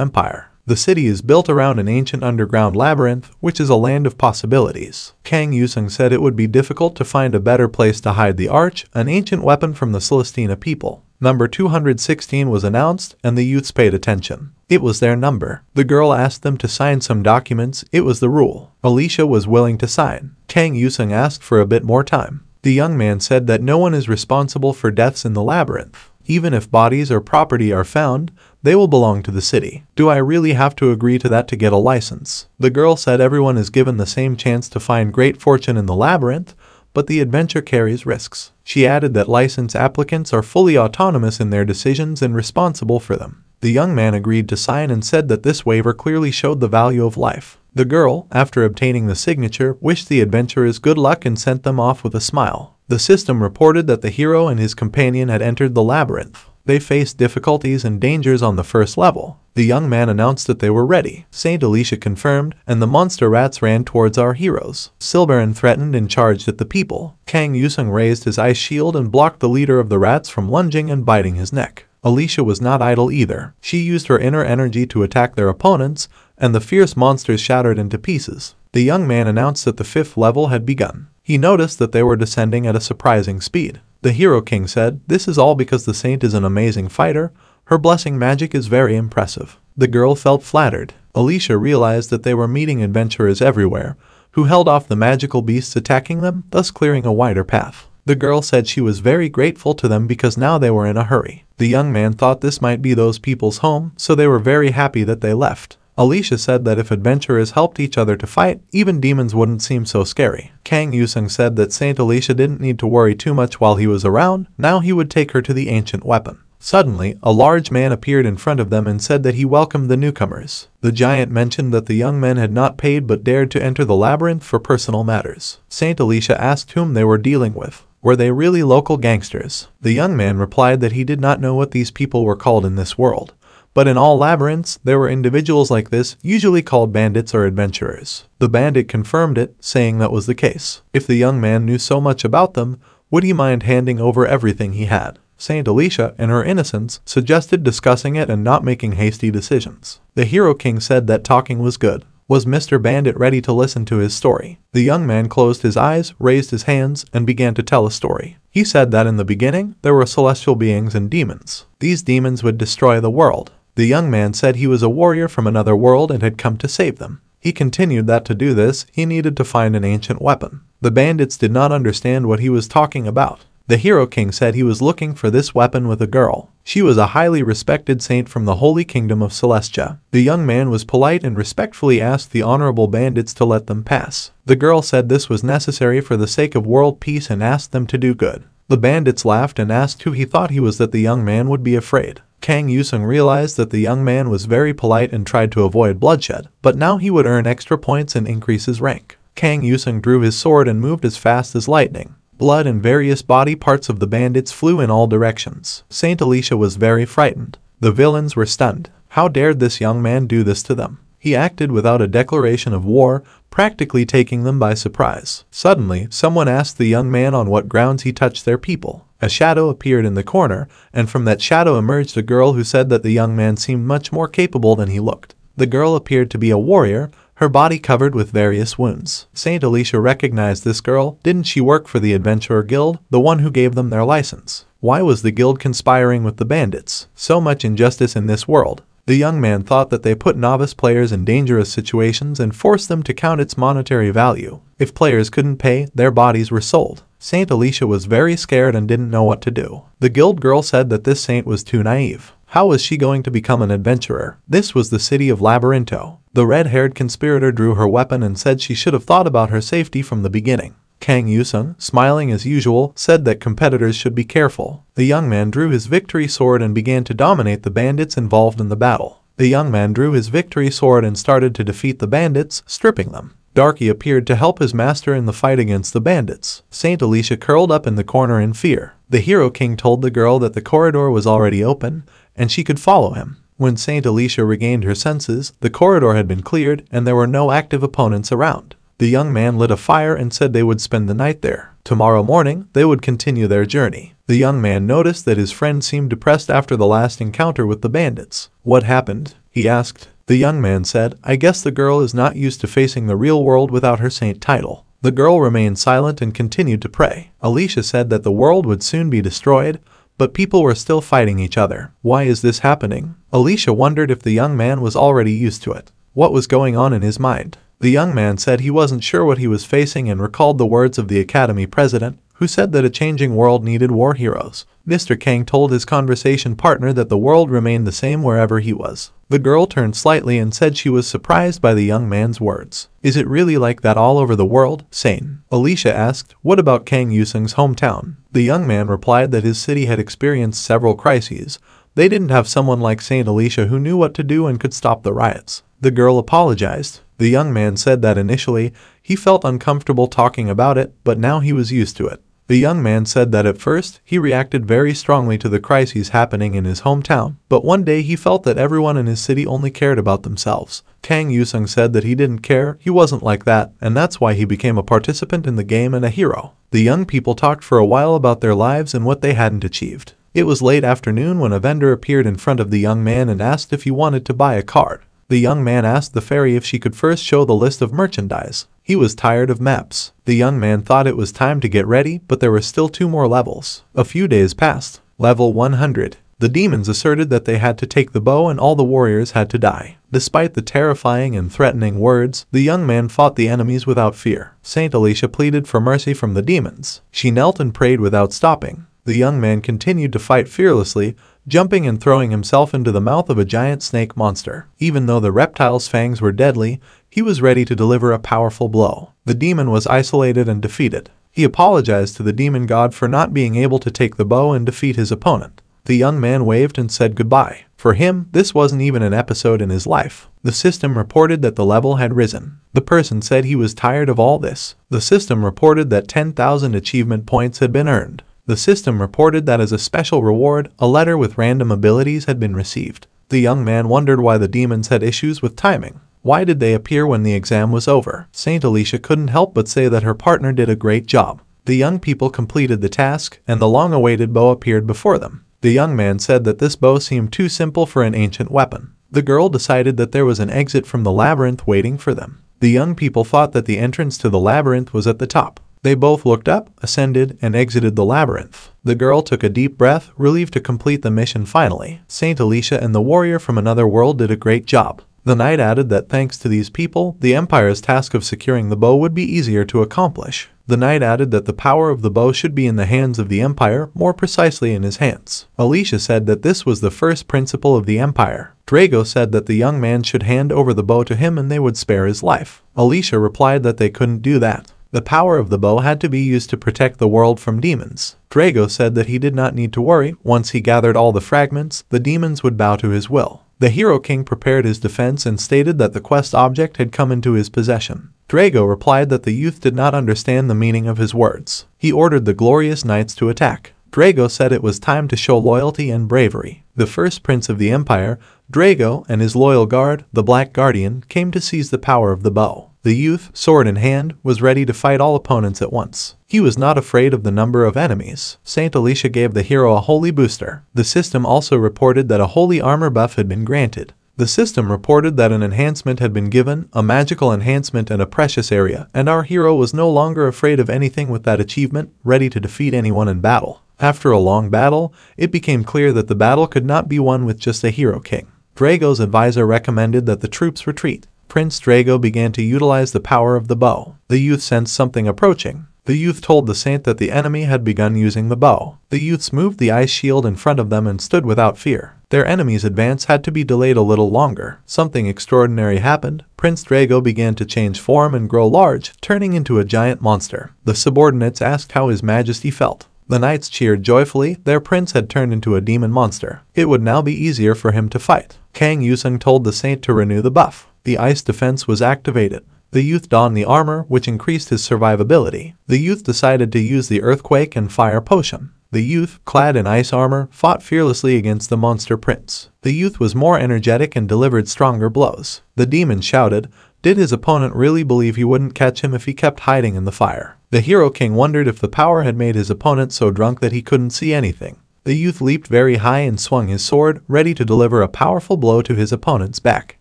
Empire. The city is built around an ancient underground labyrinth, which is a land of possibilities. Kang Yusung said it would be difficult to find a better place to hide the arch, an ancient weapon from the Celestina people. Number 216 was announced, and the youths paid attention. It was their number. The girl asked them to sign some documents. It was the rule. Alicia was willing to sign. Kang Yusung asked for a bit more time. The young man said that no one is responsible for deaths in the labyrinth. Even if bodies or property are found, they will belong to the city. Do I really have to agree to that to get a license? The girl said everyone is given the same chance to find great fortune in the labyrinth, but the adventure carries risks. She added that license applicants are fully autonomous in their decisions and responsible for them. The young man agreed to sign and said that this waiver clearly showed the value of life. The girl, after obtaining the signature, wished the adventurers good luck and sent them off with a smile. The system reported that the hero and his companion had entered the labyrinth. They faced difficulties and dangers on the first level. The young man announced that they were ready. Saint Alicia confirmed, and the monster rats ran towards our heroes. Silberin threatened and charged at the people. Kang Yusung raised his ice shield and blocked the leader of the rats from lunging and biting his neck. Alicia was not idle either. She used her inner energy to attack their opponents, and the fierce monsters shattered into pieces. The young man announced that the 5th level had begun. He noticed that they were descending at a surprising speed. The Hero King said, "This is all because the saint is an amazing fighter. Her blessing magic is very impressive." The girl felt flattered. Alicia realized that they were meeting adventurers everywhere, who held off the magical beasts attacking them, thus clearing a wider path. The girl said she was very grateful to them because now they were in a hurry. The young man thought this might be those people's home, so they were very happy that they left. Alicia said that if adventurers helped each other to fight, even demons wouldn't seem so scary. Kang Yusung said that Saint Alicia didn't need to worry too much while he was around. Now he would take her to the ancient weapon. Suddenly, a large man appeared in front of them and said that he welcomed the newcomers. The giant mentioned that the young men had not paid but dared to enter the labyrinth for personal matters. Saint Alicia asked whom they were dealing with. Were they really local gangsters? The young man replied that he did not know what these people were called in this world. But in all labyrinths, there were individuals like this, usually called bandits or adventurers. The bandit confirmed it, saying that was the case. If the young man knew so much about them, would he mind handing over everything he had? Saint Alicia, in her innocence, suggested discussing it and not making hasty decisions. The Hero King said that talking was good. Was Mr. Bandit ready to listen to his story? The young man closed his eyes, raised his hands, and began to tell a story. He said that in the beginning, there were celestial beings and demons. These demons would destroy the world. The young man said he was a warrior from another world and had come to save them. He continued that to do this, he needed to find an ancient weapon. The bandits did not understand what he was talking about. The Hero King said he was looking for this weapon with a girl. She was a highly respected saint from the Holy Kingdom of Celestia. The young man was polite and respectfully asked the honorable bandits to let them pass. The girl said this was necessary for the sake of world peace and asked them to do good. The bandits laughed and asked who he thought he was that the young man would be afraid. Kang Yusung realized that the young man was very polite and tried to avoid bloodshed, but now he would earn extra points and increase his rank. Kang Yusung drew his sword and moved as fast as lightning. Blood and various body parts of the bandits flew in all directions. Saint Alicia was very frightened. The villains were stunned. How dared this young man do this to them? He acted without a declaration of war, practically taking them by surprise. Suddenly, someone asked the young man on what grounds he touched their people. A shadow appeared in the corner, and from that shadow emerged a girl who said that the young man seemed much more capable than he looked. The girl appeared to be a warrior, her body covered with various wounds. Saint Alicia recognized this girl. Didn't she work for the Adventurer Guild, the one who gave them their license? Why was the guild conspiring with the bandits? So much injustice in this world. The young man thought that they put novice players in dangerous situations and forced them to count its monetary value. If players couldn't pay, their bodies were sold. Saint Alicia was very scared and didn't know what to do. The guild girl said that this saint was too naive. How was she going to become an adventurer? This was the city of Labyrintho. The red-haired conspirator drew her weapon and said she should have thought about her safety from the beginning. Kang Yusung, smiling as usual, said that competitors should be careful. The young man drew his victory sword and began to dominate the bandits involved in the battle. The young man drew his victory sword and started to defeat the bandits, stripping them. Darky appeared to help his master in the fight against the bandits. Saint Alicia curled up in the corner in fear. The Hero King told the girl that the corridor was already open, and she could follow him. When Saint Alicia regained her senses, the corridor had been cleared and there were no active opponents around. The young man lit a fire and said they would spend the night there. Tomorrow morning, they would continue their journey. The young man noticed that his friend seemed depressed after the last encounter with the bandits. What happened? He asked. The young man said, I guess the girl is not used to facing the real world without her saint title. The girl remained silent and continued to pray. Alicia said that the world would soon be destroyed, but people were still fighting each other. Why is this happening? Alicia wondered if the young man was already used to it. What was going on in his mind? The young man said he wasn't sure what he was facing and recalled the words of the Academy president, who said that a changing world needed war heroes. Mr. Kang told his conversation partner that the world remained the same wherever he was. The girl turned slightly and said she was surprised by the young man's words. Is it really like that all over the world, Sane? Alicia asked, what about Kang Yusung's hometown? The young man replied that his city had experienced several crises. They didn't have someone like Saint Alicia who knew what to do and could stop the riots. The girl apologized. The young man said that initially, he felt uncomfortable talking about it, but now he was used to it. The young man said that at first, he reacted very strongly to the crises happening in his hometown, but one day he felt that everyone in his city only cared about themselves. Kang Yusung said that he didn't care, he wasn't like that, and that's why he became a participant in the game and a hero. The young people talked for a while about their lives and what they hadn't achieved. It was late afternoon when a vendor appeared in front of the young man and asked if he wanted to buy a card. The young man asked the fairy if she could first show the list of merchandise. He was tired of maps. The young man thought it was time to get ready, but there were still 2 more levels. A few days passed. Level 100. The demons asserted that they had to take the bow and all the warriors had to die. Despite the terrifying and threatening words, the young man fought the enemies without fear. Saint Alicia pleaded for mercy from the demons. She knelt and prayed without stopping. The young man continued to fight fearlessly, jumping and throwing himself into the mouth of a giant snake monster. Even though the reptile's fangs were deadly, he was ready to deliver a powerful blow. The demon was isolated and defeated. He apologized to the demon god for not being able to take the bow and defeat his opponent. The young man waved and said goodbye. For him, this wasn't even an episode in his life. The system reported that the level had risen. The person said he was tired of all this. The system reported that 10,000 achievement points had been earned. The system reported that as a special reward, a letter with random abilities had been received. The young man wondered why the demons had issues with timing. Why did they appear when the exam was over? Saint Alicia couldn't help but say that her partner did a great job. The young people completed the task, and the long-awaited bow appeared before them. The young man said that this bow seemed too simple for an ancient weapon. The girl decided that there was an exit from the labyrinth waiting for them. The young people thought that the entrance to the labyrinth was at the top. They both looked up, ascended, and exited the labyrinth. The girl took a deep breath, relieved to complete the mission finally. Saint Alicia and the warrior from another world did a great job. The knight added that thanks to these people, the Empire's task of securing the bow would be easier to accomplish. The knight added that the power of the bow should be in the hands of the Empire, more precisely in his hands. Alicia said that this was the first principle of the Empire. Drago said that the young man should hand over the bow to him and they would spare his life. Alicia replied that they couldn't do that. The power of the bow had to be used to protect the world from demons. Drago said that he did not need to worry. Once he gathered all the fragments, the demons would bow to his will. The Hero King prepared his defense and stated that the quest object had come into his possession. Drago replied that the youth did not understand the meaning of his words. He ordered the glorious knights to attack. Drago said it was time to show loyalty and bravery. The first prince of the Empire, Drago, and his loyal guard, the Black Guardian, came to seize the power of the bow. The youth, sword in hand, was ready to fight all opponents at once. He was not afraid of the number of enemies. Saint Alicia gave the hero a holy booster. The system also reported that a holy armor buff had been granted. The system reported that an enhancement had been given, a magical enhancement and a precious area, and our hero was no longer afraid of anything with that achievement, ready to defeat anyone in battle. After a long battle, it became clear that the battle could not be won with just a Hero King. Drago's advisor recommended that the troops retreat. Prince Drago began to utilize the power of the bow. The youth sensed something approaching. The youth told the saint that the enemy had begun using the bow. The youths moved the ice shield in front of them and stood without fear. Their enemy's advance had to be delayed a little longer. Something extraordinary happened. Prince Drago began to change form and grow large, turning into a giant monster. The subordinates asked how His Majesty felt. The knights cheered joyfully. Their prince had turned into a demon monster. It would now be easier for him to fight. Kang Yusung told the saint to renew the buff. The ice defense was activated. The youth donned the armor, which increased his survivability. The youth decided to use the earthquake and fire potion. The youth, clad in ice armor, fought fearlessly against the monster prince. The youth was more energetic and delivered stronger blows. The demon shouted, did his opponent really believe he wouldn't catch him if he kept hiding in the fire? The Hero King wondered if the power had made his opponent so drunk that he couldn't see anything. The youth leaped very high and swung his sword, ready to deliver a powerful blow to his opponent's back.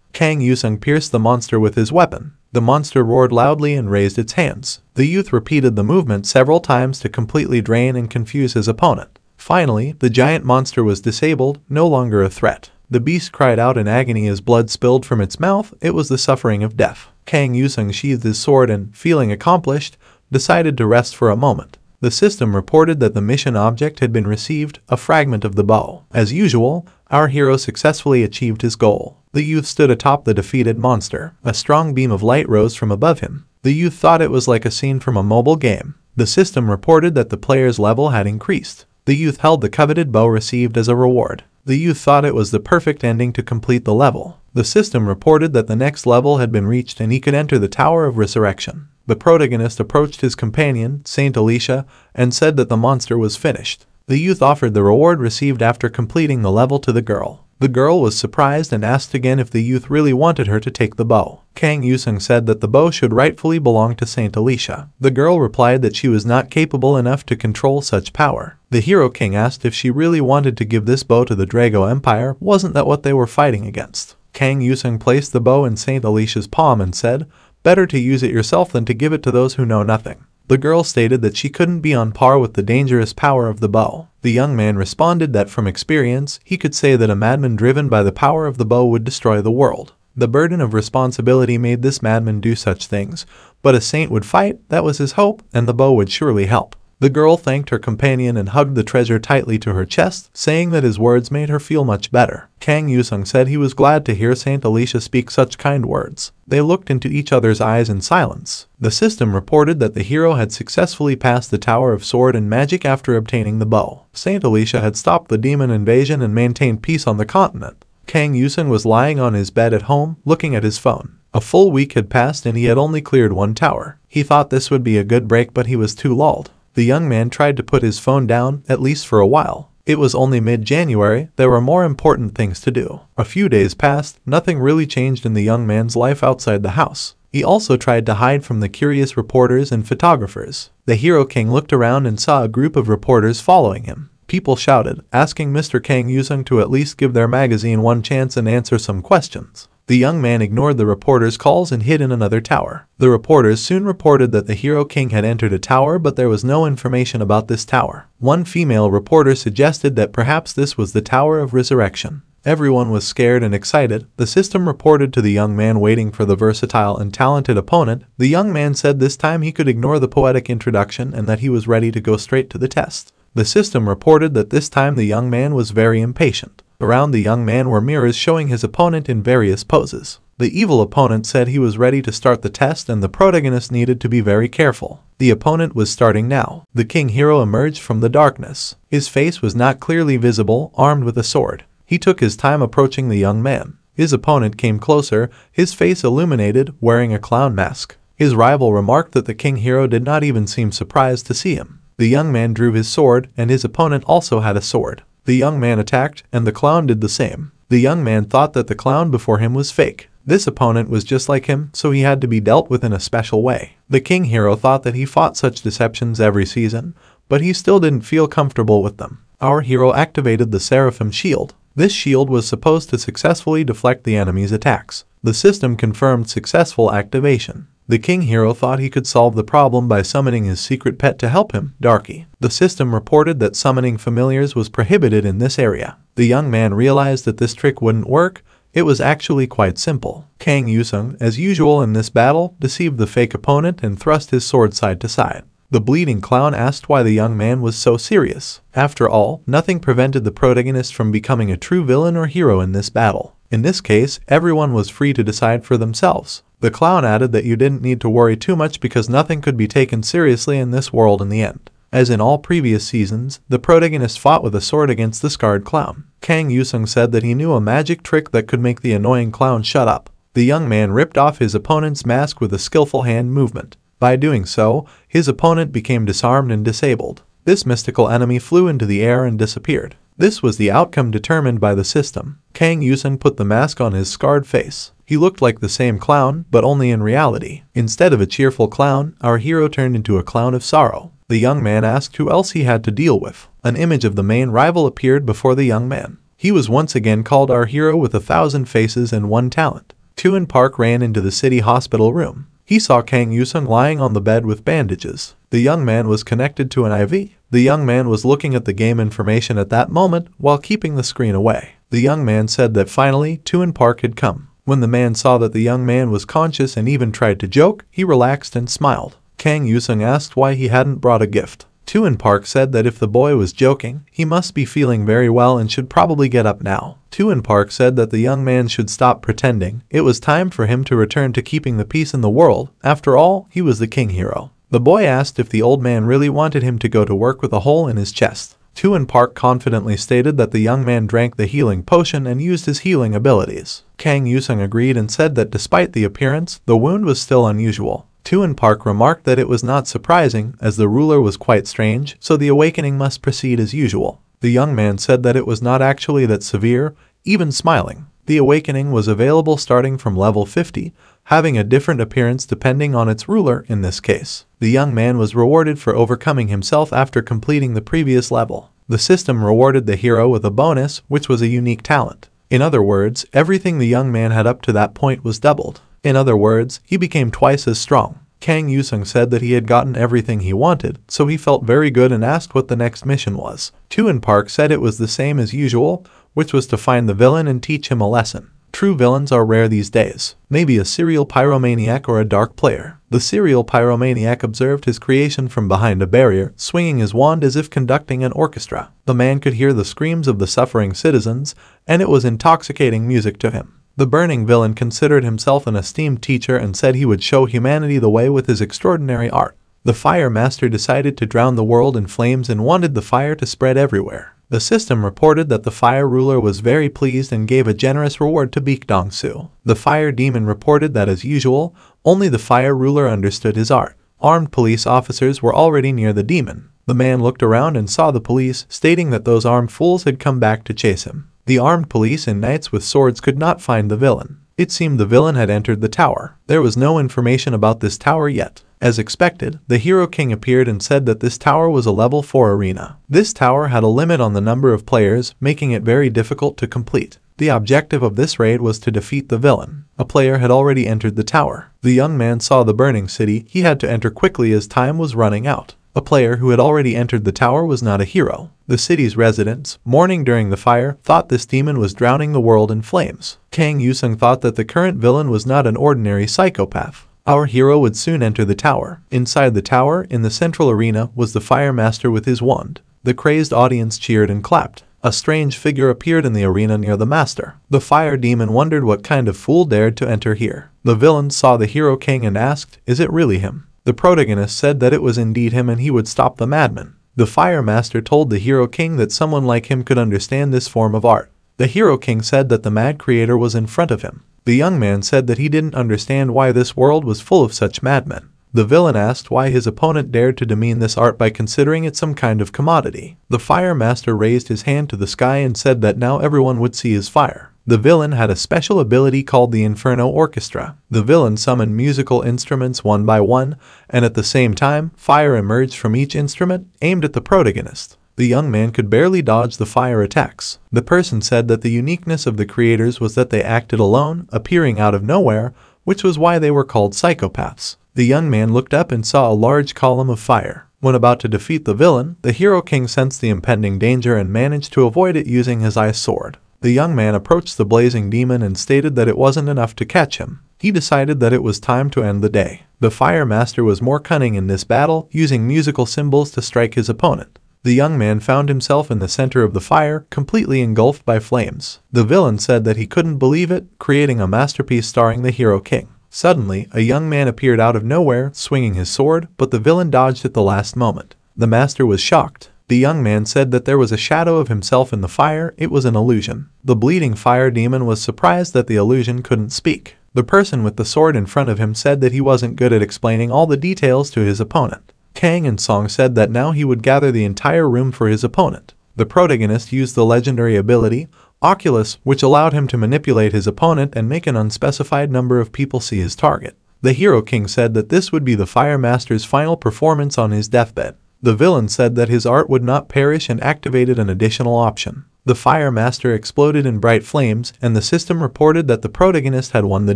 Kang Yusung pierced the monster with his weapon. The monster roared loudly and raised its hands. The youth repeated the movement several times to completely drain and confuse his opponent. Finally, the giant monster was disabled, no longer a threat. The beast cried out in agony as blood spilled from its mouth. It was the suffering of death. Kang Yusung sheathed his sword and, feeling accomplished, decided to rest for a moment. The system reported that the mission object had been received, a fragment of the bow. As usual, our hero successfully achieved his goal. The youth stood atop the defeated monster. A strong beam of light rose from above him. The youth thought it was like a scene from a mobile game. The system reported that the player's level had increased. The youth held the coveted bow received as a reward. The youth thought it was the perfect ending to complete the level. The system reported that the next level had been reached and he could enter the Tower of Resurrection. The protagonist approached his companion, Saint Alicia, and said that the monster was finished. The youth offered the reward received after completing the level to the girl. The girl was surprised and asked again if the youth really wanted her to take the bow. Kang Yusung said that the bow should rightfully belong to Saint Alicia. The girl replied that she was not capable enough to control such power. The Hero King asked if she really wanted to give this bow to the Drago Empire. Wasn't that what they were fighting against? Kang Yusung placed the bow in Saint Alicia's palm and said, better to use it yourself than to give it to those who know nothing. The girl stated that she couldn't be on par with the dangerous power of the bow. The young man responded that from experience, he could say that a madman driven by the power of the bow would destroy the world. The burden of responsibility made this madman do such things, but a saint would fight, that was his hope, and the bow would surely help. The girl thanked her companion and hugged the treasure tightly to her chest, saying that his words made her feel much better. Kang Yusung said he was glad to hear Saint Alicia speak such kind words. They looked into each other's eyes in silence. The system reported that the hero had successfully passed the Tower of Sword and Magic after obtaining the bow. Saint Alicia had stopped the demon invasion and maintained peace on the continent. Kang Yusung was lying on his bed at home, looking at his phone. A full week had passed and he had only cleared one tower. He thought this would be a good break, but he was too lulled. The young man tried to put his phone down, at least for a while. It was only mid-January, there were more important things to do. A few days passed, nothing really changed in the young man's life outside the house. He also tried to hide from the curious reporters and photographers. The Hero King looked around and saw a group of reporters following him. People shouted, asking Mr. Kang Yusung to at least give their magazine one chance and answer some questions. The young man ignored the reporters' calls and hid in another tower. The reporters soon reported that the Hero King had entered a tower, but there was no information about this tower. One female reporter suggested that perhaps this was the Tower of Resurrection. Everyone was scared and excited. The system reported to the young man waiting for the versatile and talented opponent. The young man said this time he could ignore the poetic introduction and that he was ready to go straight to the test. The system reported that this time the young man was very impatient. Around the young man were mirrors showing his opponent in various poses. The evil opponent said he was ready to start the test and the protagonist needed to be very careful. The opponent was starting now. The king hero emerged from the darkness. His face was not clearly visible, armed with a sword. He took his time approaching the young man. His opponent came closer, his face illuminated, wearing a clown mask. His rival remarked that the king hero did not even seem surprised to see him. The young man drew his sword, and his opponent also had a sword. The young man attacked, and the clown did the same. The young man thought that the clown before him was fake. This opponent was just like him, so he had to be dealt with in a special way. The king hero thought that he fought such deceptions every season, but he still didn't feel comfortable with them. Our hero activated the Seraphim shield. This shield was supposed to successfully deflect the enemy's attacks. The system confirmed successful activation. The king hero thought he could solve the problem by summoning his secret pet to help him, Darky. The system reported that summoning familiars was prohibited in this area. The young man realized that this trick wouldn't work. It was actually quite simple. Kang Yusung, as usual in this battle, deceived the fake opponent and thrust his sword side to side. The bleeding clown asked why the young man was so serious. After all, nothing prevented the protagonist from becoming a true villain or hero in this battle. In this case, everyone was free to decide for themselves. The clown added that you didn't need to worry too much because nothing could be taken seriously in this world in the end. As in all previous seasons, the protagonist fought with a sword against the scarred clown. Kang Yusung said that he knew a magic trick that could make the annoying clown shut up. The young man ripped off his opponent's mask with a skillful hand movement. By doing so, his opponent became disarmed and disabled. This mystical enemy flew into the air and disappeared. This was the outcome determined by the system. Kang Yusung put the mask on his scarred face. He looked like the same clown, but only in reality. Instead of a cheerful clown, our hero turned into a clown of sorrow. The young man asked who else he had to deal with. An image of the main rival appeared before the young man. He was once again called our hero with 1,000 faces and 1 talent. Tuin Park ran into the city hospital room. He saw Kang Yusung lying on the bed with bandages. The young man was connected to an IV. The young man was looking at the game information at that moment while keeping the screen away. The young man said that finally Tuin Park had come. When the man saw that the young man was conscious and even tried to joke, he relaxed and smiled. Kang Yusung asked why he hadn't brought a gift. Tuin Park said that if the boy was joking, he must be feeling very well and should probably get up now. Tuin Park said that the young man should stop pretending. It was time for him to return to keeping the peace in the world. After all, he was the king hero. The boy asked if the old man really wanted him to go to work with a hole in his chest. Tuin Park confidently stated that the young man drank the healing potion and used his healing abilities. Kang Yusung agreed and said that despite the appearance, the wound was still unusual. Tuin Park remarked that it was not surprising, as the ruler was quite strange, so the awakening must proceed as usual. The young man said that it was not actually that severe, even smiling. The awakening was available starting from level 50, having a different appearance depending on its ruler in this case. The young man was rewarded for overcoming himself after completing the previous level. The system rewarded the hero with a bonus, which was a unique talent. In other words, everything the young man had up to that point was doubled. In other words, he became twice as strong. Kang Yusung said that he had gotten everything he wanted, so he felt very good and asked what the next mission was. Tuin Park said it was the same as usual, which was to find the villain and teach him a lesson. True villains are rare these days. Maybe a serial pyromaniac or a dark player. The serial pyromaniac observed his creation from behind a barrier, swinging his wand as if conducting an orchestra. The man could hear the screams of the suffering citizens, and it was intoxicating music to him. The burning villain considered himself an esteemed teacher and said he would show humanity the way with his extraordinary art. The fire master decided to drown the world in flames and wanted the fire to spread everywhere. The system reported that the fire ruler was very pleased and gave a generous reward to Baekdong-soo. The fire demon reported that as usual, only the fire ruler understood his art. Armed police officers were already near the demon. The man looked around and saw the police, stating that those armed fools had come back to chase him. The armed police and knights with swords could not find the villain. It seemed the villain had entered the tower. There was no information about this tower yet. As expected, the Hero King appeared and said that this tower was a level 4 arena. This tower had a limit on the number of players, making it very difficult to complete. The objective of this raid was to defeat the villain. A player had already entered the tower. The young man saw the burning city. He had to enter quickly as time was running out. A player who had already entered the tower was not a hero. The city's residents, mourning during the fire, thought this demon was drowning the world in flames. Kang Yusung thought that the current villain was not an ordinary psychopath. Our hero would soon enter the tower. Inside the tower, in the central arena, was the fire master with his wand. The crazed audience cheered and clapped. A strange figure appeared in the arena near the master. The fire demon wondered what kind of fool dared to enter here. The villain saw the Hero King and asked, "Is it really him?" The protagonist said that it was indeed him and he would stop the madman. The fire master told the Hero King that someone like him could understand this form of art. The Hero King said that the mad creator was in front of him. The young man said that he didn't understand why this world was full of such madmen. The villain asked why his opponent dared to demean this art by considering it some kind of commodity. The fire master raised his hand to the sky and said that now everyone would see his fire. The villain had a special ability called the Inferno Orchestra. The villain summoned musical instruments one by one, and at the same time, fire emerged from each instrument, aimed at the protagonist. The young man could barely dodge the fire attacks. The person said that the uniqueness of the creators was that they acted alone, appearing out of nowhere, which was why they were called psychopaths. The young man looked up and saw a large column of fire. When about to defeat the villain, the Hero King sensed the impending danger and managed to avoid it using his ice sword. The young man approached the blazing demon and stated that it wasn't enough to catch him. He decided that it was time to end the day. The Fire Master was more cunning in this battle, using musical symbols to strike his opponent. The young man found himself in the center of the fire, completely engulfed by flames. The villain said that he couldn't believe it, creating a masterpiece starring the Hero King. Suddenly, a young man appeared out of nowhere, swinging his sword, but the villain dodged at the last moment. The master was shocked. The young man said that there was a shadow of himself in the fire. It was an illusion. The bleeding fire demon was surprised that the illusion couldn't speak. The person with the sword in front of him said that he wasn't good at explaining all the details to his opponent. Kang and Song said that now he would gather the entire room for his opponent. The protagonist used the legendary ability, Oculus, which allowed him to manipulate his opponent and make an unspecified number of people see his target. The Hero King said that this would be the Fire Master's final performance on his deathbed. The villain said that his art would not perish and activated an additional option. The Fire Master exploded in bright flames, and the system reported that the protagonist had won the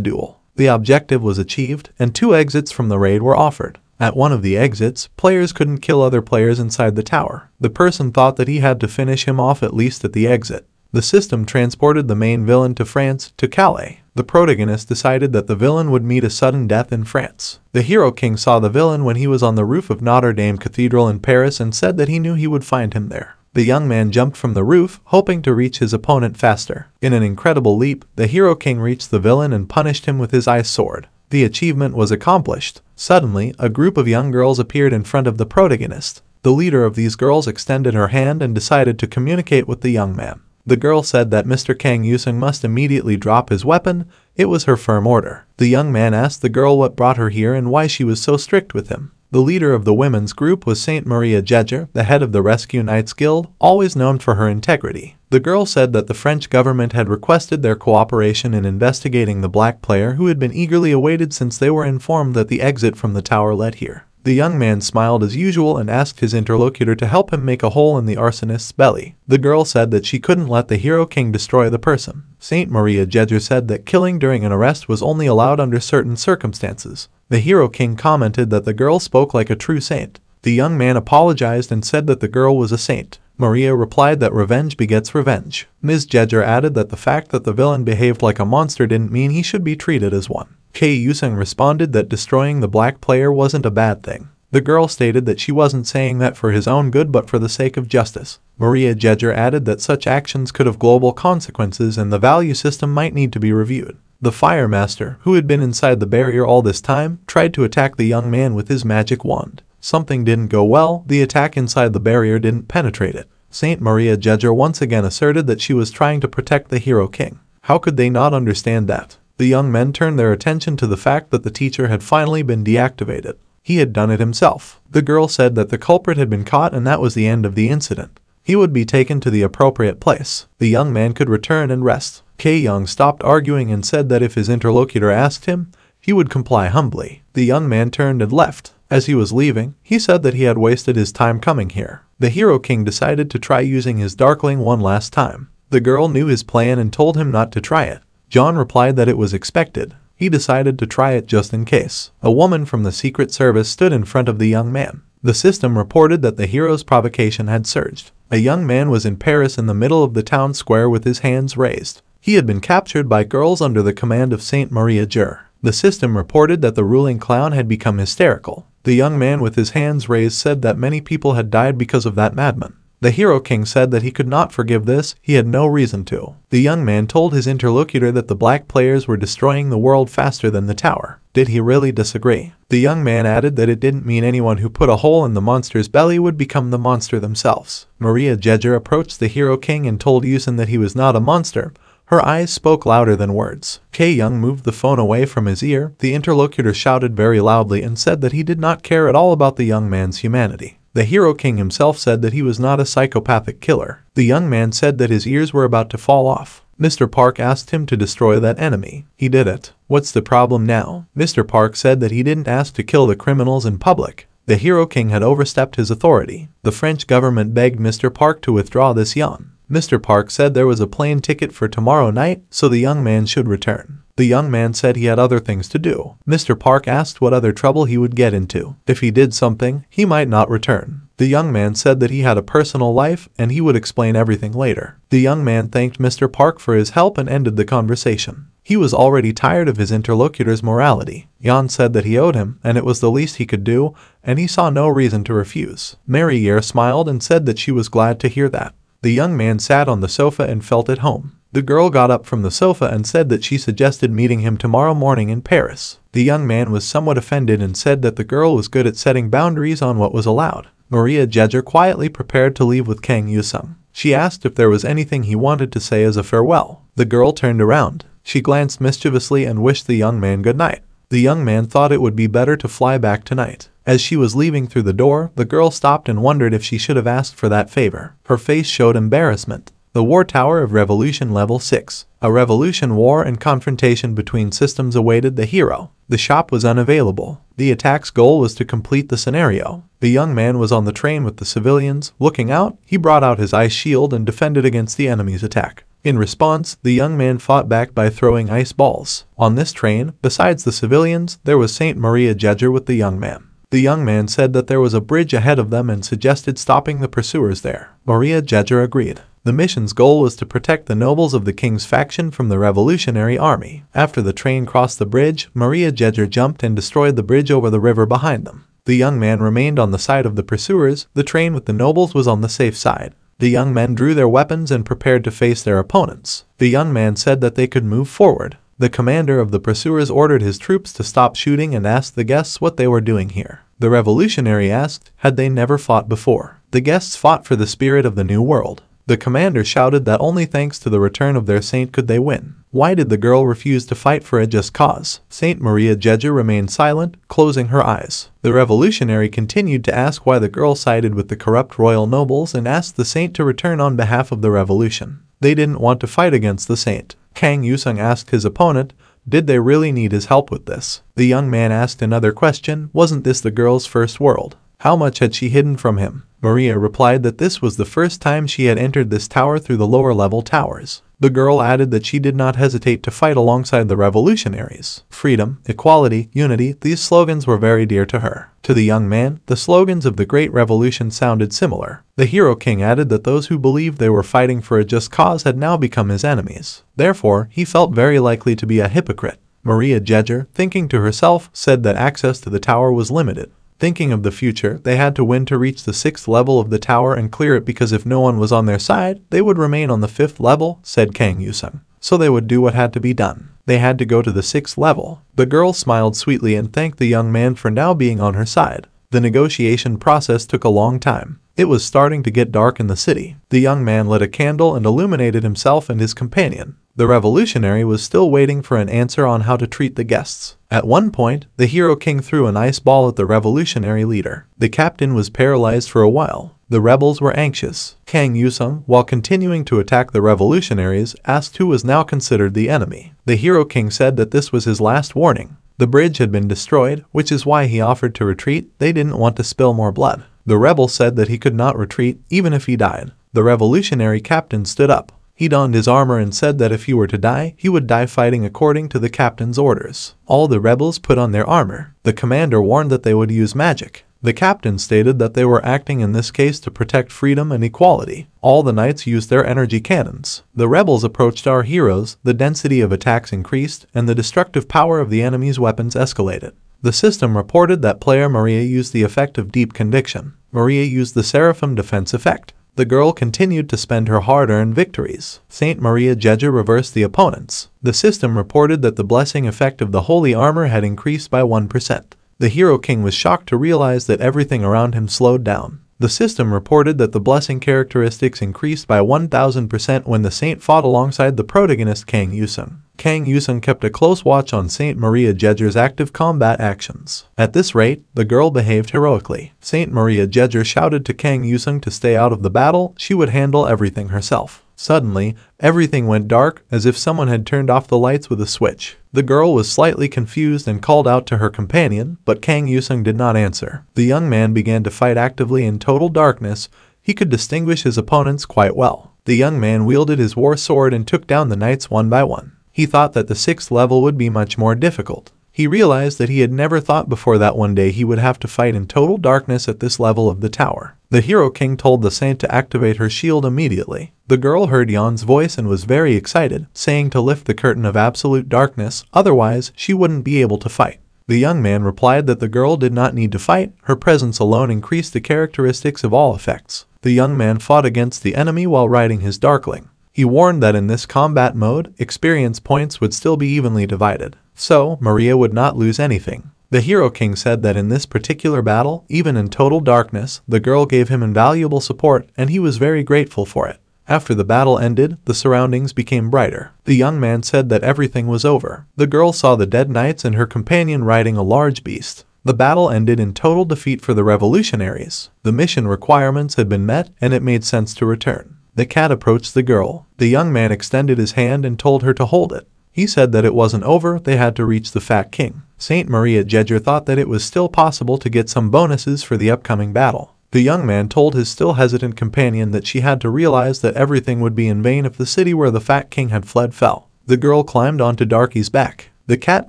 duel. The objective was achieved, and 2 exits from the raid were offered. At one of the exits, players couldn't kill other players inside the tower. The person thought that he had to finish him off at least at the exit. The system transported the main villain to France, to Calais. The protagonist decided that the villain would meet a sudden death in France. The Hero King saw the villain when he was on the roof of Notre Dame Cathedral in Paris and said that he knew he would find him there. The young man jumped from the roof, hoping to reach his opponent faster. In an incredible leap, the Hero King reached the villain and punished him with his ice sword. The achievement was accomplished. Suddenly, a group of young girls appeared in front of the protagonist. The leader of these girls extended her hand and decided to communicate with the young man. The girl said that Mr. Kang Yusung must immediately drop his weapon. It was her firm order. The young man asked the girl what brought her here and why she was so strict with him. The leader of the women's group was Saint Maria Jeger, the head of the Rescue Knights Guild, always known for her integrity. The girl said that the French government had requested their cooperation in investigating the black player who had been eagerly awaited since they were informed that the exit from the tower led here. The young man smiled as usual and asked his interlocutor to help him make a hole in the arsonist's belly. The girl said that she couldn't let the Hero King destroy the person. Saint Maria Jeger said that killing during an arrest was only allowed under certain circumstances. The Hero King commented that the girl spoke like a true saint. The young man apologized and said that the girl was a saint. Maria replied that revenge begets revenge. Ms. Jeger added that the fact that the villain behaved like a monster didn't mean he should be treated as one. Kang Yusung responded that destroying the black player wasn't a bad thing. The girl stated that she wasn't saying that for his own good but for the sake of justice. Maria Jeger added that such actions could have global consequences and the value system might need to be reviewed. The Fire Master, who had been inside the barrier all this time, tried to attack the young man with his magic wand. Something didn't go well. The attack inside the barrier didn't penetrate it. Saint Maria Jeger once again asserted that she was trying to protect the Hero King. How could they not understand that? The young men turned their attention to the fact that the teacher had finally been deactivated. He had done it himself. The girl said that the culprit had been caught and that was the end of the incident. He would be taken to the appropriate place. The young man could return and rest. Kang stopped arguing and said that if his interlocutor asked him, he would comply humbly. The young man turned and left. As he was leaving, he said that he had wasted his time coming here. The Hero King decided to try using his Darkling one last time. The girl knew his plan and told him not to try it. John replied that it was expected. He decided to try it just in case. A woman from the Secret Service stood in front of the young man. The system reported that the hero's provocation had surged. A young man was in Paris in the middle of the town square with his hands raised. He had been captured by girls under the command of Saint Maria Jeger. The system reported that the ruling clown had become hysterical. The young man with his hands raised said that many people had died because of that madman. The Hero King said that he could not forgive this, he had no reason to. The young man told his interlocutor that the black players were destroying the world faster than the tower. Did he really disagree? The young man added that it didn't mean anyone who put a hole in the monster's belly would become the monster themselves. Maria Jeger approached the Hero King and told Yusun that he was not a monster. Her eyes spoke louder than words. Kang moved the phone away from his ear. The interlocutor shouted very loudly and said that he did not care at all about the young man's humanity. The Hero King himself said that he was not a psychopathic killer. The young man said that his ears were about to fall off. Mr. Park asked him to destroy that enemy. He did it. What's the problem now? Mr. Park said that he didn't ask to kill the criminals in public. The Hero King had overstepped his authority. The French government begged Mr. Park to withdraw this yawn. Mr. Park said there was a plane ticket for tomorrow night, so the young man should return. The young man said he had other things to do. Mr. Park asked what other trouble he would get into. If he did something, he might not return. The young man said that he had a personal life and he would explain everything later. The young man thanked Mr. Park for his help and ended the conversation. He was already tired of his interlocutor's morality. Yan said that he owed him, and it was the least he could do, and he saw no reason to refuse. Mary smiled and said that she was glad to hear that. The young man sat on the sofa and felt at home. The girl got up from the sofa and said that she suggested meeting him tomorrow morning in Paris. The young man was somewhat offended and said that the girl was good at setting boundaries on what was allowed. Maria Jejer quietly prepared to leave with Kang Yusung. She asked if there was anything he wanted to say as a farewell. The girl turned around. She glanced mischievously and wished the young man good night. The young man thought it would be better to fly back tonight. As she was leaving through the door, the girl stopped and wondered if she should have asked for that favor. Her face showed embarrassment. The War Tower of Revolution Level 6. A revolution war and confrontation between systems awaited the hero. The shop was unavailable. The attack's goal was to complete the scenario. The young man was on the train with the civilians. Looking out, he brought out his ice shield and defended against the enemy's attack. In response, the young man fought back by throwing ice balls. On this train, besides the civilians, there was Saint Maria Jejer with the young man. The young man said that there was a bridge ahead of them and suggested stopping the pursuers there. Maria Jejer agreed. The mission's goal was to protect the nobles of the king's faction from the revolutionary army. After the train crossed the bridge, Maria Jejer jumped and destroyed the bridge over the river behind them. The young man remained on the side of the pursuers. The train with the nobles was on the safe side. The young men drew their weapons and prepared to face their opponents. The young man said that they could move forward. The commander of the pursuers ordered his troops to stop shooting and asked the guests what they were doing here. The revolutionary asked, had they never fought before? The guests fought for the spirit of the new world. The commander shouted that only thanks to the return of their saint could they win. Why did the girl refuse to fight for a just cause? Saint Maria Jejer remained silent, closing her eyes. The revolutionary continued to ask why the girl sided with the corrupt royal nobles and asked the saint to return on behalf of the revolution. They didn't want to fight against the saint. Kang Yusung asked his opponent, did they really need his help with this? The young man asked another question, wasn't this the girl's first world? How much had she hidden from him? Maria replied that this was the first time she had entered this tower through the lower level towers. The girl added that she did not hesitate to fight alongside the revolutionaries. Freedom, equality, unity, these slogans were very dear to her. To the young man, the slogans of the Great Revolution sounded similar. The Hero King added that those who believed they were fighting for a just cause had now become his enemies. Therefore, he felt very likely to be a hypocrite. Maria Jejer, thinking to herself, said that access to the tower was limited. Thinking of the future, they had to win to reach the 6th level of the tower and clear it because if no one was on their side, they would remain on the 5th level, said Kang Yusung. So they would do what had to be done. They had to go to the 6th level. The girl smiled sweetly and thanked the young man for now being on her side. The negotiation process took a long time. It was starting to get dark in the city. The young man lit a candle and illuminated himself and his companion. The revolutionary was still waiting for an answer on how to treat the guests. At one point, the Hero King threw an ice ball at the revolutionary leader. The captain was paralyzed for a while. The rebels were anxious. Kang Yusung, while continuing to attack the revolutionaries, asked who was now considered the enemy. The Hero King said that this was his last warning. The bridge had been destroyed, which is why he offered to retreat. They didn't want to spill more blood. The rebel said that he could not retreat, even if he died. The revolutionary captain stood up. He donned his armor and said that if he were to die, he would die fighting according to the captain's orders. All the rebels put on their armor. The commander warned that they would use magic. The captain stated that they were acting in this case to protect freedom and equality. All the knights used their energy cannons. The rebels approached our heroes, the density of attacks increased, and the destructive power of the enemy's weapons escalated. The system reported that player Maria used the effect of Deep Conviction. Maria used the Seraphim Defense effect. The girl continued to spend her hard-earned victories. Saint Maria Jejer reversed the opponents. The system reported that the blessing effect of the holy armor had increased by 1%. The Hero King was shocked to realize that everything around him slowed down. The system reported that the blessing characteristics increased by 1000% when the saint fought alongside the protagonist Kang Yusung. Kang Yusung kept a close watch on Saint Maria Jejer's active combat actions. At this rate, the girl behaved heroically. Saint Maria Jejer shouted to Kang Yusung to stay out of the battle. She would handle everything herself. Suddenly, everything went dark, as if someone had turned off the lights with a switch. The girl was slightly confused and called out to her companion, but Kang Yusung did not answer. The young man began to fight actively in total darkness. He could distinguish his opponents quite well. The young man wielded his war sword and took down the knights one by one. He thought that the 6th level would be much more difficult. He realized that he had never thought before that one day he would have to fight in total darkness at this level of the tower. The Hero King told the saint to activate her shield immediately. The girl heard Yan's voice and was very excited, saying to lift the curtain of absolute darkness, otherwise she wouldn't be able to fight. The young man replied that the girl did not need to fight, her presence alone increased the characteristics of all effects. The young man fought against the enemy while riding his Darkling. He warned that in this combat mode, experience points would still be evenly divided, so Maria would not lose anything. The Hero King said that in this particular battle, even in total darkness, the girl gave him invaluable support and he was very grateful for it. After the battle ended, the surroundings became brighter. The young man said that everything was over. The girl saw the dead knights and her companion riding a large beast. The battle ended in total defeat for the revolutionaries. The mission requirements had been met and it made sense to return. The cat approached the girl. The young man extended his hand and told her to hold it. He said that it wasn't over, they had to reach the Fat King. Saint Maria Jedger thought that it was still possible to get some bonuses for the upcoming battle. The young man told his still hesitant companion that she had to realize that everything would be in vain if the city where the Fat King had fled fell. The girl climbed onto Darky's back. The cat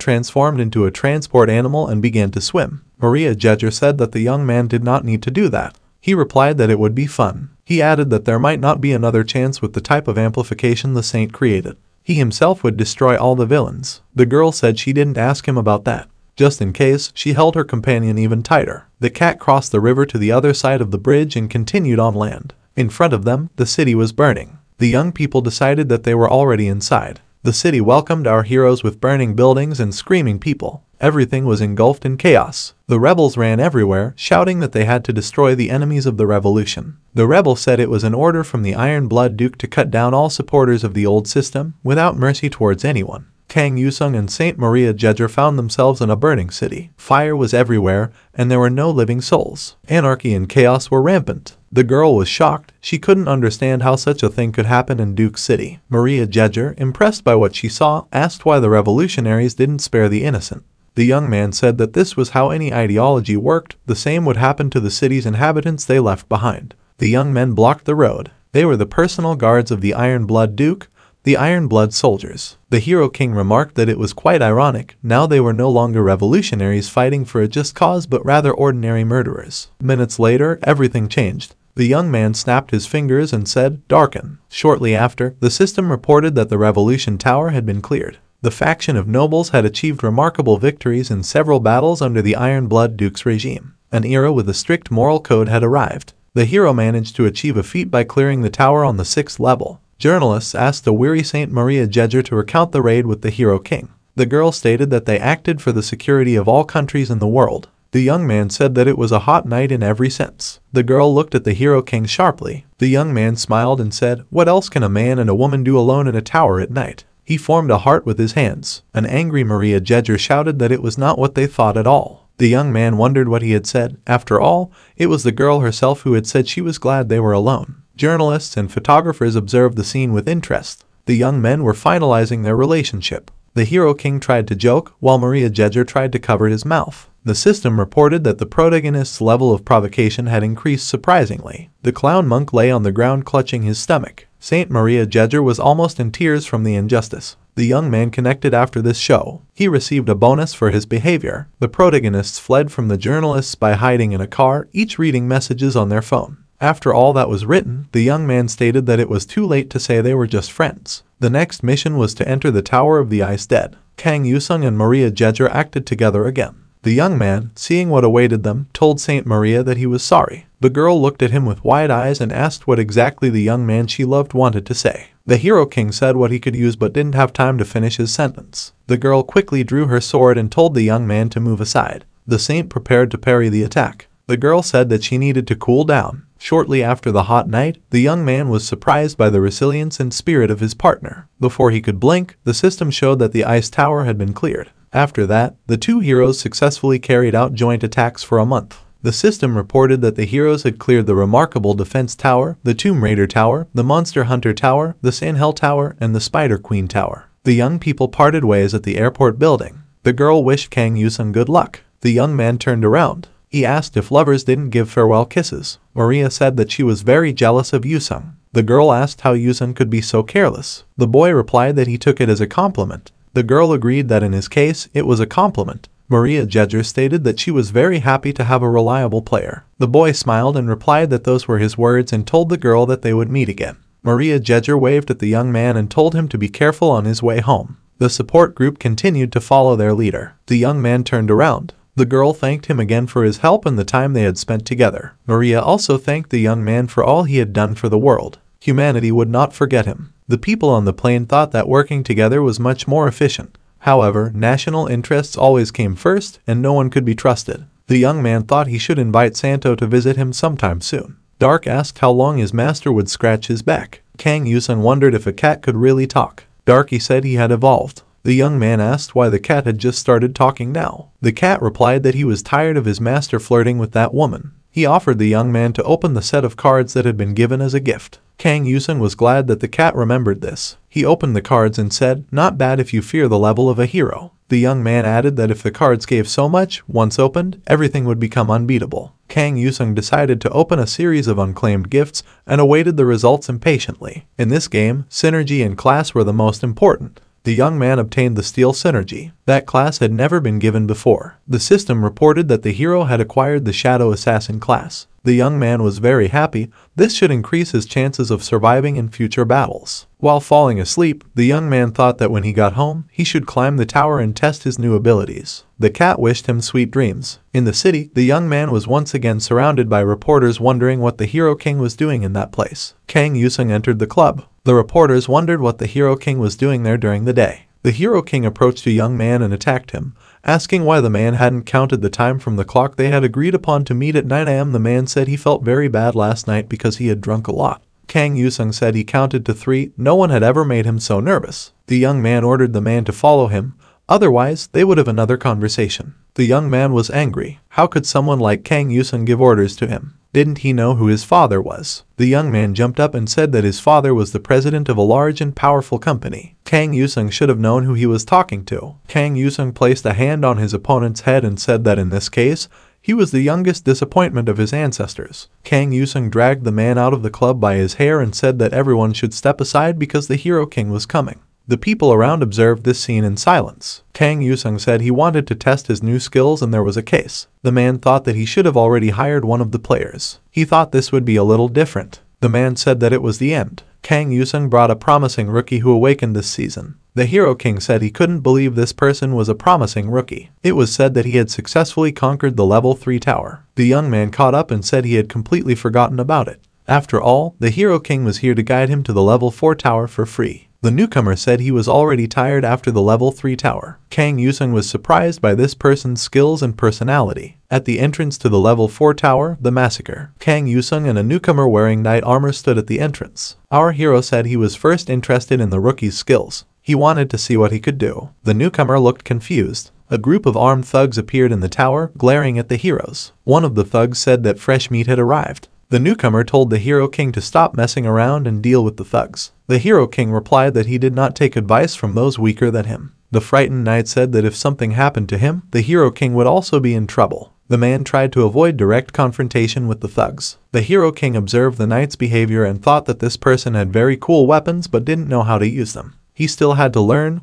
transformed into a transport animal and began to swim. Maria Jedger said that the young man did not need to do that. He replied that it would be fun. He added that there might not be another chance with the type of amplification the saint created. He himself would destroy all the villains. The girl said she didn't ask him about that. Just in case, she held her companion even tighter. The cat crossed the river to the other side of the bridge and continued on land. In front of them, the city was burning. The young people decided that they were already inside. The city welcomed our heroes with burning buildings and screaming people. Everything was engulfed in chaos. The rebels ran everywhere, shouting that they had to destroy the enemies of the revolution. The rebel said it was an order from the Iron Blood Duke to cut down all supporters of the old system, without mercy towards anyone. Kang Yusung and Saint Maria Jedger found themselves in a burning city. Fire was everywhere, and there were no living souls. Anarchy and chaos were rampant. The girl was shocked. She couldn't understand how such a thing could happen in Duke City. Maria Jedger, impressed by what she saw, asked why the revolutionaries didn't spare the innocent. The young man said that this was how any ideology worked, the same would happen to the city's inhabitants they left behind. The young men blocked the road. They were the personal guards of the Iron Blood Duke, the Iron Blood soldiers. The Hero King remarked that it was quite ironic, now they were no longer revolutionaries fighting for a just cause but rather ordinary murderers. Minutes later, everything changed. The young man snapped his fingers and said, "Darken." Shortly after, the system reported that the Revolution Tower had been cleared. The faction of nobles had achieved remarkable victories in several battles under the Iron Blood Duke's regime. An era with a strict moral code had arrived. The hero managed to achieve a feat by clearing the tower on the 6th level. Journalists asked the weary Saint Maria Jedger to recount the raid with the Hero King. The girl stated that they acted for the security of all countries in the world. The young man said that it was a hot night in every sense. The girl looked at the Hero King sharply. The young man smiled and said, "What else can a man and a woman do alone in a tower at night?" He formed a heart with his hands. An angry Maria Jedger shouted that it was not what they thought at all. The young man wondered what he had said. After all, it was the girl herself who had said she was glad they were alone. Journalists and photographers observed the scene with interest. The young men were finalizing their relationship. The Hero King tried to joke, while Maria Jedger tried to cover his mouth. The system reported that the protagonist's level of provocation had increased surprisingly. The clown monk lay on the ground clutching his stomach. Saint Maria Jedger was almost in tears from the injustice. The young man connected after this show. He received a bonus for his behavior. The protagonists fled from the journalists by hiding in a car, each reading messages on their phone. After all that was written, the young man stated that it was too late to say they were just friends. The next mission was to enter the Tower of the Ice Dead. Kang Yusung and Maria Jedger acted together again. The young man, seeing what awaited them, told Saint Maria that he was sorry. The girl looked at him with wide eyes and asked what exactly the young man she loved wanted to say. The Hero King said what he could use but didn't have time to finish his sentence. The girl quickly drew her sword and told the young man to move aside. The saint prepared to parry the attack. The girl said that she needed to cool down. Shortly after the hot night, the young man was surprised by the resilience and spirit of his partner. Before he could blink, the system showed that the ice tower had been cleared. After that, the two heroes successfully carried out joint attacks for a month. The system reported that the heroes had cleared the Remarkable Defense Tower, the Tomb Raider Tower, the Monster Hunter Tower, the Sandhell Tower, and the Spider Queen Tower. The young people parted ways at the airport building. The girl wished Kang Yusung good luck. The young man turned around. He asked if lovers didn't give farewell kisses. Maria said that she was very jealous of Yusung. The girl asked how Yusung could be so careless. The boy replied that he took it as a compliment. The girl agreed that in his case, it was a compliment. Maria Jeger stated that she was very happy to have a reliable player. The boy smiled and replied that those were his words and told the girl that they would meet again. Maria Jeger waved at the young man and told him to be careful on his way home. The support group continued to follow their leader. The young man turned around. The girl thanked him again for his help and the time they had spent together. Maria also thanked the young man for all he had done for the world. Humanity would not forget him. The people on the plane thought that working together was much more efficient. However, national interests always came first, and no one could be trusted. The young man thought he should invite Santo to visit him sometime soon. Dark asked how long his master would scratch his back. Kang Yusung wondered if a cat could really talk. Darky said he had evolved. The young man asked why the cat had just started talking now. The cat replied that he was tired of his master flirting with that woman. He offered the young man to open the set of cards that had been given as a gift. Kang Yusung was glad that the cat remembered this. He opened the cards and said, "Not bad if you fear the level of a hero." The young man added that if the cards gave so much, once opened, everything would become unbeatable. Kang Yusung decided to open a series of unclaimed gifts and awaited the results impatiently. In this game, synergy and class were the most important. The young man obtained the Steel Synergy. That class had never been given before. The system reported that the hero had acquired the Shadow Assassin class. The young man was very happy. This should increase his chances of surviving in future battles. While falling asleep, the young man thought that when he got home, he should climb the tower and test his new abilities. The cat wished him sweet dreams. In the city, the young man was once again surrounded by reporters wondering what the Hero King was doing in that place. Kang Yusung entered the club. The reporters wondered what the Hero King was doing there during the day. The Hero King approached a young man and attacked him, asking why the man hadn't counted the time from the clock they had agreed upon to meet at 9 a.m. The man said he felt very bad last night because he had drunk a lot. Kang Yusung said he counted to 3. No one had ever made him so nervous. The young man ordered the man to follow him, otherwise they would have another conversation. The young man was angry. How could someone like Kang Yusung give orders to him? Didn't he know who his father was? The young man jumped up and said that his father was the president of a large and powerful company. Kang Yusung should have known who he was talking to. Kang Yusung placed a hand on his opponent's head and said that in this case, he was the youngest disappointment of his ancestors. Kang Yusung dragged the man out of the club by his hair and said that everyone should step aside because the Hero King was coming. The people around observed this scene in silence. Kang Yusung said he wanted to test his new skills and there was a case. The man thought that he should have already hired one of the players. He thought this would be a little different. The man said that it was the end. Kang Yusung brought a promising rookie who awakened this season. The Hero King said he couldn't believe this person was a promising rookie. It was said that he had successfully conquered the level 3 tower. The young man caught up and said he had completely forgotten about it. After all, the Hero King was here to guide him to the level 4 tower for free. The newcomer said he was already tired after the level 3 tower. Kang Yusung was surprised by this person's skills and personality. At the entrance to the level 4 tower, the massacre, Kang Yusung and a newcomer wearing knight armor stood at the entrance. Our hero said he was first interested in the rookie's skills. He wanted to see what he could do. The newcomer looked confused. A group of armed thugs appeared in the tower, glaring at the heroes. One of the thugs said that fresh meat had arrived. The newcomer told the Hero King to stop messing around and deal with the thugs. The Hero King replied that he did not take advice from those weaker than him. The frightened knight said that if something happened to him, the Hero King would also be in trouble. The man tried to avoid direct confrontation with the thugs. The Hero King observed the knight's behavior and thought that this person had very cool weapons but didn't know how to use them. He still had to learn.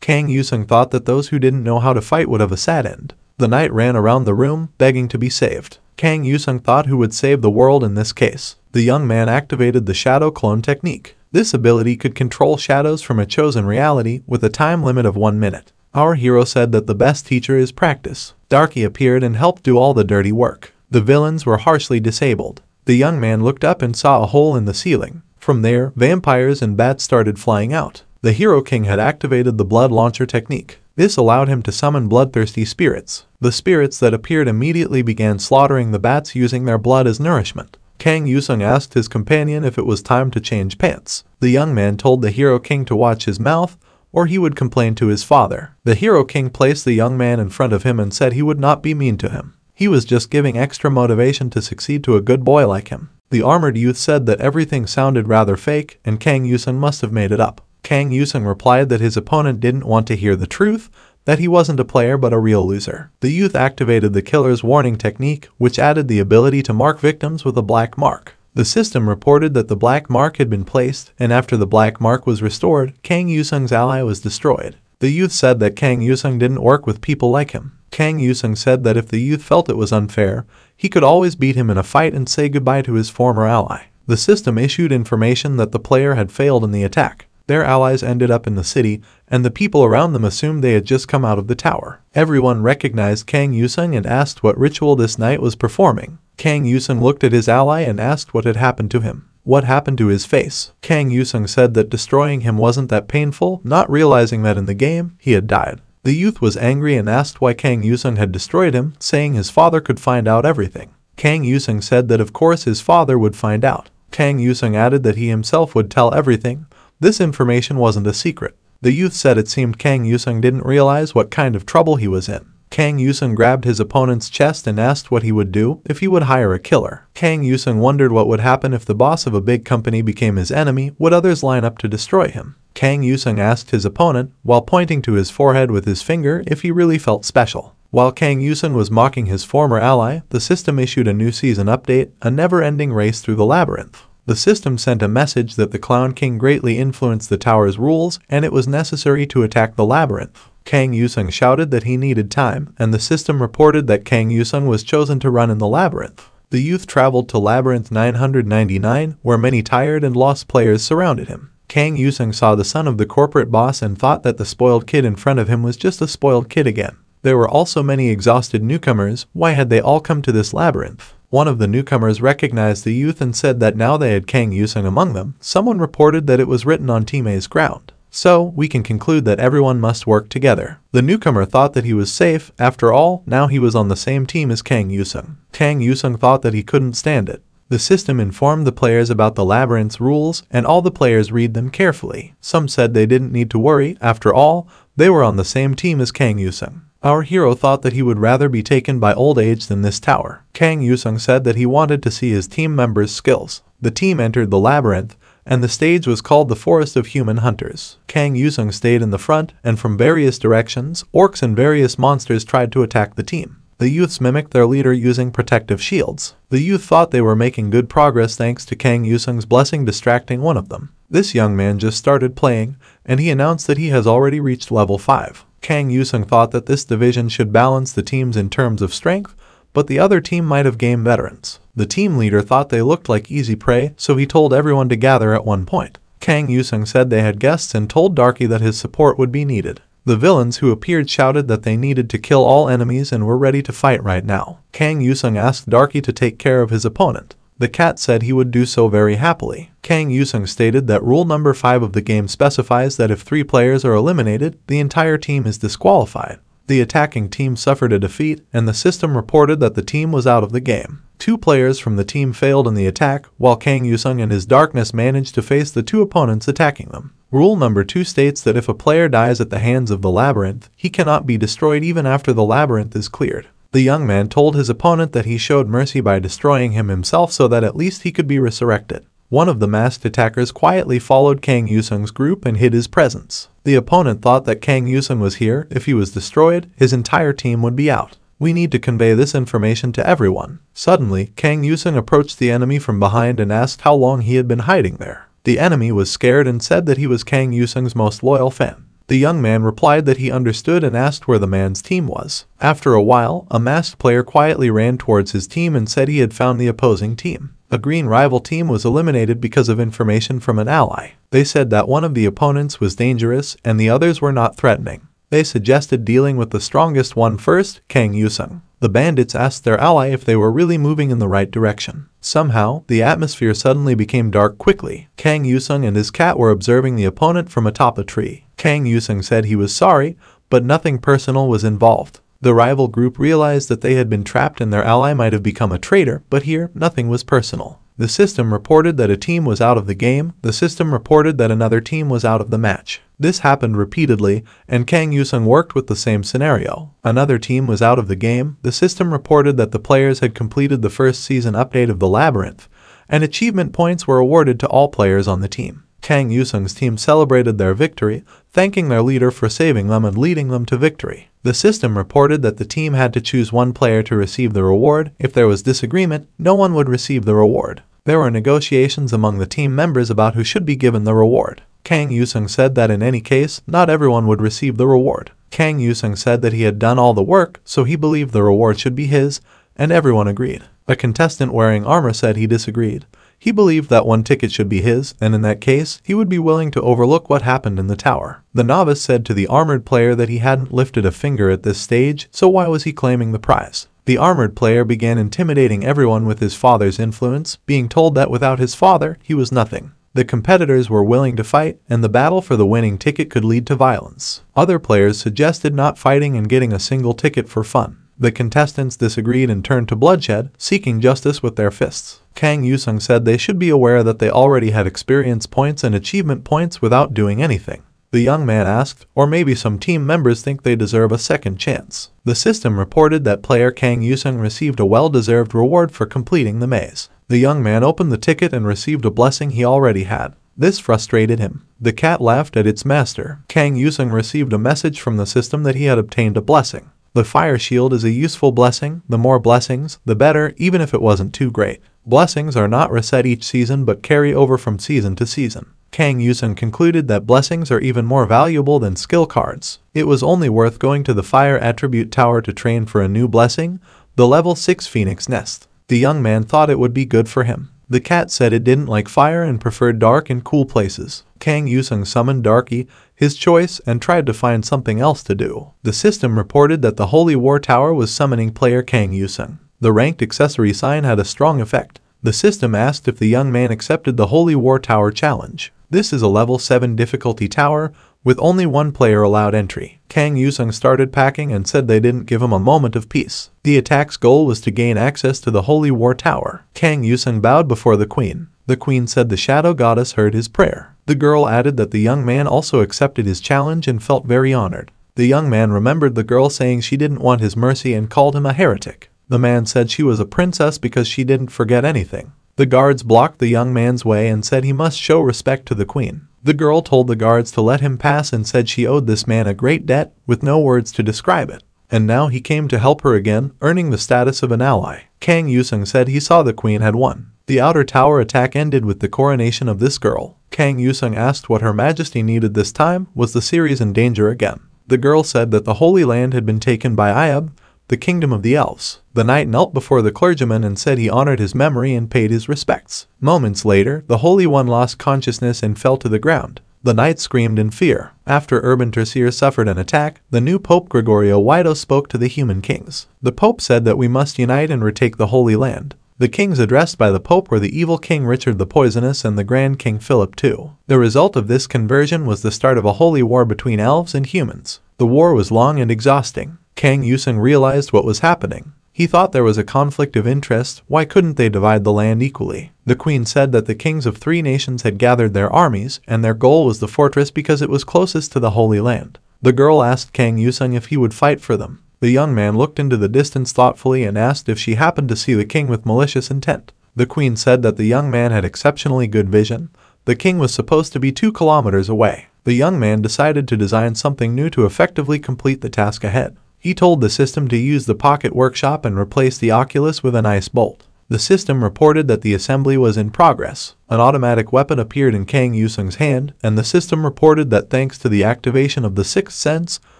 Kang Yusung thought that those who didn't know how to fight would have a sad end. The knight ran around the room, begging to be saved. Kang Yusung thought who would save the world in this case. The young man activated the Shadow Clone technique. This ability could control shadows from a chosen reality with a time limit of 1 minute. Our hero said that the best teacher is practice. Darky appeared and helped do all the dirty work. The villains were harshly disabled. The young man looked up and saw a hole in the ceiling. From there, vampires and bats started flying out. The Hero King had activated the blood launcher technique. This allowed him to summon bloodthirsty spirits. The spirits that appeared immediately began slaughtering the bats using their blood as nourishment. Kang Yusung asked his companion if it was time to change pants. The young man told the Hero King to watch his mouth, or he would complain to his father. The Hero King placed the young man in front of him and said he would not be mean to him. He was just giving extra motivation to succeed to a good boy like him. The armored youth said that everything sounded rather fake and Kang Yusung must have made it up. Kang Yusung replied that his opponent didn't want to hear the truth, that he wasn't a player but a real loser. The youth activated the killer's warning technique, which added the ability to mark victims with a black mark. The system reported that the black mark had been placed, and after the black mark was restored, Kang Yusung's ally was destroyed. The youth said that Kang Yusung didn't work with people like him. Kang Yusung said that if the youth felt it was unfair, he could always beat him in a fight and say goodbye to his former ally. The system issued information that the player had failed in the attack. Their allies ended up in the city, and the people around them assumed they had just come out of the tower. Everyone recognized Kang Yusung and asked what ritual this knight was performing. Kang Yusung looked at his ally and asked what had happened to him. What happened to his face? Kang Yusung said that destroying him wasn't that painful, not realizing that in the game, he had died. The youth was angry and asked why Kang Yusung had destroyed him, saying his father could find out everything. Kang Yusung said that of course his father would find out. Kang Yusung added that he himself would tell everything. This information wasn't a secret. The youth said it seemed Kang Yusung didn't realize what kind of trouble he was in. Kang Yusung grabbed his opponent's chest and asked what he would do if he would hire a killer. Kang Yusung wondered what would happen if the boss of a big company became his enemy. Would others line up to destroy him? Kang Yusung asked his opponent, while pointing to his forehead with his finger, if he really felt special. While Kang Yusung was mocking his former ally, the system issued a new season update, a never-ending race through the labyrinth. The system sent a message that the Clown King greatly influenced the tower's rules and it was necessary to attack the labyrinth. Kang Yusung shouted that he needed time, and the system reported that Kang Yusung was chosen to run in the labyrinth. The youth traveled to Labyrinth 999, where many tired and lost players surrounded him. Kang Yusung saw the son of the corporate boss and thought that the spoiled kid in front of him was just a spoiled kid again. There were also many exhausted newcomers. Why had they all come to this labyrinth? One of the newcomers recognized the youth and said that now they had Kang Yusung among them. Someone reported that it was written on Team A's ground. So, we can conclude that everyone must work together. The newcomer thought that he was safe. After all, now he was on the same team as Kang Yusung. Kang Yusung thought that he couldn't stand it. The system informed the players about the labyrinth's rules, and all the players read them carefully. Some said they didn't need to worry. After all, they were on the same team as Kang Yusung. Our hero thought that he would rather be taken by old age than this tower. Kang Yusung said that he wanted to see his team members' skills. The team entered the labyrinth, and the stage was called the Forest of Human Hunters. Kang Yusung stayed in the front, and from various directions, orcs and various monsters tried to attack the team. The youths mimicked their leader using protective shields. The youth thought they were making good progress thanks to Kang Yusung's blessing distracting one of them. This young man just started playing, and he announced that he has already reached level 5. Kang Yusung thought that this division should balance the teams in terms of strength, but the other team might have game veterans. The team leader thought they looked like easy prey, so he told everyone to gather at one point. Kang Yusung said they had guests and told Darky that his support would be needed. The villains who appeared shouted that they needed to kill all enemies and were ready to fight right now. Kang Yusung asked Darky to take care of his opponent. The cat said he would do so very happily. Kang Yusung stated that rule number 5 of the game specifies that if 3 players are eliminated, the entire team is disqualified. The attacking team suffered a defeat, and the system reported that the team was out of the game. 2 players from the team failed in the attack, while Kang Yusung and his darkness managed to face the 2 opponents attacking them. Rule number 2 states that if a player dies at the hands of the labyrinth, he cannot be destroyed even after the labyrinth is cleared. The young man told his opponent that he showed mercy by destroying him himself so that at least he could be resurrected. One of the masked attackers quietly followed Kang Yusung's group and hid his presence. The opponent thought that Kang Yusung was here. If he was destroyed, his entire team would be out. We need to convey this information to everyone. Suddenly, Kang Yusung approached the enemy from behind and asked how long he had been hiding there. The enemy was scared and said that he was Kang Yusung's most loyal fan. The young man replied that he understood and asked where the man's team was. After a while, a masked player quietly ran towards his team and said he had found the opposing team. A green rival team was eliminated because of information from an ally. They said that one of the opponents was dangerous and the others were not threatening. They suggested dealing with the strongest one first, Kang Yusung. The bandits asked their ally if they were really moving in the right direction. Somehow, the atmosphere suddenly became dark quickly. Kang Yusung and his cat were observing the opponent from atop a tree. Kang Yusung said he was sorry, but nothing personal was involved. The rival group realized that they had been trapped and their ally might have become a traitor, but here, nothing was personal. The system reported that a team was out of the game. The system reported that another team was out of the match. This happened repeatedly, and Kang Yusung worked with the same scenario. Another team was out of the game. The system reported that the players had completed the first season update of the labyrinth, and achievement points were awarded to all players on the team. Kang Yusung's team celebrated their victory, thanking their leader for saving them and leading them to victory. The system reported that the team had to choose one player to receive the reward. If there was disagreement, no one would receive the reward. There were negotiations among the team members about who should be given the reward. Kang Yusung said that in any case, not everyone would receive the reward. Kang Yusung said that he had done all the work, so he believed the reward should be his, and everyone agreed. A contestant wearing armor said he disagreed. He believed that one ticket should be his, and in that case, he would be willing to overlook what happened in the tower. The novice said to the armored player that he hadn't lifted a finger at this stage, so why was he claiming the prize? The armored player began intimidating everyone with his father's influence, being told that without his father, he was nothing. The competitors were willing to fight, and the battle for the winning ticket could lead to violence. Other players suggested not fighting and getting a single ticket for fun. The contestants disagreed and turned to bloodshed, seeking justice with their fists. Kang Yusung said they should be aware that they already had experience points and achievement points without doing anything. The young man asked, or maybe some team members think they deserve a second chance. The system reported that player Kang Yusung received a well-deserved reward for completing the maze. The young man opened the ticket and received a blessing he already had. This frustrated him. The cat laughed at its master. Kang Yusung received a message from the system that he had obtained a blessing. The fire shield is a useful blessing. The more blessings, the better, even if it wasn't too great. Blessings are not reset each season but carry over from season to season. Kang Yusung concluded that blessings are even more valuable than skill cards. It was only worth going to the fire attribute tower to train for a new blessing, the level 6 phoenix nest. The young man thought it would be good for him. The cat said it didn't like fire and preferred dark and cool places. Kang Yusung summoned Darky, his choice, and tried to find something else to do. The system reported that the Holy War Tower was summoning player Kang Yusung. The ranked accessory sign had a strong effect. The system asked if the young man accepted the Holy War Tower challenge. This is a level 7 difficulty tower, with only one player allowed entry. Kang Yusung started packing and said they didn't give him a moment of peace. The attack's goal was to gain access to the Holy War Tower. Kang Yusung bowed before the queen. The queen said the shadow goddess heard his prayer. The girl added that the young man also accepted his challenge and felt very honored. The young man remembered the girl saying she didn't want his mercy and called him a heretic. The man said she was a princess because she didn't forget anything. The guards blocked the young man's way and said he must show respect to the queen. The girl told the guards to let him pass and said she owed this man a great debt, with no words to describe it. And now he came to help her again, earning the status of an ally. Kang Yusung said he saw the queen had won. The outer tower attack ended with the coronation of this girl. Kang Yusung asked what Her Majesty needed this time. Was the series in danger again? The girl said that the Holy Land had been taken by Ayub, the kingdom of the elves. The knight knelt before the clergyman and said he honored his memory and paid his respects. Moments later, the Holy One lost consciousness and fell to the ground. The knight screamed in fear. After Urban Tertier suffered an attack, the new Pope Gregorio Wido spoke to the human kings. The Pope said that we must unite and retake the Holy Land. The kings addressed by the Pope were the evil King Richard the Poisonous and the Grand King Philip II. The result of this conversion was the start of a holy war between elves and humans. The war was long and exhausting. Kang Yusung realized what was happening. He thought there was a conflict of interest. Why couldn't they divide the land equally? The queen said that the kings of 3 nations had gathered their armies, and their goal was the fortress because it was closest to the Holy Land. The girl asked Kang Yusung if he would fight for them. The young man looked into the distance thoughtfully and asked if she happened to see the king with malicious intent. The queen said that the young man had exceptionally good vision. The king was supposed to be 2 kilometers away. The young man decided to design something new to effectively complete the task ahead. He told the system to use the pocket workshop and replace the Oculus with an ice bolt. The system reported that the assembly was in progress. An automatic weapon appeared in Kang Yusung's hand, and the system reported that thanks to the activation of the 6th sense,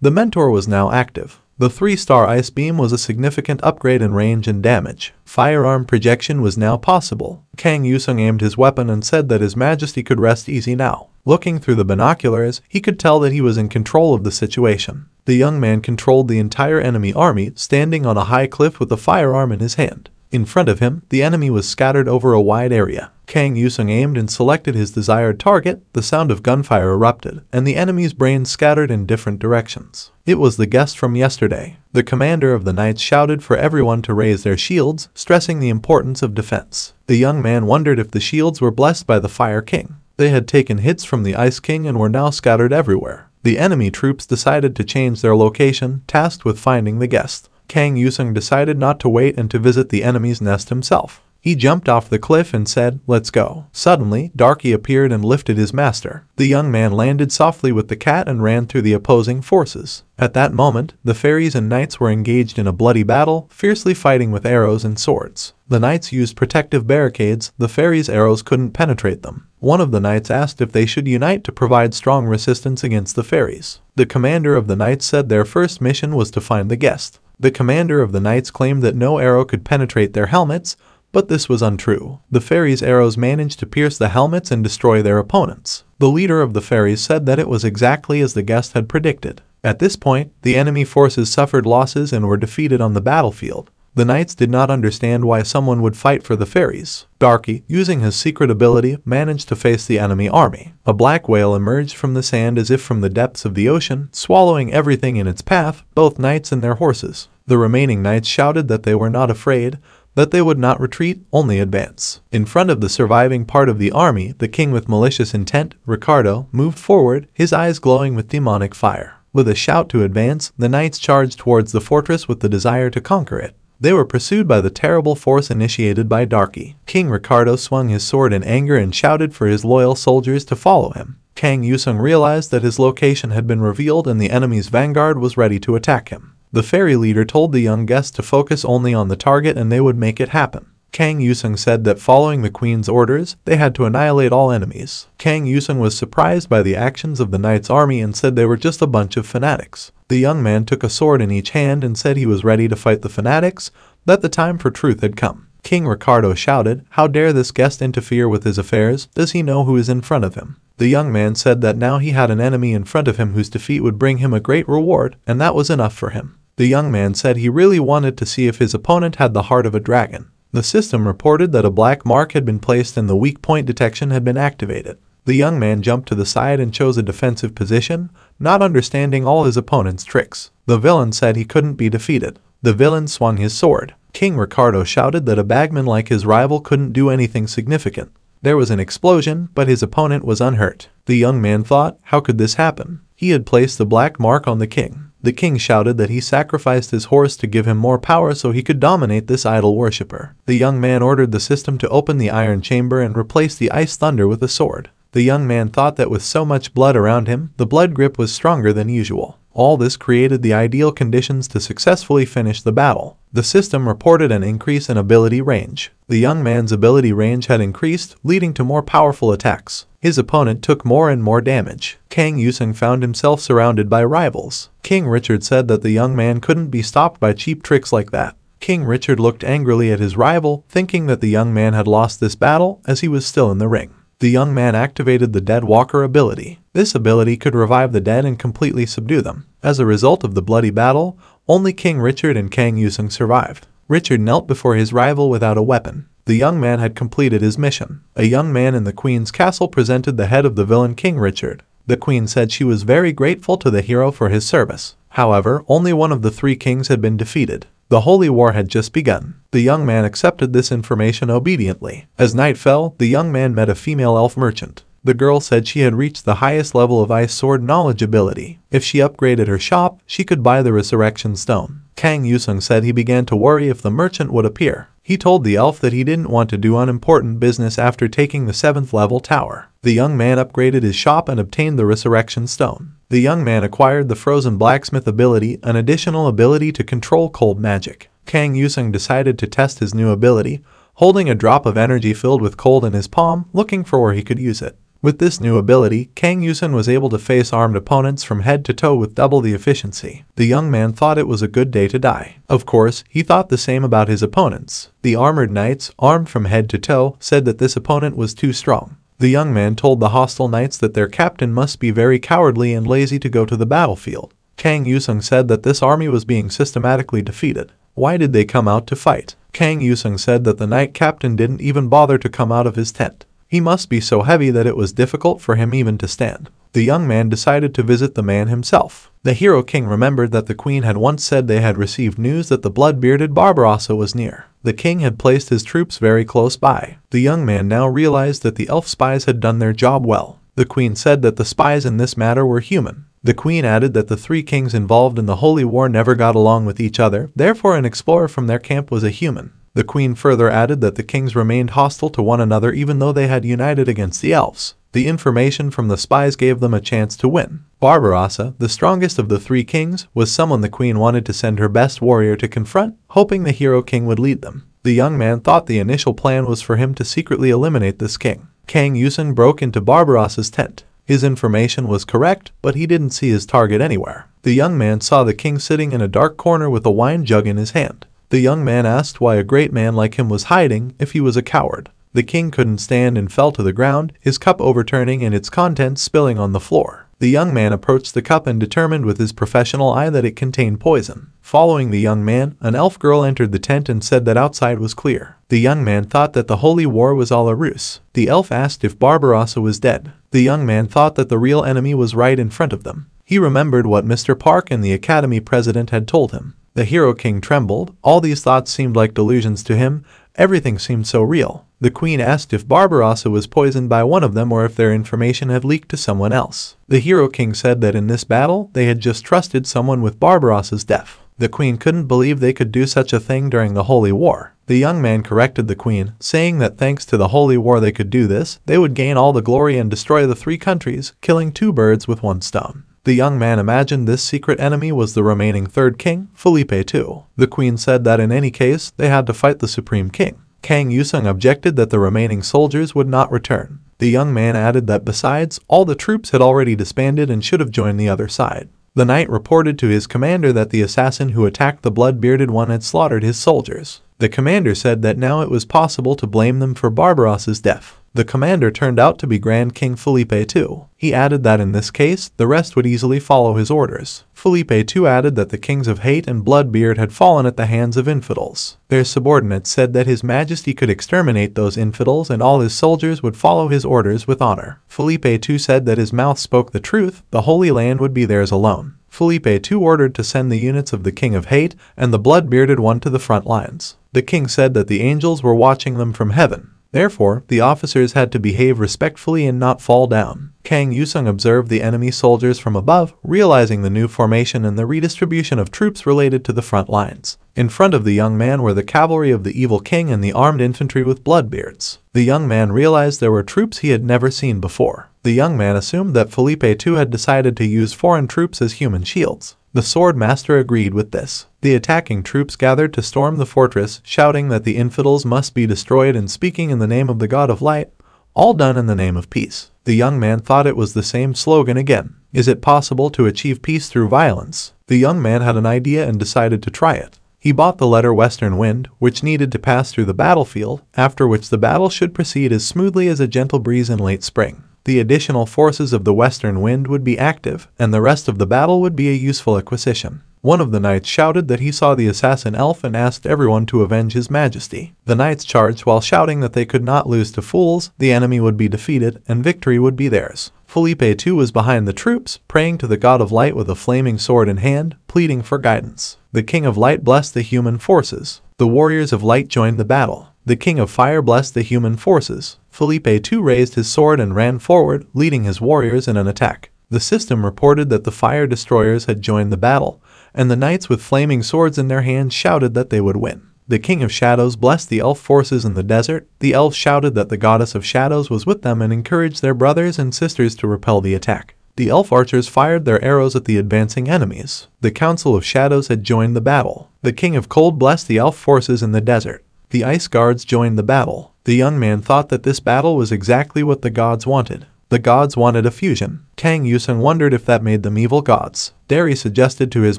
the mentor was now active. The 3-star ice beam was a significant upgrade in range and damage. Firearm projection was now possible. Kang Yusung aimed his weapon and said that His Majesty could rest easy now. Looking through the binoculars, he could tell that he was in control of the situation. The young man controlled the entire enemy army, standing on a high cliff with a firearm in his hand. In front of him, the enemy was scattered over a wide area. Kang Yusung aimed and selected his desired target. The sound of gunfire erupted, and the enemy's brains scattered in different directions. It was the guest from yesterday. The commander of the knights shouted for everyone to raise their shields, stressing the importance of defense. The young man wondered if the shields were blessed by the Fire King. They had taken hits from the Ice King and were now scattered everywhere. The enemy troops decided to change their location, tasked with finding the guest. Kang Yusung decided not to wait and to visit the enemy's nest himself. He jumped off the cliff and said, "Let's go." Suddenly, Darky appeared and lifted his master. The young man landed softly with the cat and ran through the opposing forces. At that moment, the fairies and knights were engaged in a bloody battle, fiercely fighting with arrows and swords. The knights used protective barricades, the fairies' arrows couldn't penetrate them. One of the knights asked if they should unite to provide strong resistance against the fairies. The commander of the knights said their first mission was to find the guest. The commander of the knights claimed that no arrow could penetrate their helmets, but this was untrue. The fairies' arrows managed to pierce the helmets and destroy their opponents. The leader of the fairies said that it was exactly as the guest had predicted. At this point, the enemy forces suffered losses and were defeated on the battlefield. The knights did not understand why someone would fight for the fairies. Darky, using his secret ability, managed to face the enemy army. A black whale emerged from the sand as if from the depths of the ocean, swallowing everything in its path, both knights and their horses. The remaining knights shouted that they were not afraid, that they would not retreat, only advance. In front of the surviving part of the army, the king with malicious intent, Ricardo, moved forward, his eyes glowing with demonic fire. With a shout to advance, the knights charged towards the fortress with the desire to conquer it. They were pursued by the terrible force initiated by Darky. King Ricardo swung his sword in anger and shouted for his loyal soldiers to follow him. Kang Yusung realized that his location had been revealed and the enemy's vanguard was ready to attack him. The fairy leader told the young guest to focus only on the target and they would make it happen. Kang Yusung said that following the queen's orders, they had to annihilate all enemies. Kang Yusung was surprised by the actions of the knight's army and said they were just a bunch of fanatics. The young man took a sword in each hand and said he was ready to fight the fanatics, that the time for truth had come. King Ricardo shouted, "How dare this guest interfere with his affairs? Does he know who is in front of him?" The young man said that now he had an enemy in front of him whose defeat would bring him a great reward, and that was enough for him. The young man said he really wanted to see if his opponent had the heart of a dragon. The system reported that a black mark had been placed and the weak point detection had been activated. The young man jumped to the side and chose a defensive position, not understanding all his opponent's tricks. The villain said he couldn't be defeated. The villain swung his sword. King Ricardo shouted that a bagman like his rival couldn't do anything significant. There was an explosion, but his opponent was unhurt. The young man thought, how could this happen? He had placed the black mark on the king. The king shouted that he sacrificed his horse to give him more power so he could dominate this idol worshipper. The young man ordered the system to open the iron chamber and replace the ice thunder with a sword. The young man thought that with so much blood around him, the blood grip was stronger than usual. All this created the ideal conditions to successfully finish the battle. The system reported an increase in ability range. The young man's ability range had increased, leading to more powerful attacks. His opponent took more and more damage. Kang Yusung found himself surrounded by rivals. King Richard said that the young man couldn't be stopped by cheap tricks like that. King Richard looked angrily at his rival, thinking that the young man had lost this battle as he was still in the ring. The young man activated the Dead Walker ability. This ability could revive the dead and completely subdue them. As a result of the bloody battle, only King Richard and Kang Yusung survived. Richard knelt before his rival without a weapon. The young man had completed his mission. A young man in the queen's castle presented the head of the villain King Richard. The queen said she was very grateful to the hero for his service. However, only one of the three kings had been defeated. The holy war had just begun. The young man accepted this information obediently. As night fell, the young man met a female elf merchant. The girl said she had reached the highest level of ice sword knowledge ability. If she upgraded her shop, she could buy the resurrection stone. Kang Yusung said he began to worry if the merchant would appear. He told the elf that he didn't want to do unimportant business after taking the 7th level tower. The young man upgraded his shop and obtained the resurrection stone. The young man acquired the frozen blacksmith ability, an additional ability to control cold magic. Kang Yusung decided to test his new ability, holding a drop of energy filled with cold in his palm, looking for where he could use it. With this new ability, Kang Yusung was able to face armed opponents from head to toe with double the efficiency. The young man thought it was a good day to die. Of course, he thought the same about his opponents. The armored knights, armed from head to toe, said that this opponent was too strong. The young man told the hostile knights that their captain must be very cowardly and lazy to go to the battlefield. Kang Yusung said that this army was being systematically defeated. Why did they come out to fight? Kang Yusung said that the knight captain didn't even bother to come out of his tent. He must be so heavy that it was difficult for him even to stand. The young man decided to visit the man himself. The hero king remembered that the queen had once said they had received news that the blood-bearded Barbarossa was near. The king had placed his troops very close by. The young man now realized that the elf spies had done their job well. The queen said that the spies in this matter were human. The queen added that the three kings involved in the holy war never got along with each other, therefore an explorer from their camp was a human. The queen further added that the kings remained hostile to one another even though they had united against the elves. The information from the spies gave them a chance to win. Barbarossa, the strongest of the three kings, was someone the queen wanted to send her best warrior to confront, hoping the hero king would lead them. The young man thought the initial plan was for him to secretly eliminate this king. Kang Yusung broke into Barbarossa's tent. His information was correct, but he didn't see his target anywhere. The young man saw the king sitting in a dark corner with a wine jug in his hand. The young man asked why a great man like him was hiding if he was a coward. The king couldn't stand and fell to the ground, his cup overturning and its contents spilling on the floor. The young man approached the cup and determined with his professional eye that it contained poison. Following the young man, an elf girl entered the tent and said that outside was clear. The young man thought that the holy war was all a ruse. The elf asked if Barbarossa was dead. The young man thought that the real enemy was right in front of them. He remembered what Mr. Park and the academy president had told him. The hero king trembled. All these thoughts seemed like delusions to him. Everything seemed so real. The queen asked if Barbarossa was poisoned by one of them or if their information had leaked to someone else. The hero king said that in this battle, they had just trusted someone with Barbarossa's death. The queen couldn't believe they could do such a thing during the Holy War. The young man corrected the queen, saying that thanks to the Holy War they could do this, they would gain all the glory and destroy the three countries, killing two birds with one stone. The young man imagined this secret enemy was the remaining third king, Felipe II. The queen said that in any case, they had to fight the supreme king. Kang Yusung objected that the remaining soldiers would not return. The young man added that besides, all the troops had already disbanded and should have joined the other side. The knight reported to his commander that the assassin who attacked the blood-bearded one had slaughtered his soldiers. The commander said that now it was possible to blame them for Barbarossa's death. The commander turned out to be Grand King Felipe II. He added that in this case, the rest would easily follow his orders. Felipe II added that the kings of Hate and Bloodbeard had fallen at the hands of infidels. Their subordinates said that His Majesty could exterminate those infidels and all his soldiers would follow his orders with honor. Felipe II said that his mouth spoke the truth, the Holy Land would be theirs alone. Felipe II ordered to send the units of the King of Hate and the Blood-bearded one to the front lines. The king said that the angels were watching them from heaven. Therefore, the officers had to behave respectfully and not fall down. Kang Yusung observed the enemy soldiers from above, realizing the new formation and the redistribution of troops related to the front lines. In front of the young man were the cavalry of the evil king and the armed infantry with bloodbeards. The young man realized there were troops he had never seen before. The young man assumed that Felipe II had decided to use foreign troops as human shields. The sword master agreed with this. The attacking troops gathered to storm the fortress, shouting that the infidels must be destroyed and speaking in the name of the God of Light, all done in the name of peace. The young man thought it was the same slogan again. Is it possible to achieve peace through violence? The young man had an idea and decided to try it. He bought the letter Western Wind, which needed to pass through the battlefield, after which the battle should proceed as smoothly as a gentle breeze in late spring. The additional forces of the Western Wind would be active, and the rest of the battle would be a useful acquisition. One of the knights shouted that he saw the assassin elf and asked everyone to avenge His Majesty. The knights charged while shouting that they could not lose to fools, the enemy would be defeated, and victory would be theirs. Felipe II was behind the troops, praying to the God of Light with a flaming sword in hand, pleading for guidance. The King of Light blessed the human forces. The warriors of Light joined the battle. The King of Fire blessed the human forces. Felipe II raised his sword and ran forward, leading his warriors in an attack. The system reported that the fire destroyers had joined the battle, and the knights with flaming swords in their hands shouted that they would win. The King of Shadows blessed the elf forces in the desert. The elves shouted that the Goddess of Shadows was with them and encouraged their brothers and sisters to repel the attack. The elf archers fired their arrows at the advancing enemies. The Council of Shadows had joined the battle. The King of Cold blessed the elf forces in the desert. The ice guards joined the battle. The young man thought that this battle was exactly what the gods wanted. The gods wanted a fusion. Kang Yusung wondered if that made them evil gods. Derry suggested to his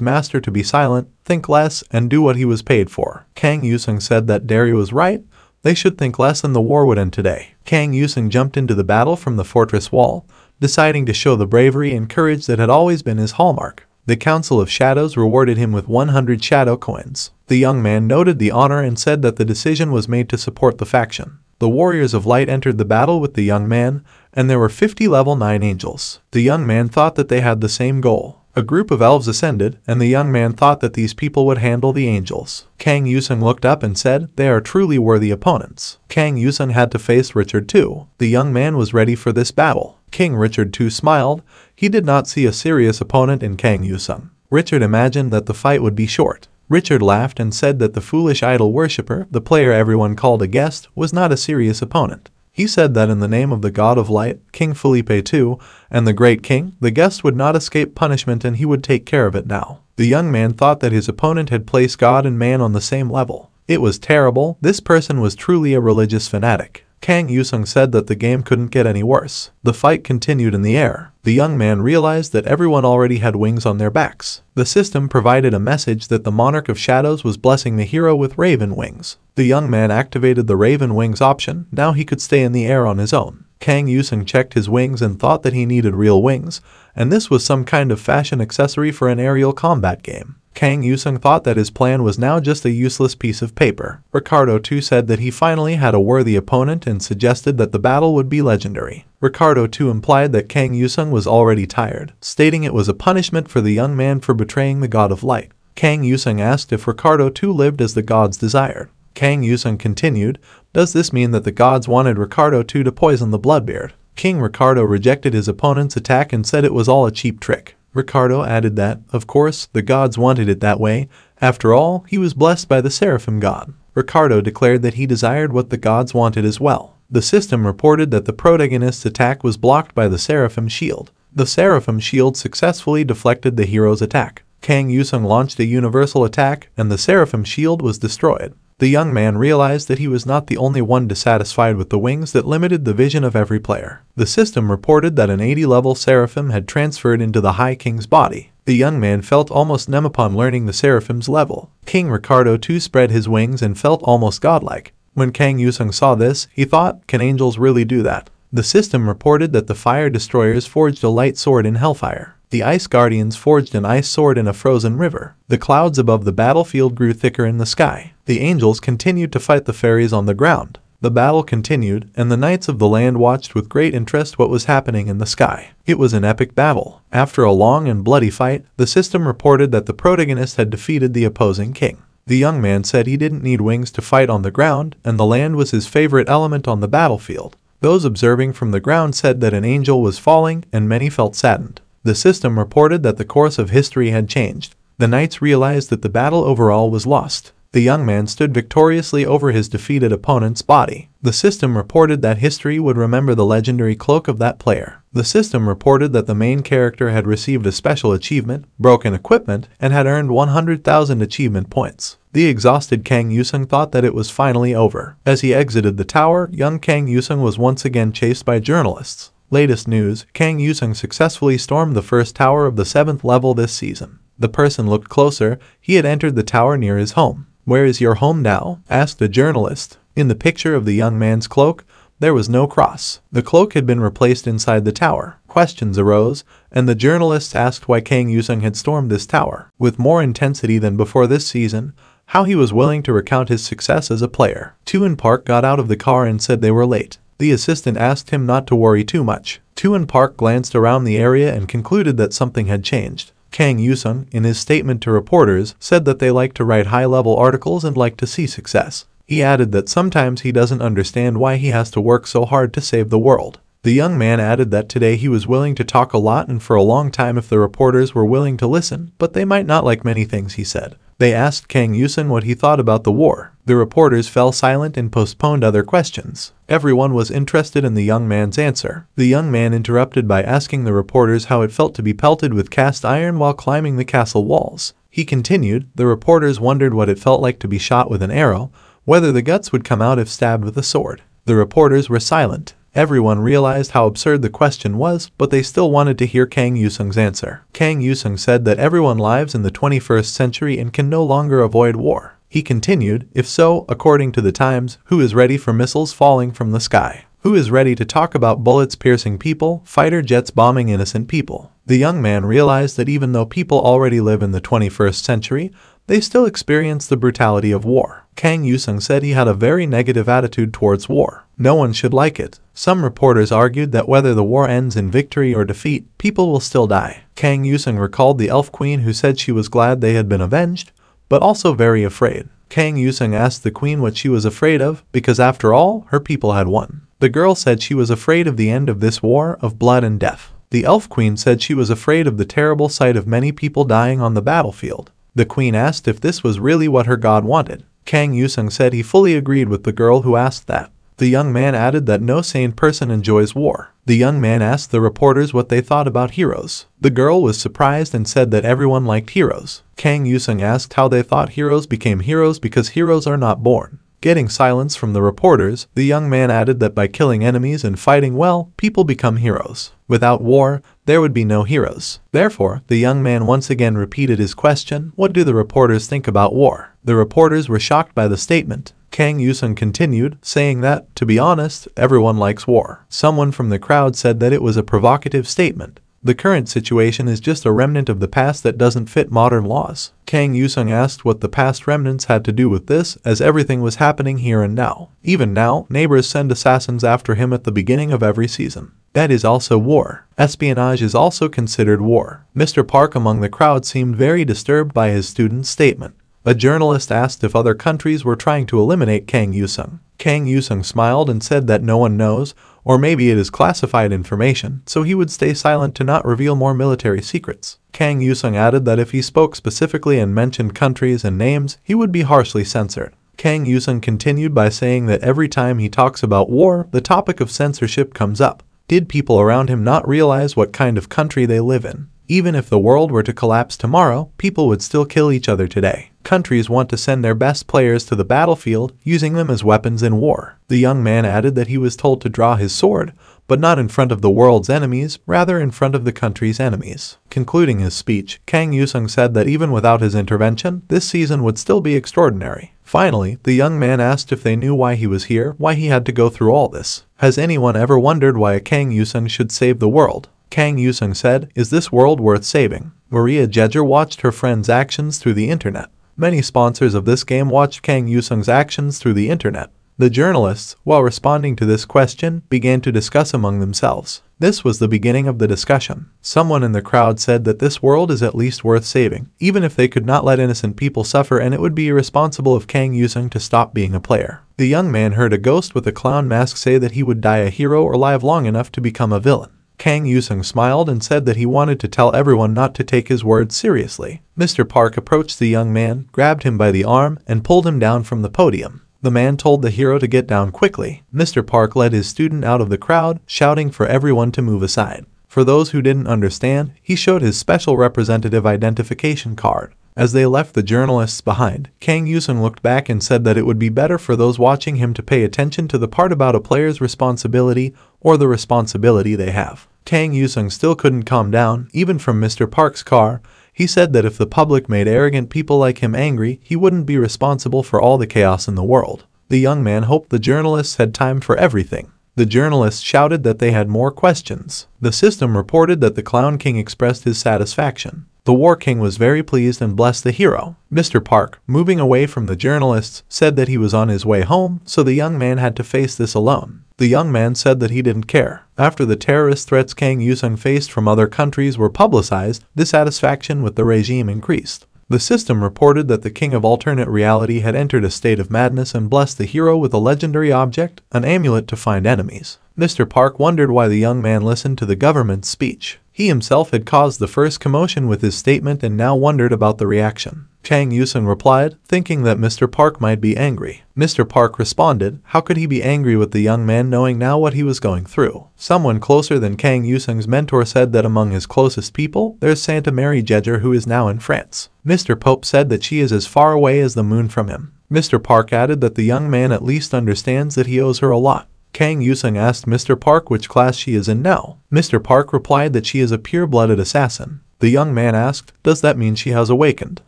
master to be silent, think less, and do what he was paid for. Kang Yusung said that Derry was right. They should think less and the war would end today. Kang Yusung jumped into the battle from the fortress wall, deciding to show the bravery and courage that had always been his hallmark. The Council of Shadows rewarded him with 100 shadow coins. The young man noted the honor and said that the decision was made to support the faction. The warriors of light entered the battle with the young man, and there were 50 level 9 angels. The young man thought that they had the same goal. A group of elves ascended, and the young man thought that these people would handle the angels. Kang Yusung looked up and said, "They are truly worthy opponents." Kang Yusung had to face Richard II. The young man was ready for this battle. King Richard II smiled. He did not see a serious opponent in Kang Yusung. Richard imagined that the fight would be short. Richard laughed and said that the foolish idol worshipper, the player everyone called a guest, was not a serious opponent. He said that in the name of the god of light, King Felipe II, and the great king, the guest would not escape punishment and he would take care of it now. The young man thought that his opponent had placed God and man on the same level. It was terrible. This person was truly a religious fanatic. Kang Yusung said that the game couldn't get any worse. The fight continued in the air. The young man realized that everyone already had wings on their backs. The system provided a message that the Monarch of Shadows was blessing the hero with raven wings. The young man activated the raven wings option. Now he could stay in the air on his own. Kang Yusung checked his wings and thought that he needed real wings, and this was some kind of fashion accessory for an aerial combat game. Kang Yusung thought that his plan was now just a useless piece of paper. Ricardo too said that he finally had a worthy opponent and suggested that the battle would be legendary. Ricardo too implied that Kang Yusung was already tired, stating it was a punishment for the young man for betraying the god of light. Kang Yusung asked if Ricardo too lived as the gods desired. Kang Yusung continued, "Does this mean that the gods wanted Ricardo too to poison the Bloodbeard?" King Ricardo rejected his opponent's attack and said it was all a cheap trick. Ricardo added that, of course, the gods wanted it that way. After all, he was blessed by the Seraphim god. Ricardo declared that he desired what the gods wanted as well. The system reported that the protagonist's attack was blocked by the Seraphim shield. The Seraphim shield successfully deflected the hero's attack. Kang Yusung launched a universal attack, and the Seraphim shield was destroyed. The young man realized that he was not the only one dissatisfied with the wings that limited the vision of every player. The system reported that an 80-level Seraphim had transferred into the High King's body. The young man felt almost numb upon learning the Seraphim's level. King Ricardo too spread his wings and felt almost godlike. When Kang Yusung saw this, he thought, "Can angels really do that?" The system reported that the Fire Destroyers forged a light sword in Hellfire. The Ice Guardians forged an ice sword in a frozen river. The clouds above the battlefield grew thicker in the sky. The angels continued to fight the fairies on the ground. The battle continued, and the knights of the land watched with great interest what was happening in the sky. It was an epic battle. After a long and bloody fight, the system reported that the protagonist had defeated the opposing king. The young man said he didn't need wings to fight on the ground, and the land was his favorite element on the battlefield. Those observing from the ground said that an angel was falling, and many felt saddened. The system reported that the course of history had changed. The knights realized that the battle overall was lost. The young man stood victoriously over his defeated opponent's body. The system reported that history would remember the legendary cloak of that player. The system reported that the main character had received a special achievement, broken equipment, and had earned 100,000 achievement points. The exhausted Kang Yusung thought that it was finally over. As he exited the tower, young Kang Yusung was once again chased by journalists. Latest news, Kang Yusung successfully stormed the first tower of the 7th level this season. The person looked closer. He had entered the tower near his home. "Where is your home now?" asked a journalist. In the picture of the young man's cloak, there was no cross. The cloak had been replaced inside the tower. Questions arose, and the journalists asked why Kang Yusung had stormed this tower. With more intensity than before this season, how he was willing to recount his success as a player. Tuan Park got out of the car and said they were late. The assistant asked him not to worry too much. Tuan Park glanced around the area and concluded that something had changed. Kang Yusung, in his statement to reporters, said that they like to write high-level articles and like to see success. He added that sometimes he doesn't understand why he has to work so hard to save the world. The young man added that today he was willing to talk a lot and for a long time if the reporters were willing to listen, but they might not like many things he said. They asked Kang Yusung what he thought about the war. The reporters fell silent and postponed other questions. Everyone was interested in the young man's answer. The young man interrupted by asking the reporters how it felt to be pelted with cast iron while climbing the castle walls. He continued, the reporters wondered what it felt like to be shot with an arrow, whether the guts would come out if stabbed with a sword. The reporters were silent. Everyone realized how absurd the question was, but they still wanted to hear Kang Yusung's answer. Kang Yusung said that everyone lives in the 21st century and can no longer avoid war. He continued, if so, according to the times, who is ready for missiles falling from the sky? Who is ready to talk about bullets piercing people, fighter jets bombing innocent people? The young man realized that even though people already live in the 21st century, they still experience the brutality of war. Kang Yusung said he had a very negative attitude towards war. No one should like it. Some reporters argued that whether the war ends in victory or defeat, people will still die. Kang Yusung recalled the elf queen who said she was glad they had been avenged, but also very afraid. Kang Yusung asked the queen what she was afraid of, because after all, her people had won. The girl said she was afraid of the end of this war, of blood and death. The elf queen said she was afraid of the terrible sight of many people dying on the battlefield. The queen asked if this was really what her god wanted. Kang Yusung said he fully agreed with the girl who asked that. The young man added that no sane person enjoys war. The young man asked the reporters what they thought about heroes. The girl was surprised and said that everyone liked heroes. Kang Yusung asked how they thought heroes became heroes because heroes are not born. Getting silence from the reporters, the young man added that by killing enemies and fighting well, people become heroes. Without war, there would be no heroes. Therefore, the young man once again repeated his question, what do the reporters think about war? The reporters were shocked by the statement. Kang Yusung continued, saying that, to be honest, everyone likes war. Someone from the crowd said that it was a provocative statement. The current situation is just a remnant of the past that doesn't fit modern laws. Kang Yusung asked what the past remnants had to do with this, as everything was happening here and now. Even now, neighbors send assassins after him at the beginning of every season. That is also war. Espionage is also considered war. Mr. Park among the crowd seemed very disturbed by his student's statement. A journalist asked if other countries were trying to eliminate Kang Yusung. Kang Yusung smiled and said that no one knows, or maybe it is classified information, so he would stay silent to not reveal more military secrets. Kang Yusung added that if he spoke specifically and mentioned countries and names, he would be harshly censored. Kang Yusung continued by saying that every time he talks about war, the topic of censorship comes up. Did people around him not realize what kind of country they live in? Even if the world were to collapse tomorrow, people would still kill each other today. Countries want to send their best players to the battlefield, using them as weapons in war. The young man added that he was told to draw his sword, but not in front of the world's enemies, rather in front of the country's enemies. Concluding his speech, Kang Yusung said that even without his intervention, this season would still be extraordinary. Finally, the young man asked if they knew why he was here, why he had to go through all this. Has anyone ever wondered why a Kang Yusung should save the world? Kang Yusung said, is this world worth saving? Maria Jejer watched her friend's actions through the internet. Many sponsors of this game watched Kang Yusung's actions through the internet. The journalists, while responding to this question, began to discuss among themselves. This was the beginning of the discussion. Someone in the crowd said that this world is at least worth saving, even if they could not let innocent people suffer, and it would be irresponsible of Kang Yusung to stop being a player. The young man heard a ghost with a clown mask say that he would die a hero or live long enough to become a villain. Kang Yusung smiled and said that he wanted to tell everyone not to take his words seriously. Mr. Park approached the young man, grabbed him by the arm, and pulled him down from the podium. The man told the hero to get down quickly. Mr. Park led his student out of the crowd, shouting for everyone to move aside. For those who didn't understand, he showed his special representative identification card. As they left the journalists behind, Kang Yusung looked back and said that it would be better for those watching him to pay attention to the part about a player's responsibility or the responsibility they have. Kang Yusung still couldn't calm down, even from Mr. Park's car. He said that if the public made arrogant people like him angry, he wouldn't be responsible for all the chaos in the world. The young man hoped the journalists had time for everything. The journalists shouted that they had more questions. The system reported that the Clown King expressed his satisfaction. The War King was very pleased and blessed the hero. Mr. Park, moving away from the journalists, said that he was on his way home, so the young man had to face this alone. The young man said that he didn't care. After the terrorist threats Kang Yusung faced from other countries were publicized, dissatisfaction with the regime increased. The system reported that the king of alternate reality had entered a state of madness and blessed the hero with a legendary object, an amulet to find enemies. Mr. Park wondered why the young man listened to the government's speech. He himself had caused the first commotion with his statement and now wondered about the reaction. Kang Yusung replied, thinking that Mr. Park might be angry. Mr. Park responded, how could he be angry with the young man knowing now what he was going through? Someone closer than Kang Yusung's mentor said that among his closest people, there's Santa Maria Jejer, who is now in France. Mr. Pope said that she is as far away as the moon from him. Mr. Park added that the young man at least understands that he owes her a lot. Kang Yusung asked Mr. Park which class she is in now. Mr. Park replied that she is a pure-blooded assassin. The young man asked, does that mean she has awakened?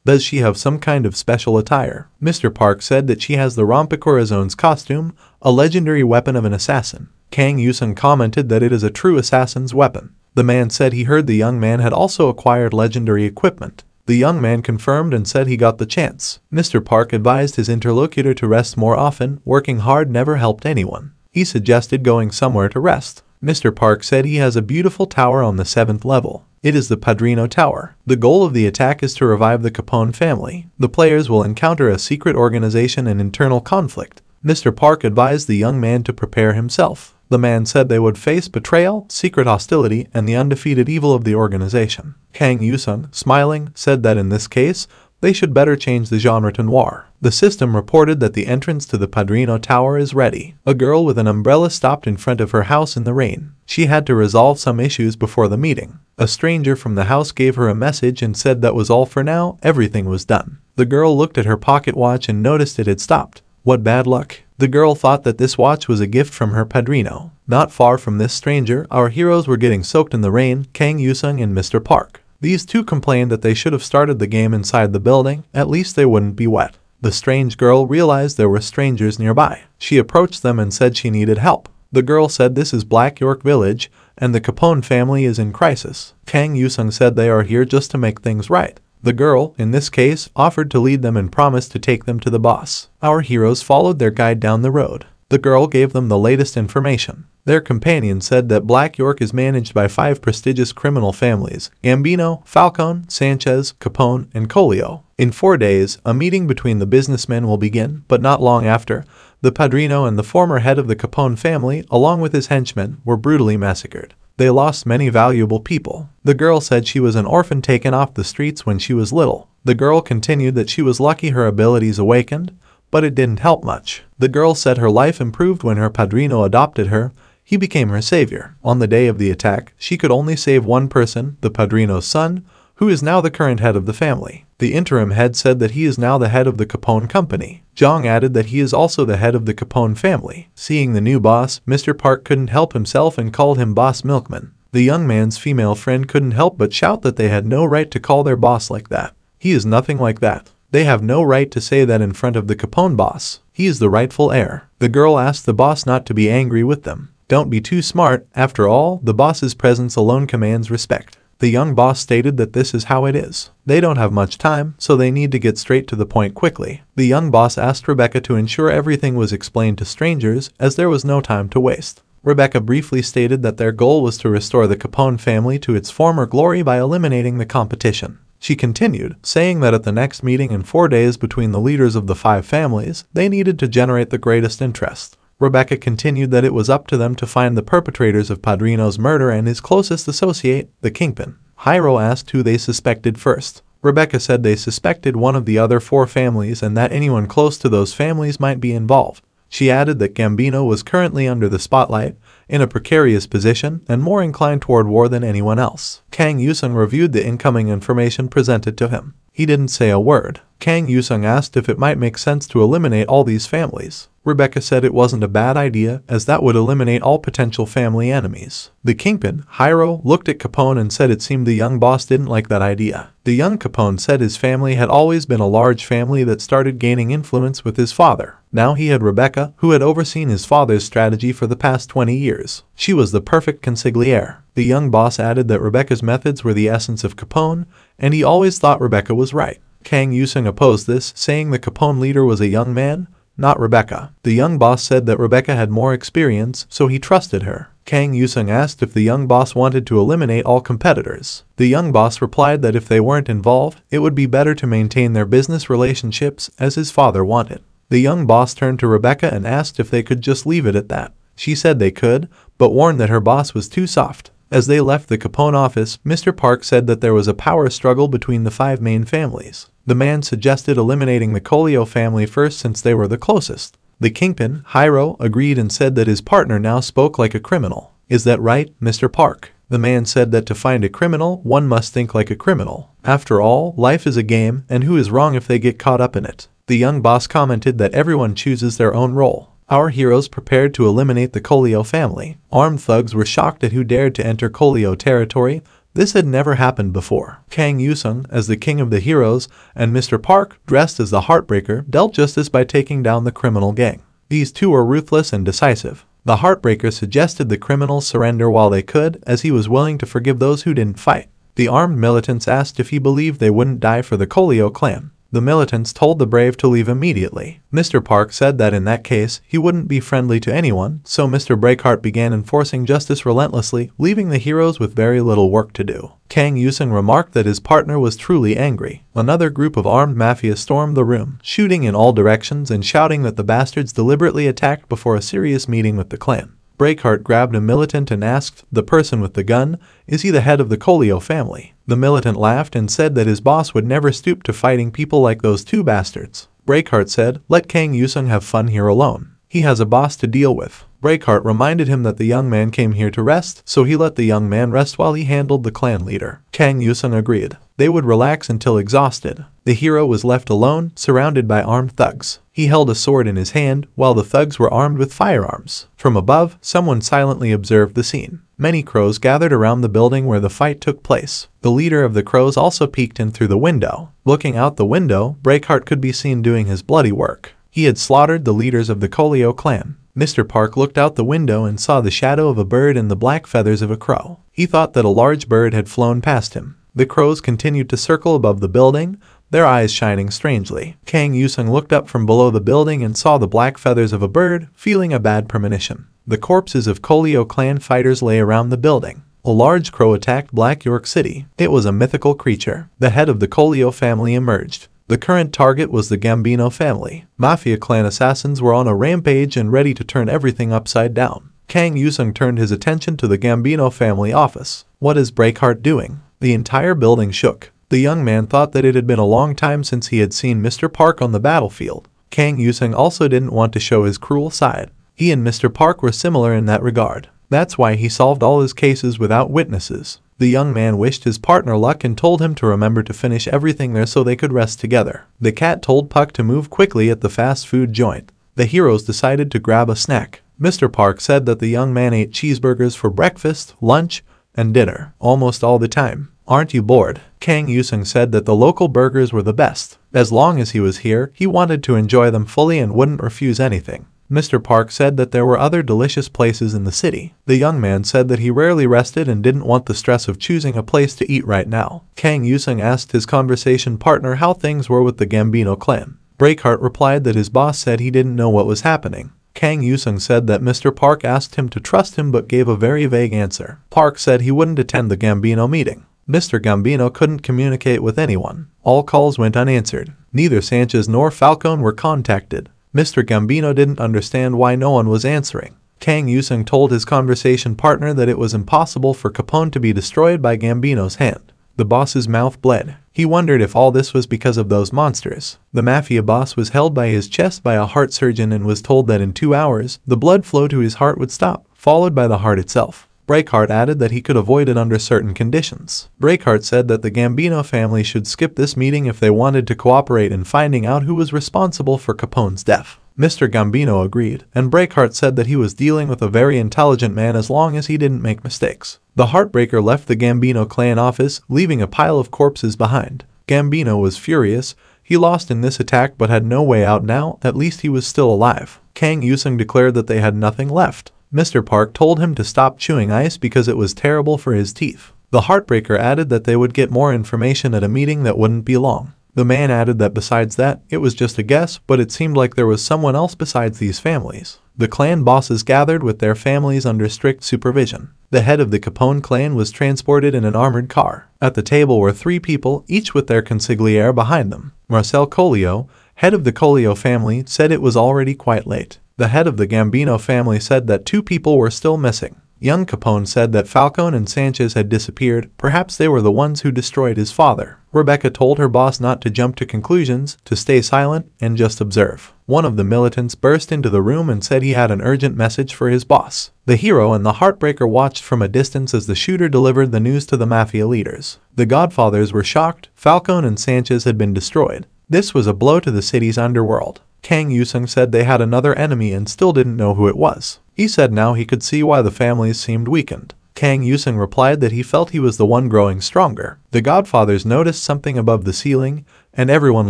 Does she have some kind of special attire? Mr. Park said that she has the Rompicorazon's costume, a legendary weapon of an assassin. Kang Yusung commented that it is a true assassin's weapon. The man said he heard the young man had also acquired legendary equipment. The young man confirmed and said he got the chance. Mr. Park advised his interlocutor to rest more often. Working hard never helped anyone. He suggested going somewhere to rest. Mr. Park said he has a beautiful tower on the 7th level. It is the Padrino Tower. The goal of the attack is to revive the Capone family. The players will encounter a secret organization and internal conflict. Mr. Park advised the young man to prepare himself. The man said they would face betrayal, secret hostility, and the undefeated evil of the organization. Kang Yusung, smiling, said that in this case, They should better change the genre to noir. The system reported that the entrance to the Padrino Tower is ready. A girl with an umbrella stopped in front of her house in the rain. She had to resolve some issues before the meeting. A stranger from the house gave her a message and said that was all for now, everything was done. The girl looked at her pocket watch and noticed it had stopped. What bad luck. The girl thought that this watch was a gift from her padrino. Not far from this stranger, our heroes were getting soaked in the rain, Kang Yusung and Mr. Park. These two complained that they should have started the game inside the building, at least they wouldn't be wet. The strange girl realized there were strangers nearby. She approached them and said she needed help. The girl said this is Black York Village, and the Capone family is in crisis. Kang Yusung said they are here just to make things right. The girl, in this case, offered to lead them and promised to take them to the boss. Our heroes followed their guide down the road. The girl gave them the latest information. Their companion said that Black York is managed by 5 prestigious criminal families: Gambino, Falcone, Sanchez, Capone, and Colio. In 4 days, a meeting between the businessmen will begin, but not long after, the Padrino and the former head of the Capone family, along with his henchmen, were brutally massacred. They lost many valuable people. The girl said she was an orphan taken off the streets when she was little. The girl continued that she was lucky her abilities awakened, but it didn't help much. The girl said her life improved when her padrino adopted her. He became her savior. On the day of the attack, she could only save one person, the padrino's son, who is now the current head of the family. The interim head said that he is now the head of the Capone company. Zhang added that he is also the head of the Capone family. Seeing the new boss, Mr. Park couldn't help himself and called him Boss Milkman. The young man's female friend couldn't help but shout that they had no right to call their boss like that. He is nothing like that. They have no right to say that in front of the Capone boss. He is the rightful heir. The girl asked the boss not to be angry with them. Don't be too smart. After all, the boss's presence alone commands respect. The young boss stated that this is how it is. They don't have much time, so they need to get straight to the point quickly. The young boss asked Rebecca to ensure everything was explained to strangers, as there was no time to waste. Rebecca briefly stated that their goal was to restore the Capone family to its former glory by eliminating the competition. She continued, saying that at the next meeting in 4 days between the leaders of the 5 families, they needed to generate the greatest interest. Rebecca continued that it was up to them to find the perpetrators of Padrino's murder and his closest associate, the Kingpin. Hiro asked who they suspected first. Rebecca said they suspected one of the other 4 families and that anyone close to those families might be involved. She added that Gambino was currently under the spotlight, in a precarious position, and more inclined toward war than anyone else. Kang Yusung reviewed the incoming information presented to him. He didn't say a word. Kang Yusung asked if it might make sense to eliminate all these families. Rebecca said it wasn't a bad idea, as that would eliminate all potential family enemies. The Kingpin, Hiro, looked at Capone and said it seemed the young boss didn't like that idea. The young Capone said his family had always been a large family that started gaining influence with his father. Now he had Rebecca, who had overseen his father's strategy for the past 20 years. She was the perfect consigliere. The young boss added that Rebecca's methods were the essence of Capone, and he always thought Rebecca was right. Kang Yusung opposed this, saying the Capone leader was a young man, not Rebecca. The young boss said that Rebecca had more experience, so he trusted her. Kang Yusung asked if the young boss wanted to eliminate all competitors. The young boss replied that if they weren't involved, it would be better to maintain their business relationships as his father wanted. The young boss turned to Rebecca and asked if they could just leave it at that. She said they could, but warned that her boss was too soft. As they left the Capone office, Mr. Park said that there was a power struggle between the 5 main families. The man suggested eliminating the Colio family first since they were the closest. The Kingpin, Hiro, agreed and said that his partner now spoke like a criminal. Is that right, Mr. Park? The man said that to find a criminal, one must think like a criminal. After all, life is a game, and who is wrong if they get caught up in it? The young boss commented that everyone chooses their own role. Our heroes prepared to eliminate the Colio family. Armed thugs were shocked at who dared to enter Colio territory. This had never happened before. Kang Yusung, as the king of the heroes, and Mr. Park, dressed as the Heartbreaker, dealt justice by taking down the criminal gang. These two were ruthless and decisive. The Heartbreaker suggested the criminals surrender while they could, as he was willing to forgive those who didn't fight. The armed militants asked if he believed they wouldn't die for the Colio clan. The militants told the brave to leave immediately. Mr. Park said that in that case, he wouldn't be friendly to anyone, so Mr. Breakheart began enforcing justice relentlessly, leaving the heroes with very little work to do. Kang Yusung remarked that his partner was truly angry. Another group of armed mafia stormed the room, shooting in all directions and shouting that the bastards deliberately attacked before a serious meeting with the clan. Breakheart grabbed a militant and asked the person with the gun, "Is he the head of the Kolio family?" The militant laughed and said that his boss would never stoop to fighting people like those two bastards. Breakheart said, "Let Kang Yusung have fun here alone. He has a boss to deal with." Breakheart reminded him that the young man came here to rest, so he let the young man rest while he handled the clan leader. Kang Yusung agreed. They would relax until exhausted. The hero was left alone, surrounded by armed thugs. He held a sword in his hand, while the thugs were armed with firearms. From above, someone silently observed the scene. Many crows gathered around the building where the fight took place. The leader of the crows also peeked in through the window. Looking out the window, Breakheart could be seen doing his bloody work. He had slaughtered the leaders of the Kolio clan. Mr. Park looked out the window and saw the shadow of a bird and the black feathers of a crow. He thought that a large bird had flown past him. The crows continued to circle above the building, their eyes shining strangely. Kang Yusung looked up from below the building and saw the black feathers of a bird, feeling a bad premonition. The corpses of Kolio clan fighters lay around the building. A large crow attacked Black York City. It was a mythical creature. The head of the Kolio family emerged. The current target was the Gambino family. Mafia clan assassins were on a rampage and ready to turn everything upside down. Kang Yusung turned his attention to the Gambino family office. "What is Breakheart doing?" The entire building shook. The young man thought that it had been a long time since he had seen Mr. Park on the battlefield. Kang Yusung also didn't want to show his cruel side. He and Mr. Park were similar in that regard. That's why he solved all his cases without witnesses. The young man wished his partner luck and told him to remember to finish everything there so they could rest together. The cat told Puck to move quickly at the fast food joint. The heroes decided to grab a snack. Mr. Park said that the young man ate cheeseburgers for breakfast, lunch, and dinner, almost all the time. "Aren't you bored?" Kang Yusung said that the local burgers were the best. As long as he was here, he wanted to enjoy them fully and wouldn't refuse anything. Mr. Park said that there were other delicious places in the city. The young man said that he rarely rested and didn't want the stress of choosing a place to eat right now. Kang Yusung asked his conversation partner how things were with the Gambino clan. Breakheart replied that his boss said he didn't know what was happening. Kang Yusung said that Mr. Park asked him to trust him but gave a very vague answer. Park said he wouldn't attend the Gambino meeting. Mr. Gambino couldn't communicate with anyone. All calls went unanswered. Neither Sanchez nor Falcone were contacted. Mr. Gambino didn't understand why no one was answering. Kang Yusung told his conversation partner that it was impossible for Capone to be destroyed by Gambino's hand. The boss's mouth bled. He wondered if all this was because of those monsters. The mafia boss was held by his chest by a heart surgeon and was told that in 2 hours, the blood flow to his heart would stop, followed by the heart itself. Breakheart added that he could avoid it under certain conditions. Breakheart said that the Gambino family should skip this meeting if they wanted to cooperate in finding out who was responsible for Capone's death. Mr. Gambino agreed, and Breakheart said that he was dealing with a very intelligent man as long as he didn't make mistakes. The Heartbreaker left the Gambino clan office, leaving a pile of corpses behind. Gambino was furious. He lost in this attack but had no way out now, at least he was still alive. Kang Yusung declared that they had nothing left. Mr. Park told him to stop chewing ice because it was terrible for his teeth. The Heartbreaker added that they would get more information at a meeting that wouldn't be long. The man added that besides that, it was just a guess, but it seemed like there was someone else besides these families. The clan bosses gathered with their families under strict supervision. The head of the Capone clan was transported in an armored car. At the table were 3 people, each with their consigliere behind them. Marcel Colio, head of the Colio family, said it was already quite late. The head of the Gambino family said that 2 people were still missing. Young Capone said that Falcone and Sanchez had disappeared. Perhaps they were the ones who destroyed his father. Rebecca told her boss not to jump to conclusions, to stay silent, and just observe. One of the militants burst into the room and said he had an urgent message for his boss. The hero and the Heartbreaker watched from a distance as the shooter delivered the news to the mafia leaders. The Godfathers were shocked. Falcone and Sanchez had been destroyed. This was a blow to the city's underworld. Kang Yusung said they had another enemy and still didn't know who it was. He said now he could see why the families seemed weakened. Kang Yusung replied that he felt he was the one growing stronger. The Godfathers noticed something above the ceiling, and everyone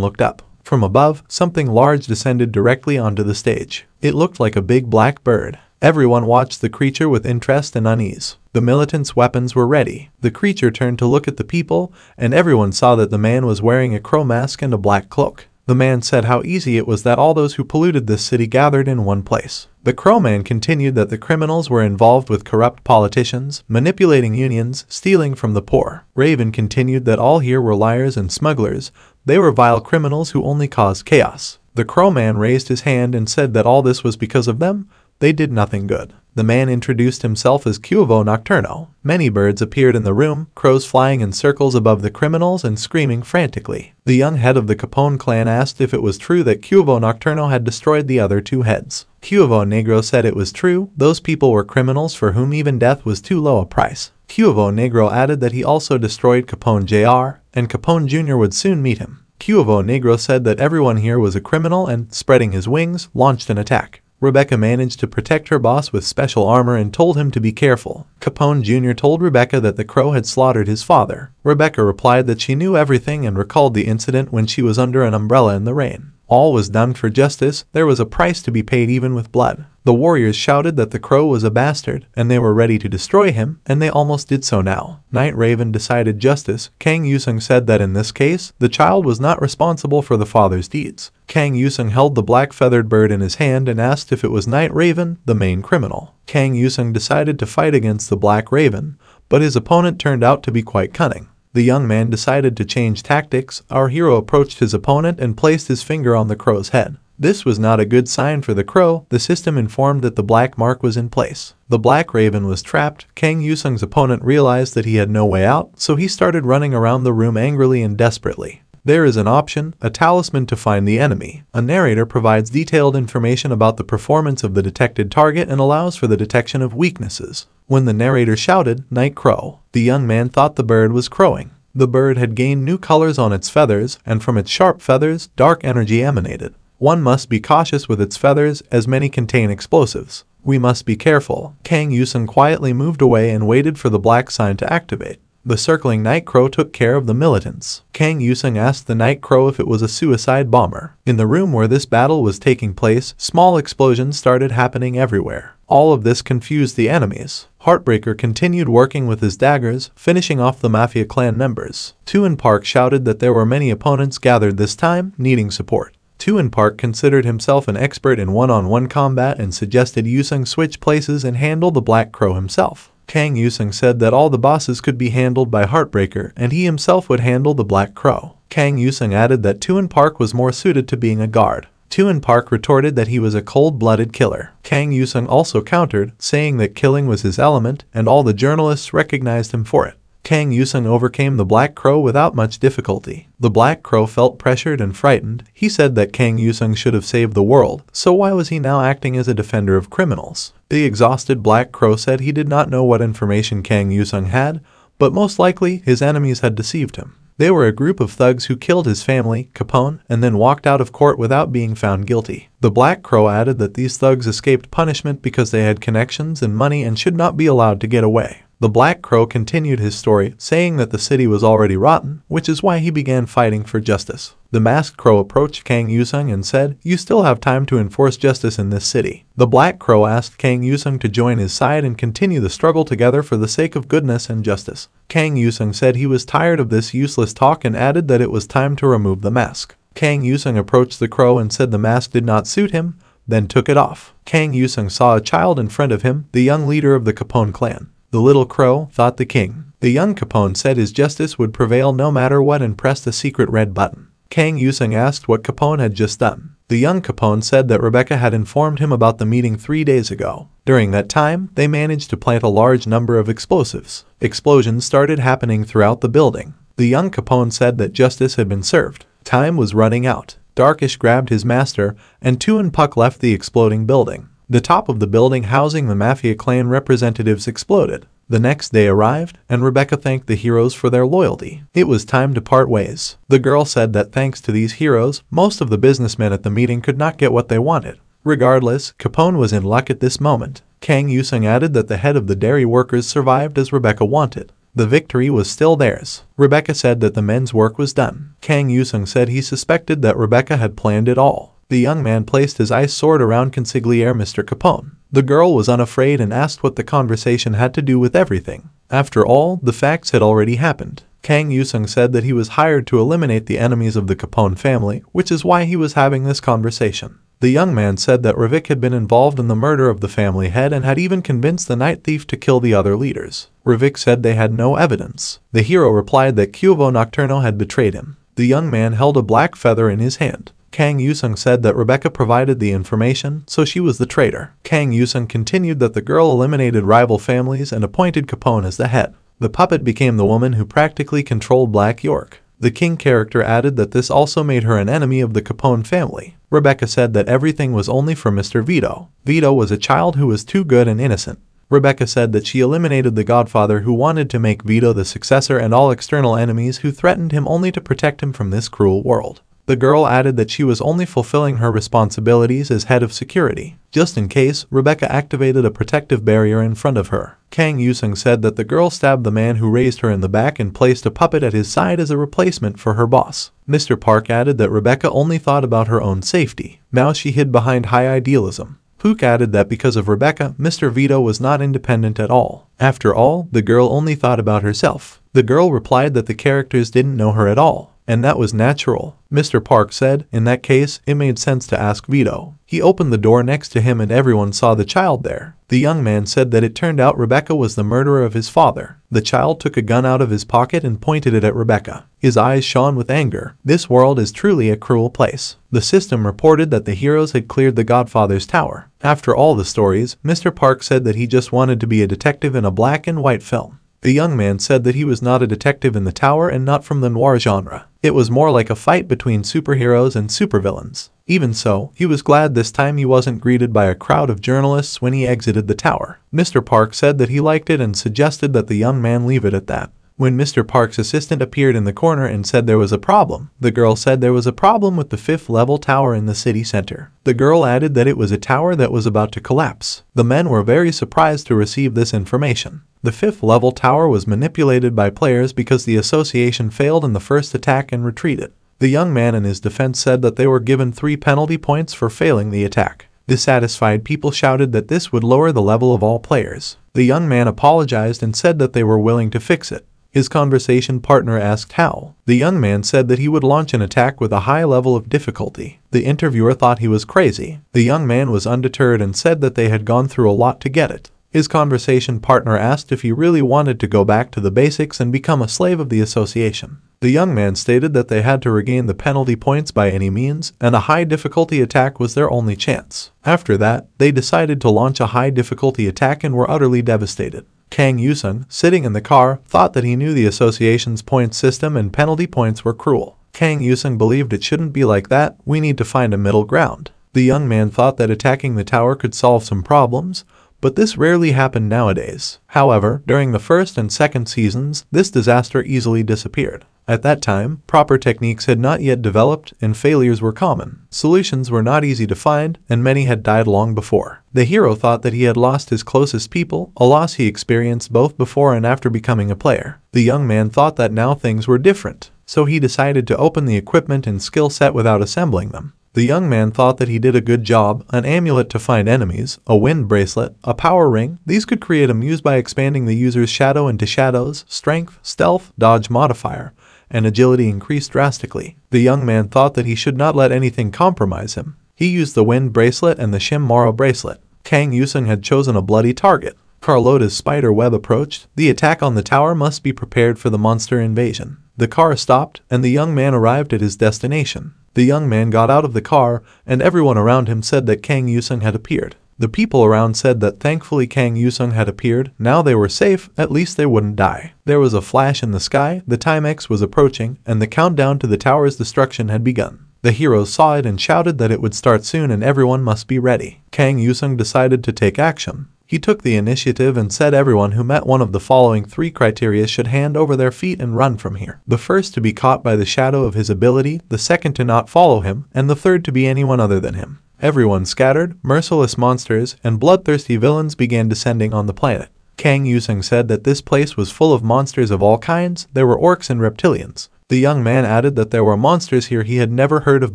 looked up. From above, something large descended directly onto the stage. It looked like a big black bird. Everyone watched the creature with interest and unease. The militants' weapons were ready. The creature turned to look at the people, and everyone saw that the man was wearing a crow mask and a black cloak. The man said how easy it was that all those who polluted this city gathered in one place. The Crowman continued that the criminals were involved with corrupt politicians, manipulating unions, stealing from the poor. Raven continued that all here were liars and smugglers. They were vile criminals who only caused chaos. The Crowman raised his hand and said that all this was because of them. they did nothing good. The man introduced himself as Cuovo Nocturno. Many birds appeared in the room, crows flying in circles above the criminals and screaming frantically. The young head of the Capone clan asked if it was true that Cuovo Nocturno had destroyed the other two heads. Cuovo Negro said it was true, those people were criminals for whom even death was too low a price. Cuovo Negro added that he also destroyed Capone Jr., and Capone Jr. would soon meet him. Cuovo Negro said that everyone here was a criminal and, spreading his wings, launched an attack. Rebecca managed to protect her boss with special armor and told him to be careful. Capone Jr. told Rebecca that the crow had slaughtered his father. Rebecca replied that she knew everything and recalled the incident when she was under an umbrella in the rain. All was done for justice, there was a price to be paid even with blood. The warriors shouted that the crow was a bastard, and they were ready to destroy him, and they almost did so now. Night Raven decided justice. Kang Yusung said that in this case, the child was not responsible for the father's deeds. Kang Yusung held the black feathered bird in his hand and asked if it was Night Raven, the main criminal. Kang Yusung decided to fight against the Black Raven, but his opponent turned out to be quite cunning. The young man decided to change tactics. Our hero approached his opponent and placed his finger on the crow's head. This was not a good sign for the crow. The system informed that the black mark was in place. The Black Raven was trapped. Kang Yusung's opponent realized that he had no way out, so he started running around the room angrily and desperately. There is an option, a talisman to find the enemy. A narrator provides detailed information about the performance of the detected target and allows for the detection of weaknesses. When the narrator shouted, "Night Crow," the young man thought the bird was crowing. The bird had gained new colors on its feathers, and from its sharp feathers, dark energy emanated. One must be cautious with its feathers, as many contain explosives. We must be careful. Kang Yusung quietly moved away and waited for the black sign to activate. The circling Night Crow took care of the militants. Kang Yusung asked the Night Crow if it was a suicide bomber. In the room where this battle was taking place, small explosions started happening everywhere. All of this confused the enemies. Heartbreaker continued working with his daggers, finishing off the Mafia clan members. Tuin Park shouted that there were many opponents gathered this time, needing support. Tuin Park considered himself an expert in one-on-one combat and suggested Yusung switch places and handle the Black Crow himself. Kang Yusung said that all the bosses could be handled by Heartbreaker and he himself would handle the Black Crow. Kang Yusung added that Tuin Park was more suited to being a guard. Tuin Park retorted that he was a cold-blooded killer. Kang Yusung also countered, saying that killing was his element and all the journalists recognized him for it. Kang Yusung overcame the Black Crow without much difficulty. The Black Crow felt pressured and frightened. He said that Kang Yusung should have saved the world, so why was he now acting as a defender of criminals? The exhausted Black Crow said he did not know what information Kang Yusung had, but most likely his enemies had deceived him. They were a group of thugs who killed his family, Capone, and then walked out of court without being found guilty. The Black Crow added that these thugs escaped punishment because they had connections and money and should not be allowed to get away. The Black Crow continued his story, saying that the city was already rotten, which is why he began fighting for justice. The Masked Crow approached Kang Yusung and said, "You still have time to enforce justice in this city." The Black Crow asked Kang Yusung to join his side and continue the struggle together for the sake of goodness and justice. Kang Yusung said he was tired of this useless talk and added that it was time to remove the mask. Kang Yusung approached the crow and said the mask did not suit him, then took it off. Kang Yusung saw a child in front of him, the young leader of the Capone clan. The little crow, thought the king. The young Capone said his justice would prevail no matter what and pressed a secret red button. Kang Yusung asked what Capone had just done. The young Capone said that Rebecca had informed him about the meeting 3 days ago. During that time, they managed to plant a large number of explosives. Explosions started happening throughout the building. The young Capone said that justice had been served. Time was running out. Darkish grabbed his master, and Tuin Puck left the exploding building. The top of the building housing the Mafia clan representatives exploded. The next day arrived, and Rebecca thanked the heroes for their loyalty. It was time to part ways. The girl said that thanks to these heroes, most of the businessmen at the meeting could not get what they wanted. Regardless, Capone was in luck at this moment. Kang Yusung added that the head of the dairy workers survived as Rebecca wanted. The victory was still theirs. Rebecca said that the men's work was done. Kang Yusung said he suspected that Rebecca had planned it all. The young man placed his ice sword around consigliere Mr. Capone. The girl was unafraid and asked what the conversation had to do with everything. After all, the facts had already happened. Kang Yusung said that he was hired to eliminate the enemies of the Capone family, which is why he was having this conversation. The young man said that Ravik had been involved in the murder of the family head and had even convinced the night thief to kill the other leaders. Ravik said they had no evidence. The hero replied that Cuovo Nocturno had betrayed him. The young man held a black feather in his hand. Kang Yusung said that Rebecca provided the information, so she was the traitor. Kang Yusung continued that the girl eliminated rival families and appointed Capone as the head. The puppet became the woman who practically controlled Black York. The King character added that this also made her an enemy of the Capone family. Rebecca said that everything was only for Mr. Vito. Vito was a child who was too good and innocent. Rebecca said that she eliminated the Godfather who wanted to make Vito the successor and all external enemies who threatened him only to protect him from this cruel world. The girl added that she was only fulfilling her responsibilities as head of security. Just in case, Rebecca activated a protective barrier in front of her. Kang Yusung said that the girl stabbed the man who raised her in the back and placed a puppet at his side as a replacement for her boss. Mr. Park added that Rebecca only thought about her own safety. Now she hid behind high idealism. Pook added that because of Rebecca, Mr. Vito was not independent at all. After all, the girl only thought about herself. The girl replied that the characters didn't know her at all, and that was natural. Mr. Park said, in that case, it made sense to ask Vito. He opened the door next to him and everyone saw the child there. The young man said that it turned out Rebecca was the murderer of his father. The child took a gun out of his pocket and pointed it at Rebecca. His eyes shone with anger. This world is truly a cruel place. The system reported that the heroes had cleared the Godfather's tower. After all the stories, Mr. Park said that he just wanted to be a detective in a black and white film. The young man said that he was not a detective in the tower and not from the noir genre. It was more like a fight between superheroes and supervillains. Even so, he was glad this time he wasn't greeted by a crowd of journalists when he exited the tower. Mr. Park said that he liked it and suggested that the young man leave it at that. When Mr. Park's assistant appeared in the corner and said there was a problem, the girl said there was a problem with the 5th level tower in the city center. The girl added that it was a tower that was about to collapse. The men were very surprised to receive this information. The 5th level tower was manipulated by players because the association failed in the first attack and retreated. The young man in his defense said that they were given 3 penalty points for failing the attack. Dissatisfied people shouted that this would lower the level of all players. The young man apologized and said that they were willing to fix it. His conversation partner asked how. The young man said that he would launch an attack with a high level of difficulty. The interviewer thought he was crazy. The young man was undeterred and said that they had gone through a lot to get it. His conversation partner asked if he really wanted to go back to the basics and become a slave of the association. The young man stated that they had to regain the penalty points by any means, and a high difficulty attack was their only chance. After that, they decided to launch a high difficulty attack and were utterly devastated. Kang Yusung, sitting in the car, thought that he knew the association's point system and penalty points were cruel. Kang Yusung believed it shouldn't be like that, we need to find a middle ground. The young man thought that attacking the tower could solve some problems, but this rarely happened nowadays. However, during the first and second seasons, this disaster easily disappeared. At that time, proper techniques had not yet developed and failures were common. Solutions were not easy to find and many had died long before. The hero thought that he had lost his closest people, a loss he experienced both before and after becoming a player. The young man thought that now things were different, so he decided to open the equipment and skill set without assembling them. The young man thought that he did a good job, an amulet to find enemies, a wind bracelet, a power ring. These could create a muse by expanding the user's shadow into shadows, strength, stealth, dodge modifier, and agility increased drastically. The young man thought that he should not let anything compromise him. He used the wind bracelet and the Shimmara bracelet. Kang Yusung had chosen a bloody target. Carlotta's spider web approached. The attack on the tower must be prepared for the monster invasion. The car stopped, and the young man arrived at his destination. The young man got out of the car, and everyone around him said that Kang Yusung had appeared. The people around said that thankfully Kang Yusung had appeared, now they were safe, at least they wouldn't die. There was a flash in the sky, the time X was approaching, and the countdown to the tower's destruction had begun. The heroes saw it and shouted that it would start soon and everyone must be ready. Kang Yusung decided to take action. He took the initiative and said everyone who met one of the following 3 criteria should hand over their feet and run from here. The first to be caught by the shadow of his ability, the second to not follow him, and the third to be anyone other than him. Everyone scattered, merciless monsters and bloodthirsty villains began descending on the planet. Kang Yusung said that this place was full of monsters of all kinds, there were orcs and reptilians. The young man added that there were monsters here he had never heard of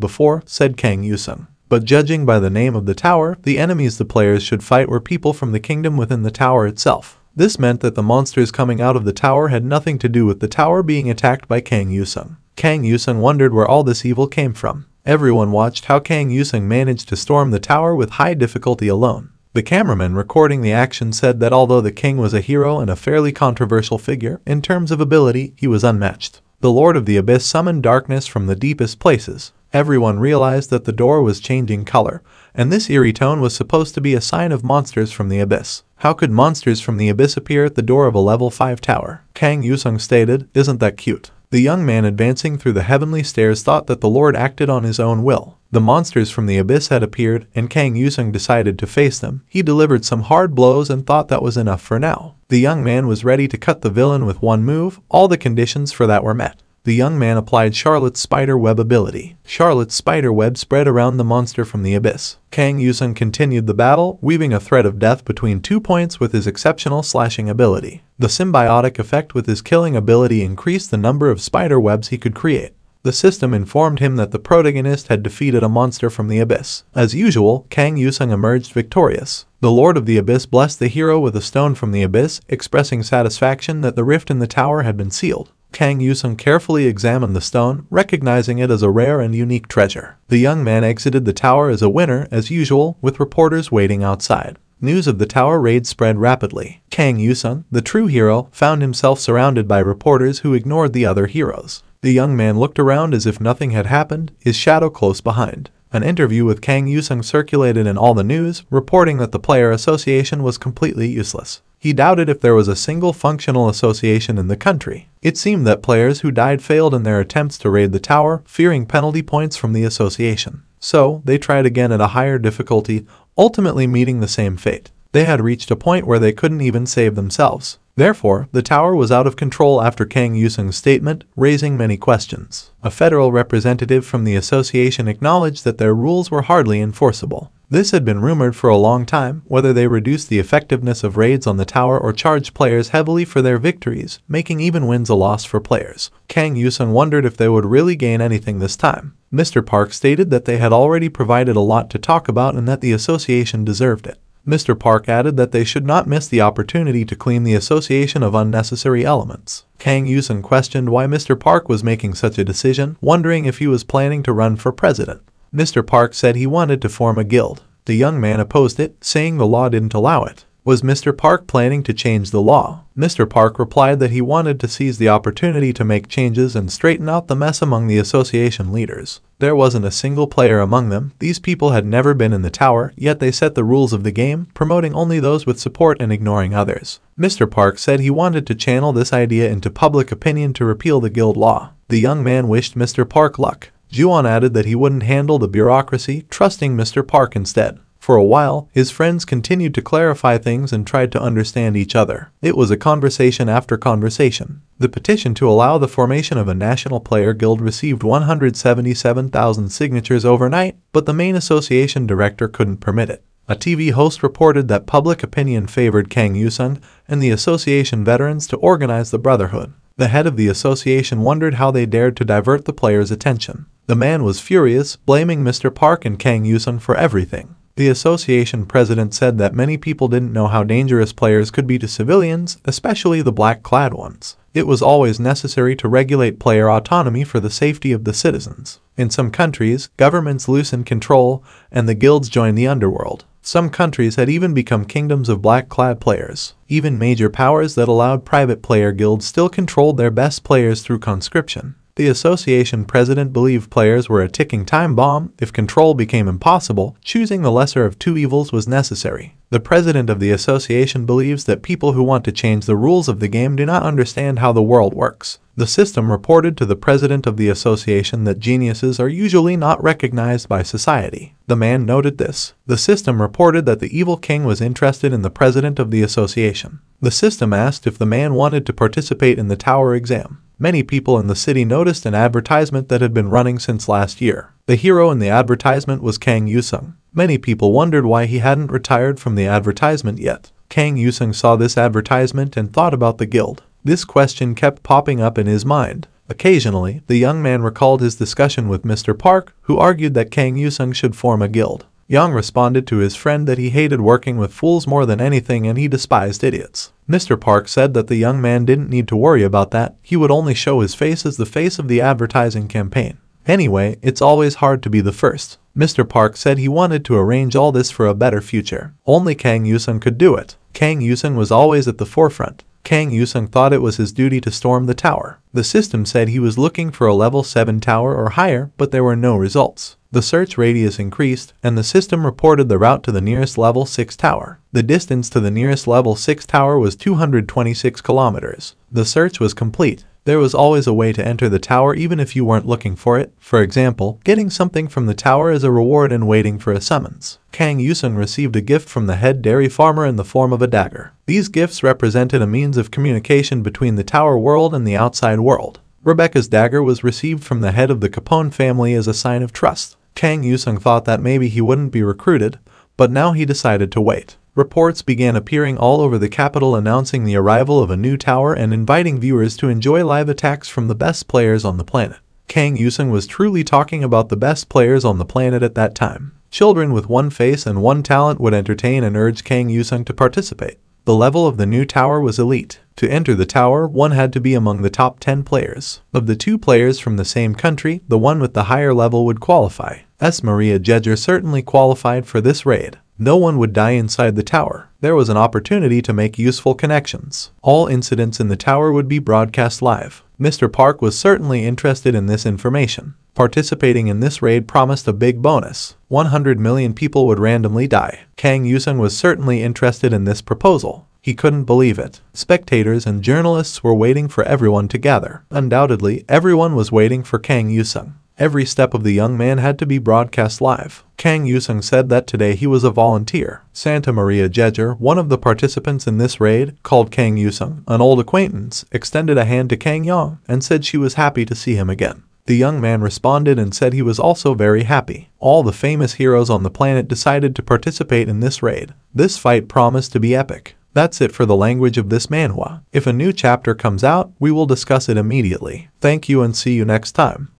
before, said Kang Yusung. But judging by the name of the tower, the enemies the players should fight were people from the kingdom within the tower itself. This meant that the monsters coming out of the tower had nothing to do with the tower being attacked by Kang Yusung. Kang Yusung wondered where all this evil came from. Everyone watched how Kang Yusung managed to storm the tower with high difficulty alone. The cameraman recording the action said that although the king was a hero and a fairly controversial figure, in terms of ability, he was unmatched. The Lord of the Abyss summoned darkness from the deepest places. Everyone realized that the door was changing color, and this eerie tone was supposed to be a sign of monsters from the abyss. How could monsters from the abyss appear at the door of a level 5 tower? Kang Yusung stated, "Isn't that cute?" The young man advancing through the heavenly stairs thought that the Lord acted on his own will. The monsters from the abyss had appeared, and Kang Yusung decided to face them. He delivered some hard blows and thought that was enough for now. The young man was ready to cut the villain with one move. All the conditions for that were met. The young man applied Charlotte's spider web ability. Charlotte's spider web spread around the monster from the abyss. Kang Yusung continued the battle, weaving a thread of death between 2 points with his exceptional slashing ability. The symbiotic effect with his killing ability increased the number of spider webs he could create. The system informed him that the protagonist had defeated a monster from the abyss. As usual, Kang Yusung emerged victorious. The Lord of the Abyss blessed the hero with a stone from the abyss, expressing satisfaction that the rift in the tower had been sealed. Kang Yusung carefully examined the stone, recognizing it as a rare and unique treasure. The young man exited the tower as a winner, as usual, with reporters waiting outside. News of the tower raid spread rapidly. Kang Yusung, the true hero, found himself surrounded by reporters who ignored the other heroes. The young man looked around as if nothing had happened, his shadow close behind. An interview with Kang Yusung circulated in all the news, reporting that the player association was completely useless. He doubted if there was a single functional association in the country. It seemed that players who died failed in their attempts to raid the tower, fearing penalty points from the association. So, they tried again at a higher difficulty, ultimately meeting the same fate. They had reached a point where they couldn't even save themselves. Therefore, the tower was out of control after Kang Yusung's statement, raising many questions. A federal representative from the association acknowledged that their rules were hardly enforceable. This had been rumored for a long time, whether they reduced the effectiveness of raids on the tower or charged players heavily for their victories, making even wins a loss for players. Kang Yusung wondered if they would really gain anything this time. Mr. Park stated that they had already provided a lot to talk about and that the association deserved it. Mr. Park added that they should not miss the opportunity to clean the association of unnecessary elements. Kang Yusung questioned why Mr. Park was making such a decision, wondering if he was planning to run for president. Mr. Park said he wanted to form a guild. The young man opposed it, saying the law didn't allow it. Was Mr. Park planning to change the law? Mr. Park replied that he wanted to seize the opportunity to make changes and straighten out the mess among the association leaders. There wasn't a single player among them. These people had never been in the tower, yet they set the rules of the game, promoting only those with support and ignoring others. Mr. Park said he wanted to channel this idea into public opinion to repeal the guild law. The young man wished Mr. Park luck. Juwon added that he wouldn't handle the bureaucracy, trusting Mr. Park instead. For a while, his friends continued to clarify things and tried to understand each other. It was a conversation after conversation. The petition to allow the formation of a national player guild received 177,000 signatures overnight, but the main association director couldn't permit it. A TV host reported that public opinion favored Kang Yusung and the association veterans to organize the Brotherhood. The head of the association wondered how they dared to divert the players' attention. The man was furious, blaming Mr. Park and Kang Yusung for everything. The association president said that many people didn't know how dangerous players could be to civilians, especially the black-clad ones. It was always necessary to regulate player autonomy for the safety of the citizens. In some countries, governments loosened control, and the guilds joined the underworld. Some countries had even become kingdoms of black-clad players. Even major powers that allowed private player guilds still controlled their best players through conscription. The association president believed players were a ticking time bomb. If control became impossible, choosing the lesser of two evils was necessary. The president of the association believes that people who want to change the rules of the game do not understand how the world works. The system reported to the president of the association that geniuses are usually not recognized by society. The man noted this. The system reported that the evil king was interested in the president of the association. The system asked if the man wanted to participate in the tower exam. Many people in the city noticed an advertisement that had been running since last year. The hero in the advertisement was Kang Yusung. Many people wondered why he hadn't retired from the advertisement yet. Kang Yusung saw this advertisement and thought about the guild. This question kept popping up in his mind. Occasionally, the young man recalled his discussion with Mr. Park, who argued that Kang Yusung should form a guild. Yang responded to his friend that he hated working with fools more than anything and he despised idiots. Mr. Park said that the young man didn't need to worry about that, he would only show his face as the face of the advertising campaign. Anyway, it's always hard to be the first. Mr. Park said he wanted to arrange all this for a better future. Only Kang Yusung could do it. Kang Yusung was always at the forefront. Kang Yusung thought it was his duty to storm the tower. The system said he was looking for a level 7 tower or higher, but there were no results. The search radius increased, and the system reported the route to the nearest level 6 tower. The distance to the nearest level 6 tower was 226 kilometers. The search was complete. There was always a way to enter the tower even if you weren't looking for it. For example, getting something from the tower as a reward and waiting for a summons. Kang Yusung received a gift from the head dairy farmer in the form of a dagger. These gifts represented a means of communication between the tower world and the outside world. Rebecca's dagger was received from the head of the Capone family as a sign of trust. Kang Yusung thought that maybe he wouldn't be recruited, but now he decided to wait. Reports began appearing all over the capital announcing the arrival of a new tower and inviting viewers to enjoy live attacks from the best players on the planet. Kang Yusung was truly talking about the best players on the planet at that time. Children with one face and one talent would entertain and urge Kang Yusung to participate. The level of the new tower was elite. To enter the tower, one had to be among the top 10 players. Of the 2 players from the same country, the one with the higher level would qualify. Maria Jejer certainly qualified for this raid. No one would die inside the tower. There was an opportunity to make useful connections. All incidents in the tower would be broadcast live. Mr. Park was certainly interested in this information. Participating in this raid promised a big bonus. 100 million people would randomly die. Kang Yusung was certainly interested in this proposal. He couldn't believe it. Spectators and journalists were waiting for everyone to gather. Undoubtedly, everyone was waiting for Kang Yusung. Every step of the young man had to be broadcast live. Kang Yusung said that today he was a volunteer. Santa Maria Jejer, one of the participants in this raid, called Kang Yusung an old acquaintance, extended a hand to Kang Yong, and said she was happy to see him again. The young man responded and said he was also very happy. All the famous heroes on the planet decided to participate in this raid. This fight promised to be epic. That's it for the language of this manhwa. If a new chapter comes out, we will discuss it immediately. Thank you and see you next time.